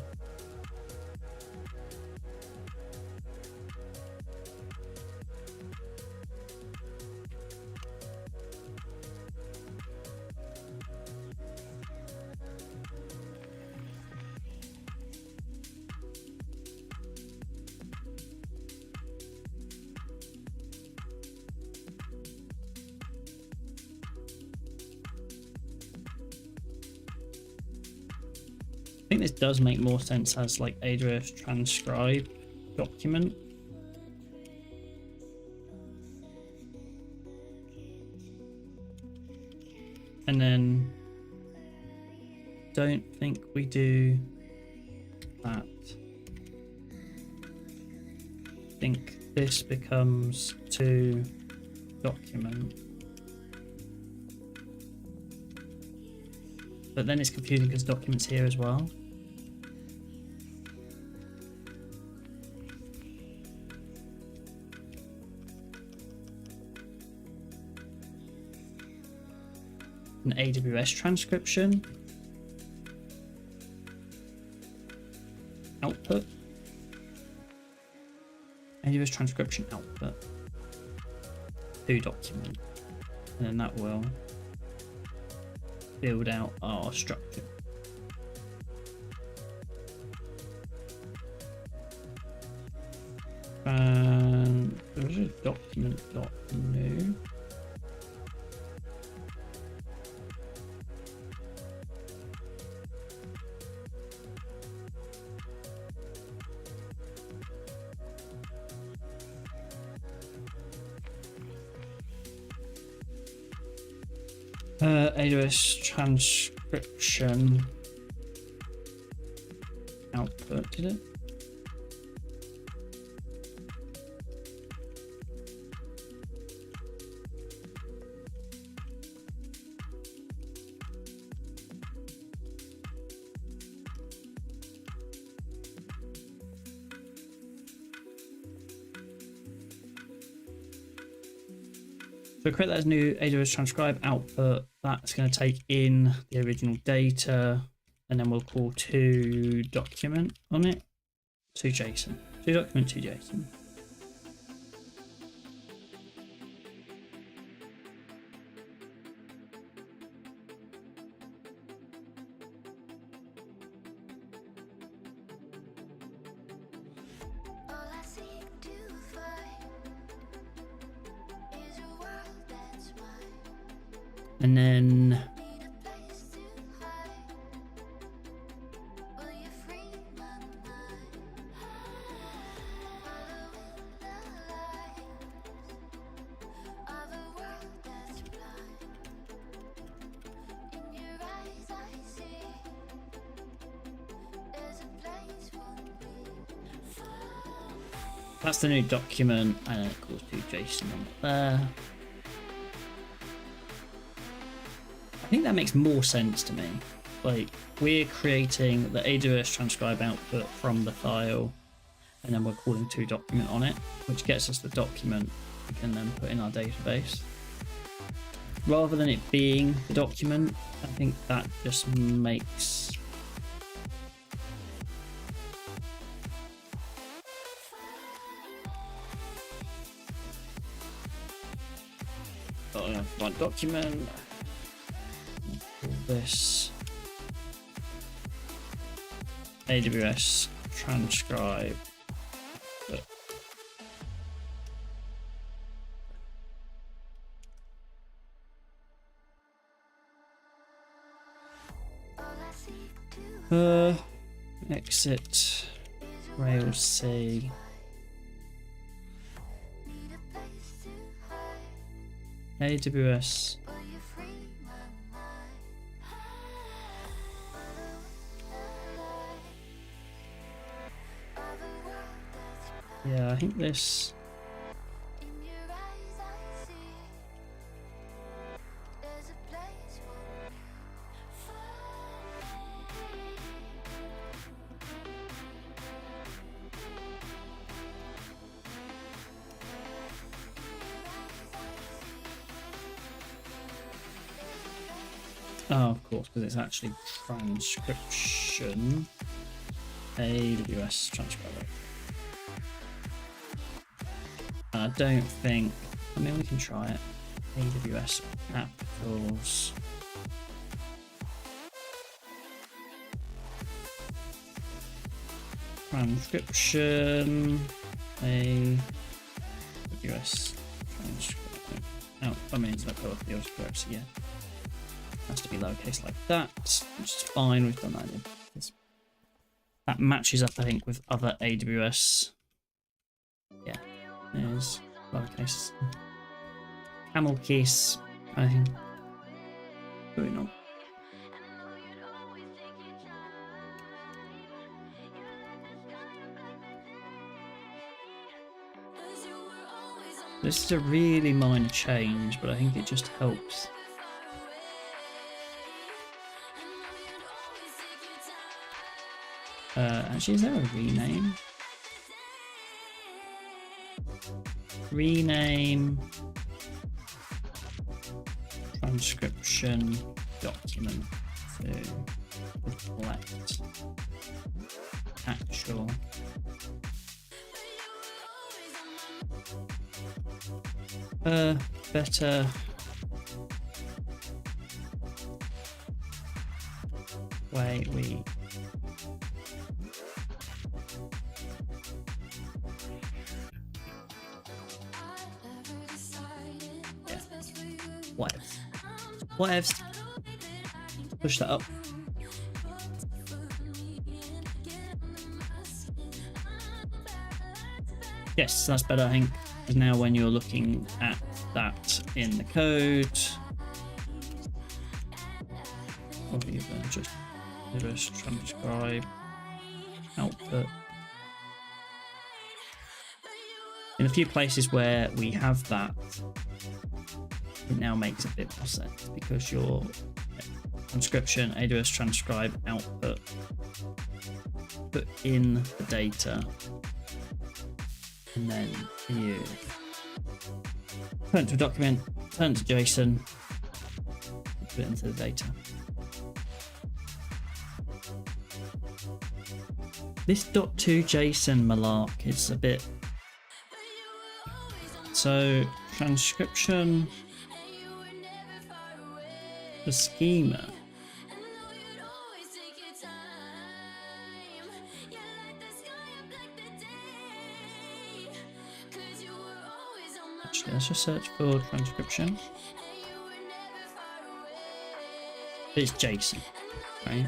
S1: I think this does make more sense as like AWS transcribe document. And then don't think we do that. I think this becomes to document. But then it's confusing because documents here as well. An AWS transcription output, AWS transcription output to document, and then that will build out our structure. And there's a document.new. AWS transcription output, did it? So create that as new AWS transcribe output. That's going to take in the original data, and then we'll call to document on it, to JSON, to document to JSON.
S4: All I seek to find is a world that's mine.
S1: And then
S4: Need a place to hide. Will you free my mind? Following the light of a world that's blind. In your eyes I see there's a place for me.
S1: that's the new document, and it calls to JSON on there. I think that makes more sense to me. Like, we're creating the AWS transcribe output from the file, and then we're calling to document on it, which gets us the document we can then put in our database. Rather than it being the document, I think that just makes one document. Call this AWS transcribe.
S4: All I seek to
S1: Exit Rails C.
S4: need a place to hide.
S1: AWS
S4: Will you free my mind? Following the light of a world that's blind.
S1: yeah, I think this
S4: In your eyes I see there's a place for me. In your eyes
S1: Oh, of course, because it's actually transcription. AWS transcriber. I don't think. I mean, we can try it. AWS capitals. Transcription. AWS transcription. Oh, I mean, it's not called the autocorrect, so yeah. Has to be lowercase like that, which is fine. We've done that. That matches up, I think, with other AWS. Yeah, there's lowercase. Camel case, I think. Going on. This is a really minor change, but I think it just helps. Actually, is there a rename? Rename transcription document to reflect actual. Better way we whatevs. Push that up. Yes, that's better, I think. Because now when you're looking at that in the code, or even just transcribe output. In a few places where we have that, it now makes a bit more sense because your transcription, AWS transcribe output, put in the data, and then you turn to a document, turn to JSON, put it into the data. This .to JSON malark is a bit. So transcription. The schema. Actually, let's just search for transcription. It's JSON, right?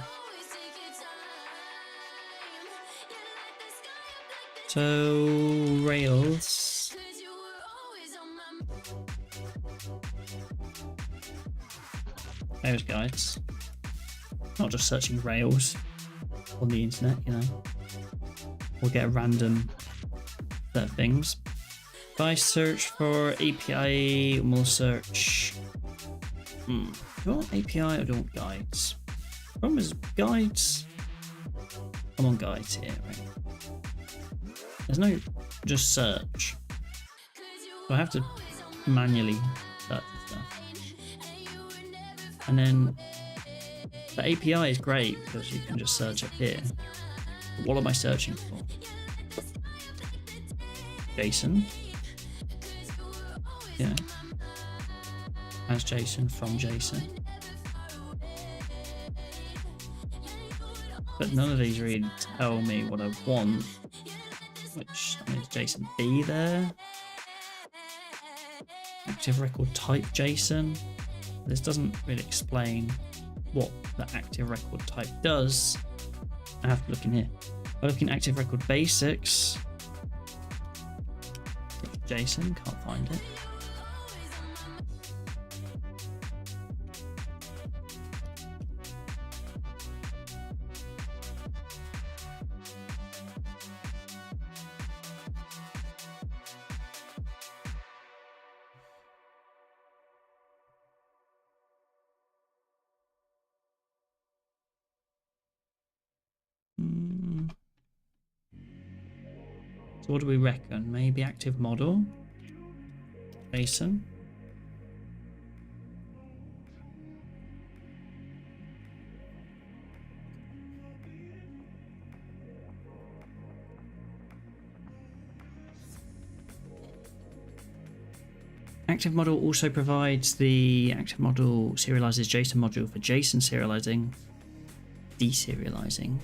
S1: So Rails. Rails guides. Not just searching Rails on the internet, you know. We'll get a random set of things. If I search for API, we'll search. Do you want API or do you want guides? Problem is guides. I'm on guides here, right? There's no just search. So I have to manually search stuff. And then the API is great because you can just search up here. But what am I searching for? JSON. Yeah. As JSON from JSON. But none of these really tell me what I want. Which is JSON B there. Active record type JSON. This doesn't really explain what the active record type does. I have to look in here. If I look in active record basics, JSON, can't find it. So what do we reckon? Maybe active model? JSON? Active model also provides the active model serializes JSON module for JSON serializing, deserializing.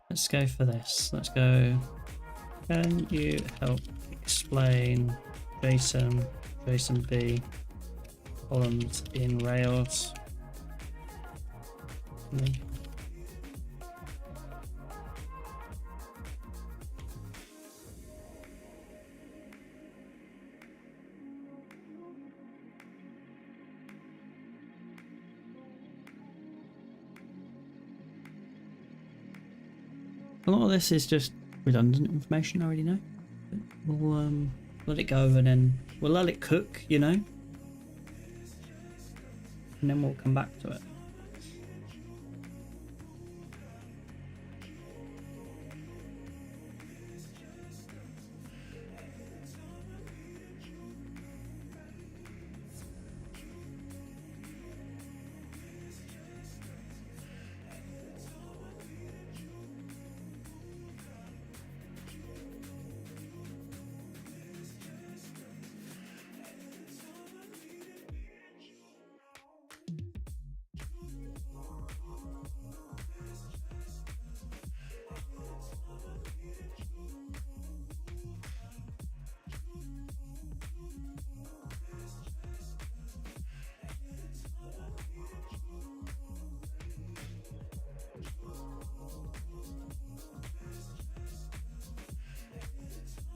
S1: Let's go for this. Let's go. Can you help explain JSON B columns in Rails? A lot of this is just redundant information I already know. We'll let it go and then we'll let it cook, you know? And then we'll come back to it.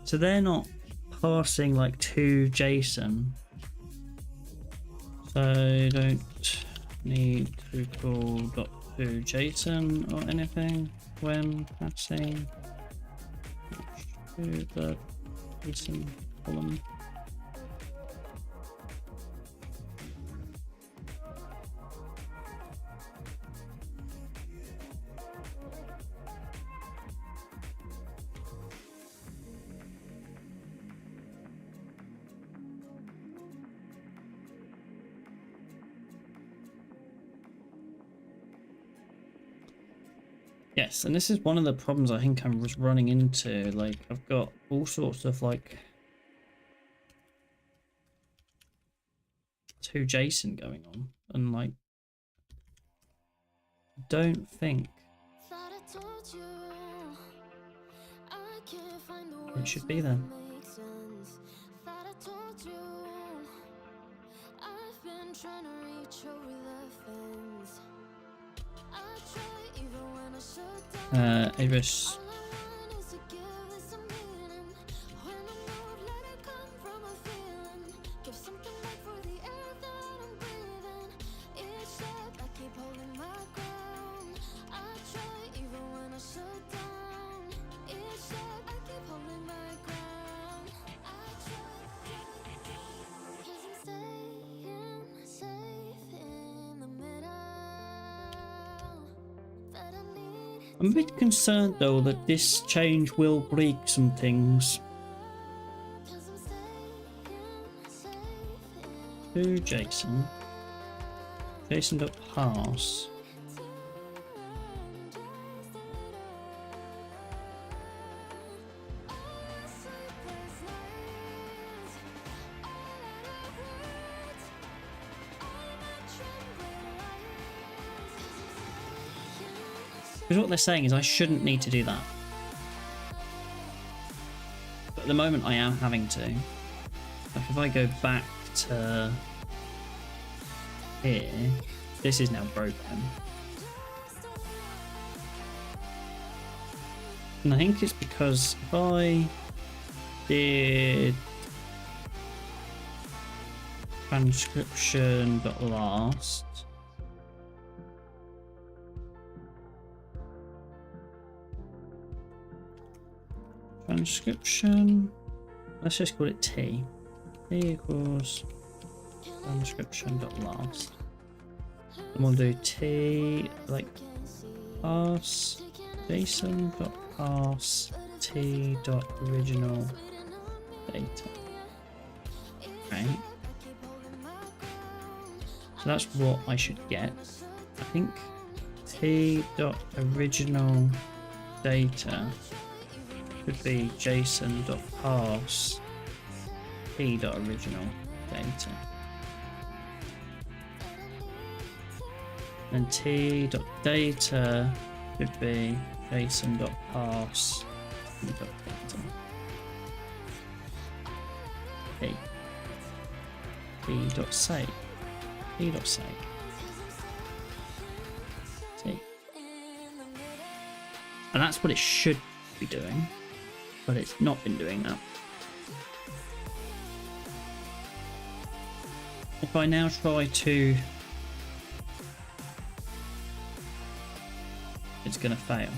S1: So they're not parsing like to JSON. So don't need to call .to JSON or anything when passing to the JSON column. Yes, and this is one of the problems I think I'm just running into. Like, I've got all sorts of like to JSON going on, and like, I don't think it should be there. Avis. I'm a bit concerned though that this change will break some things. To JSON. JSON.parse. Because what they're saying is I shouldn't need to do that. But at the moment I am having to. Like if I go back to here, this is now broken. And I think it's because if I did transcription.last transcription. Let's just call it T. T equals transcription.last. And we'll do T like pass JSON.pass T.original data. Okay. So that's what I should get. I think T.original data should be JSON.pass T.original data. And T.data should be JSON.pass T.data. T. T.save. T.save. T. And that's what it should be doing, but it's not been doing that. If I now try to, it's going to fail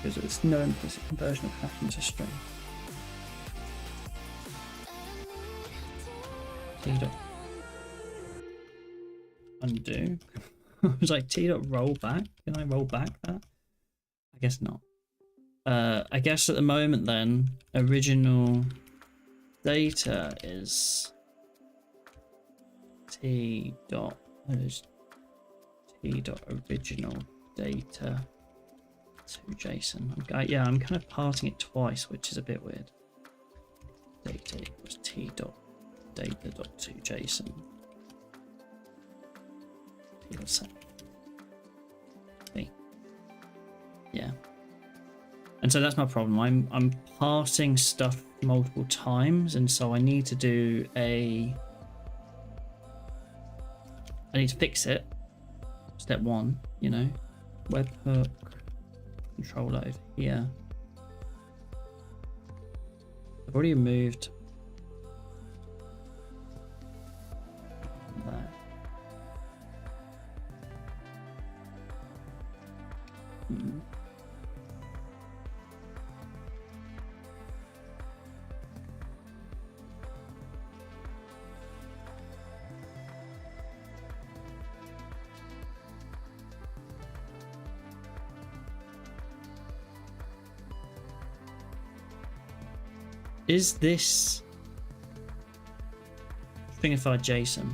S1: because it's no implicit conversion of hash into string. T dot undo. I was like T dot roll back. Can I roll back that? I guess not. I guess at the moment then original data is T dot original data to JSON. Yeah, I'm kind of parting it twice, which is a bit weird. Data equals T dot data dot to JSON. T dot set. Yeah. And so that's my problem. I'm parsing stuff multiple times, and so I need to do I need to fix it. Step one, you know, webhook, control load here. I've already removed that. Is this stringified JSON?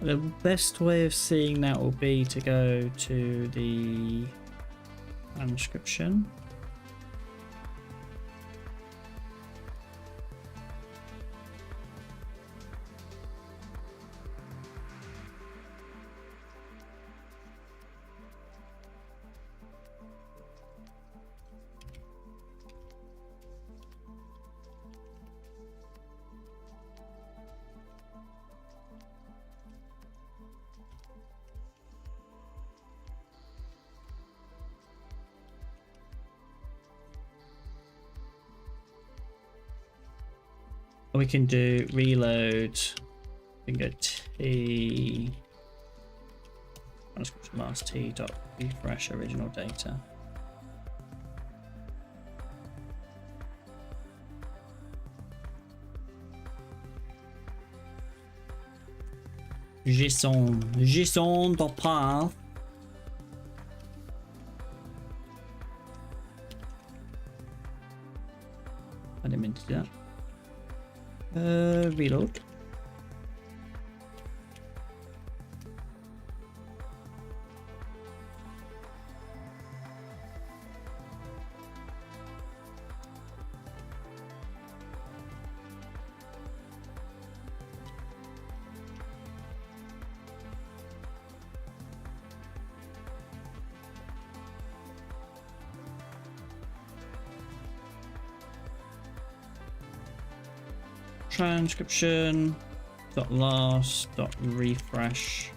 S1: The best way of seeing that will be to go to the transcription. We can do reload. We can go T transcription last T dot refresh original data. JSON dot path. I didn't mean to do that. Reload. Transcription dot last dot refresh.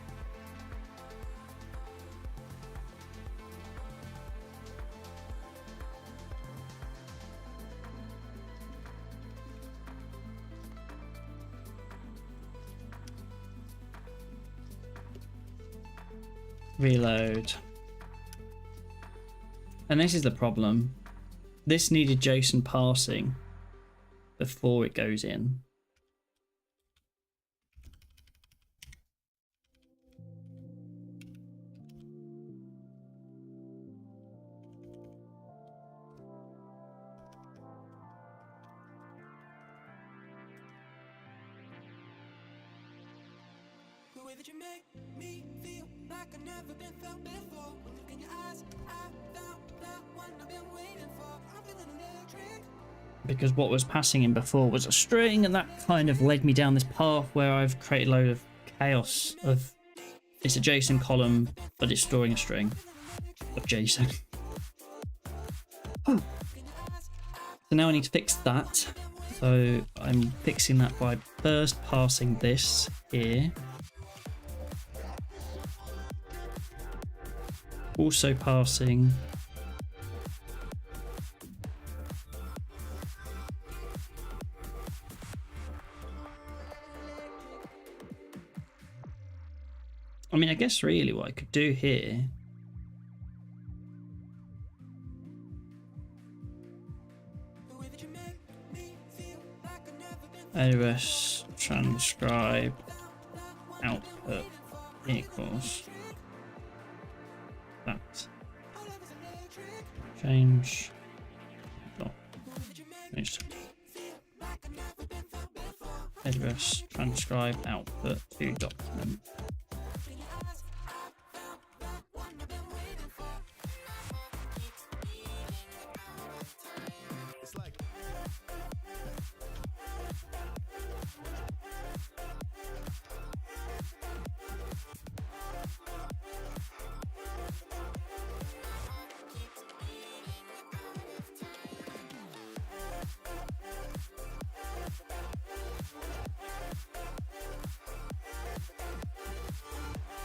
S1: Reload. And this is the problem. This needed JSON parsing before it goes in.
S2: The way that you make me feel like I've never been felt before. When look in your eyes, I found the one I've been waiting for. I'm feeling electric.
S1: Because what was passing in before was a string, and that kind of led me down this path where I've created a load of chaos of it's a JSON column, but it's storing a string of JSON. So now I need to fix that. So I'm fixing that by first parsing this here. Also passing I mean, I guess really what I could do here AOS transcribe output equals that change dot change AOS transcribe output to document.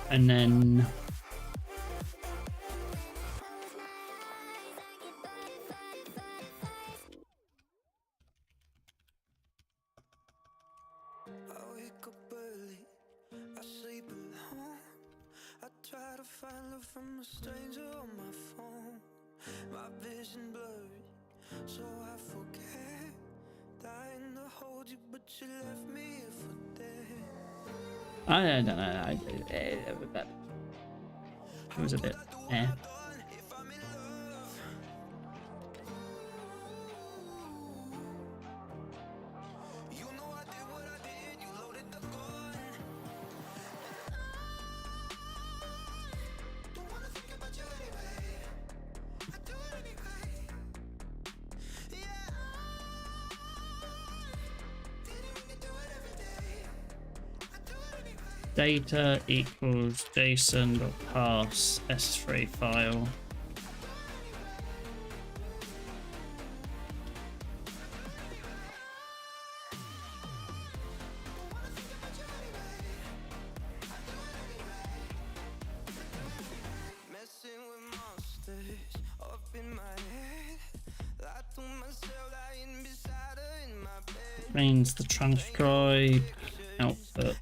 S1: And then
S2: I wake up early, I sleep alone. I try to find love from a stranger on my phone. My vision blurry, so I forget. Dying to hold you, but you left me here for dead.
S1: I don't know. It was a bit. Eh.
S2: If I'm in love, you know I did what I did. You loaded the gun. Don't wanna think about you anyway. I do it anyway. Yeah. Didn't mean to do it every day. I do it anyway.
S1: Data equals JSON.parse S3 file.
S2: Messing with monsters up in my head. Lied to myself, lying beside her in my bed.
S1: Means the transcribe output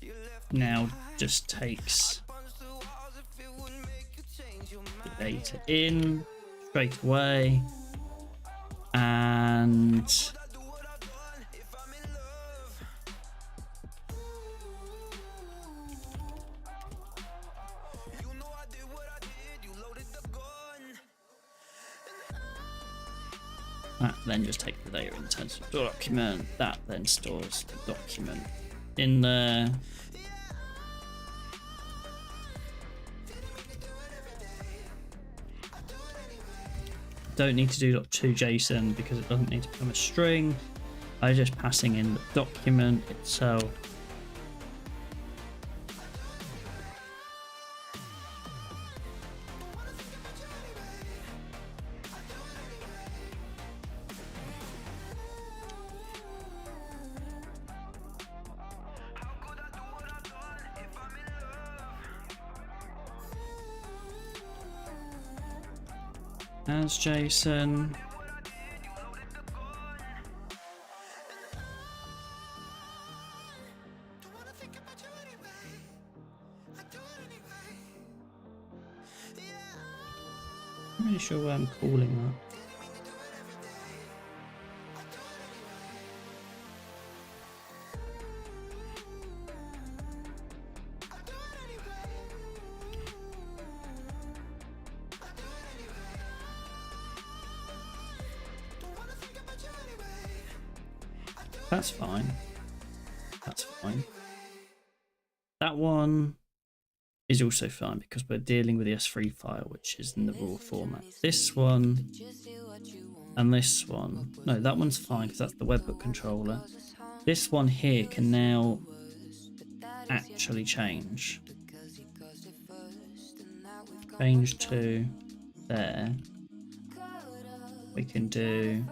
S1: now just takes
S2: Punch the walls if it would make you change your mind.
S1: the data in straight away, and
S2: I do what I've done if I'm in love. You know I did what I did. You loaded the gun.
S1: that then just takes the data in terms of document. That then stores the document in there. Don't need to do .to JSON because it doesn't need to become a string. I'm just passing in the document itself. As JSON.
S2: Don't wanna think about you anyway. I do it anyway.
S1: really sure why I'm calling that. That's fine. That's fine. That one is also fine because we're dealing with the S3 file, which is in the raw format. This one and this one. No, that one's fine because that's the webhook controller. This one here can now actually change. Change to there. We can do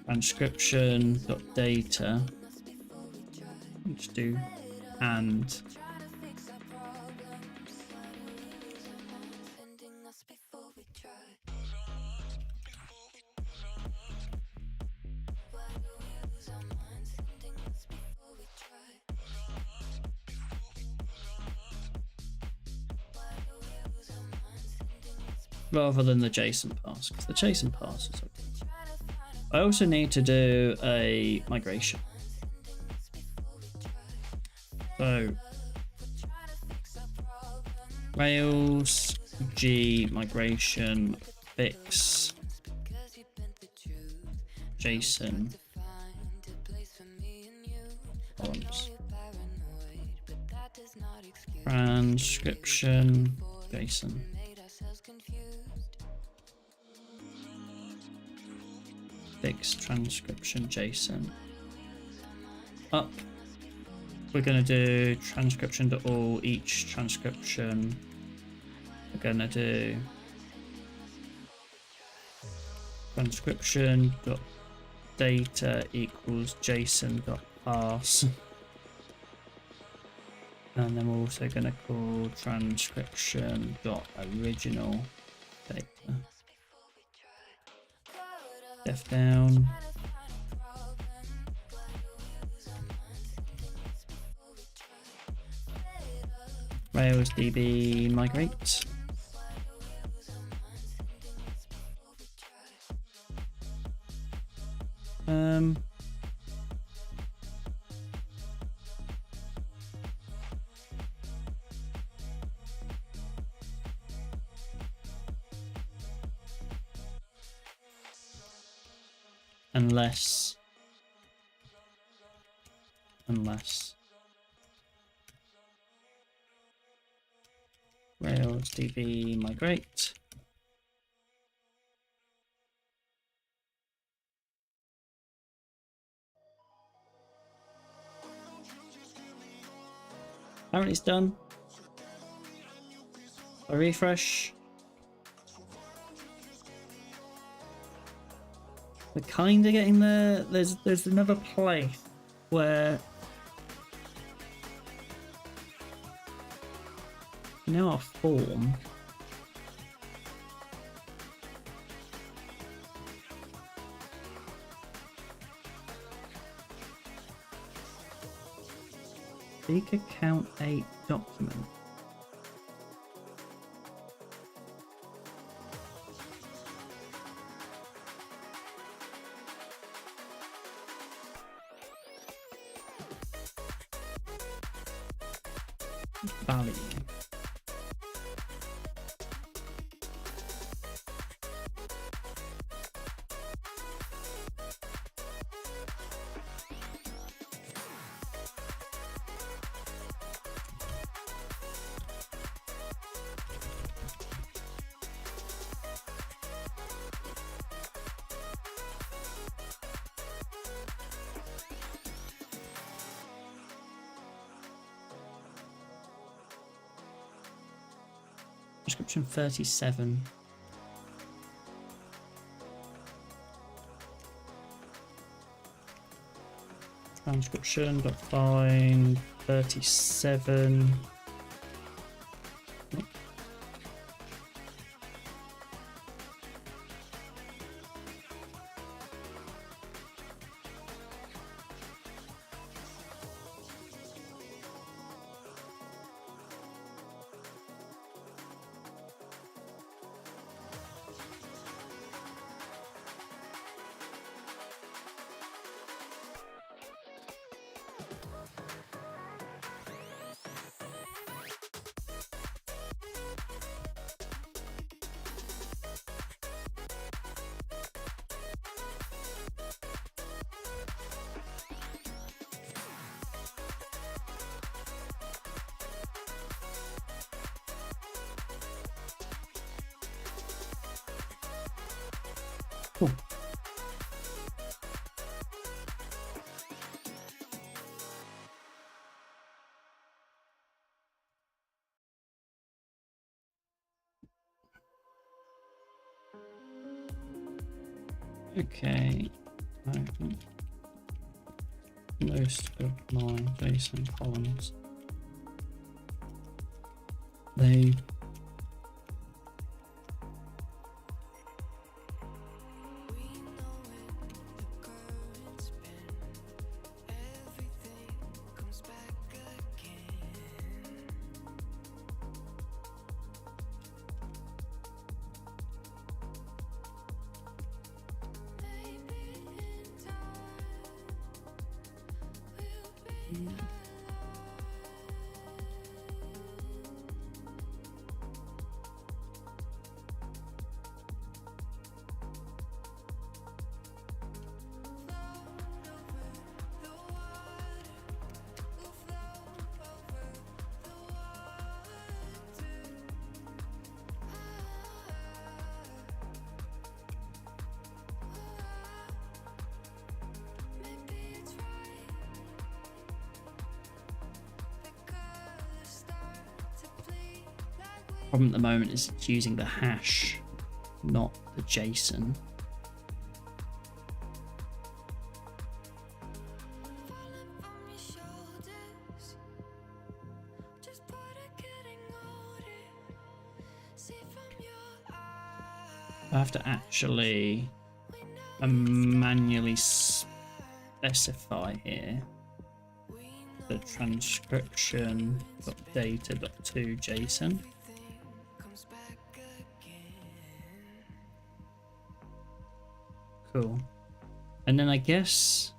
S1: transcription.data. Let's do and rather than the JSON pass, because the JSON pass is okay. I also need to do a migration. So Rails G migration fix JSON columns. Transcription JSON. Fix transcription JSON. Up. We're going to do transcription to all, each transcription. We're going to do transcription.data equals JSON.parse. And then we're also going to call transcription.original data. Def down. Rails DB migrate. Unless Rails DB migrate. Apparently it's done. I refresh. We're kind of getting there. There's another place where now our form speaker count 8 document. Value. Description 37. Transcription.find 37. Cool. Okay. Most of my JSON columns, they problem at the moment is it's using the hash, not the JSON. I have to actually manually specify here the transcription.data.to JSON. Cool. And then I guess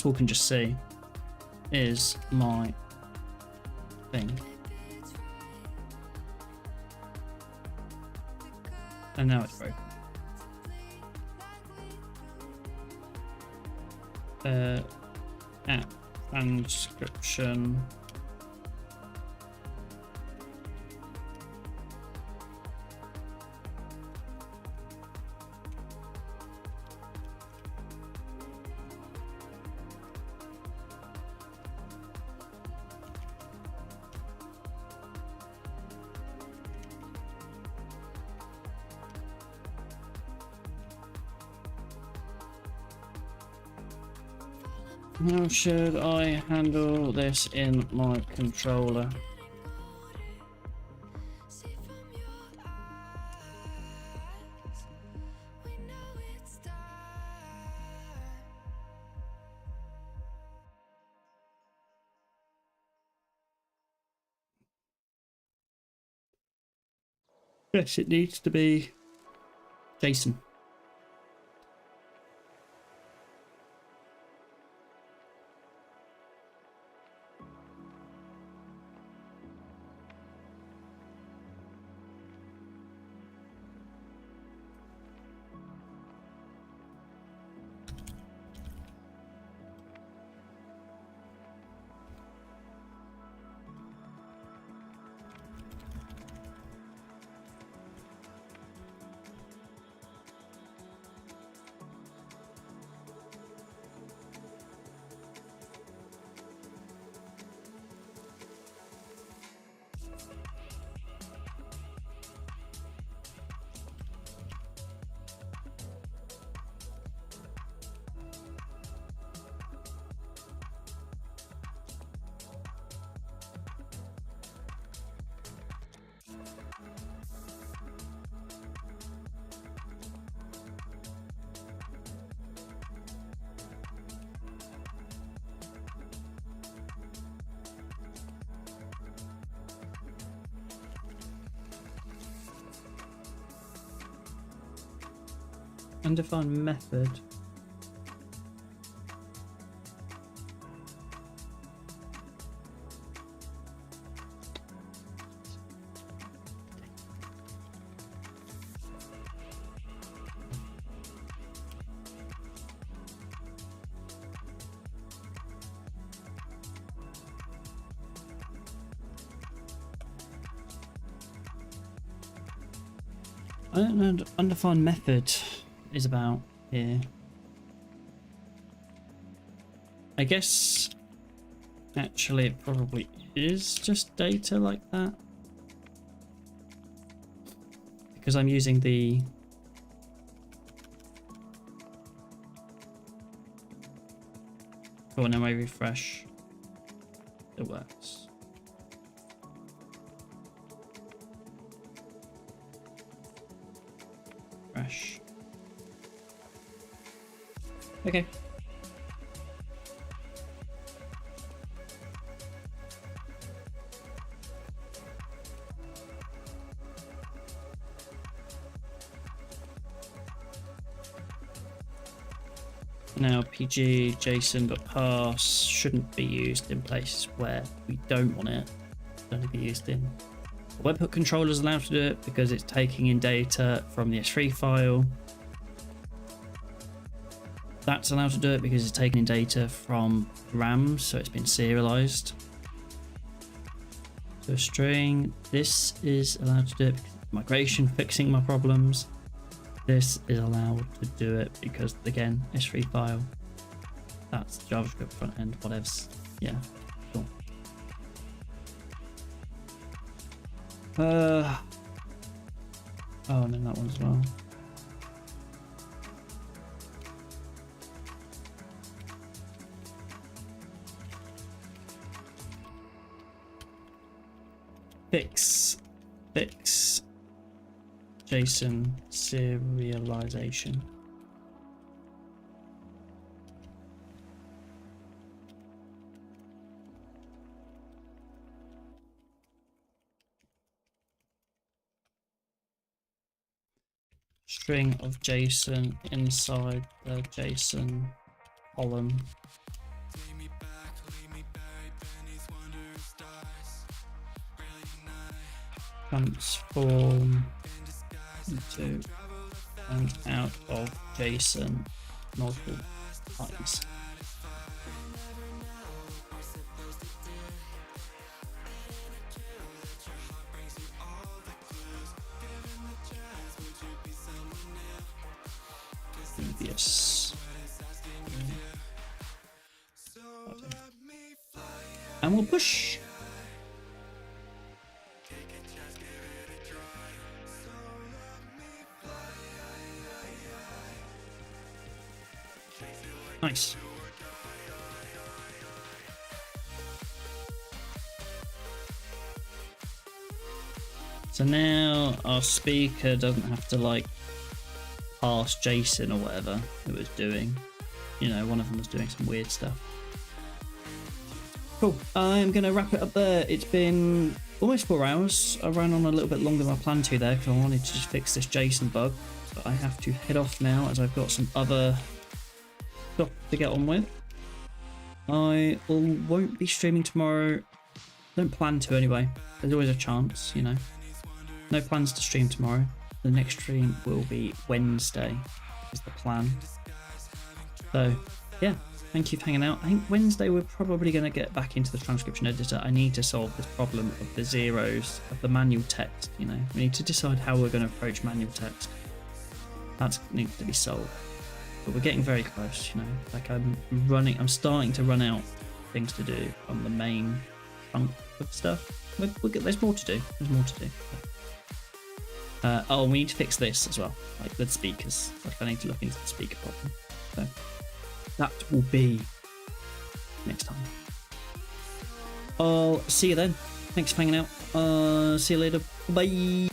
S1: we can just see is my thing. And now it's broken. App transcription. How should I handle this in my controller? Yes, it needs to be JSON. Undefined method. I don't know what undefined method is about here. I guess actually it probably is just data like that. Because I'm using the when I refresh, it works. Fresh. Okay. Now PG, JSON.parse shouldn't be used in places where we don't want it. It'll only be used in. The webhook controller is allowed to do it because it's taking in data from the S3 file. That's allowed to do it because it's taking in data from RAM, so it's been serialized. So a string, this is allowed to do it because it's migration, fixing my problems. This is allowed to do it because, again, S3 file. That's JavaScript front end, whatevs. Yeah, cool. Oh, and then that one as well. Fix JSON serialization. String of JSON inside the JSON column. Transform into and out of JSON multiple times. Previous. And we'll push. Nice. So now our speaker doesn't have to like pass JSON or whatever it was doing. You know, one of them was doing some weird stuff. Cool. I'm going to wrap it up there. It's been almost 4 hours. I ran on a little bit longer than I planned to there because I wanted to just fix this JSON bug. But I have to head off now as I've got some other stuff to get on with. I won't be streaming tomorrow. Don't plan to anyway. There's always a chance, you know. No plans to stream tomorrow. The next stream will be Wednesday, is the plan. So, yeah, thank you for hanging out. I think Wednesday we're probably going to get back into the transcription editor. I need to solve this problem of the zeros, of the manual text, you know. We need to decide how we're going to approach manual text. That needs to be solved. But we're getting very close, you know. Like I'm starting to run out things to do on the main chunk of stuff. There's more to do. There's more to do. Oh, we need to fix this as well, like the speakers. Like I need to look into the speaker problem. So that will be next time. I'll see you then. Thanks for hanging out. See you later. Bye.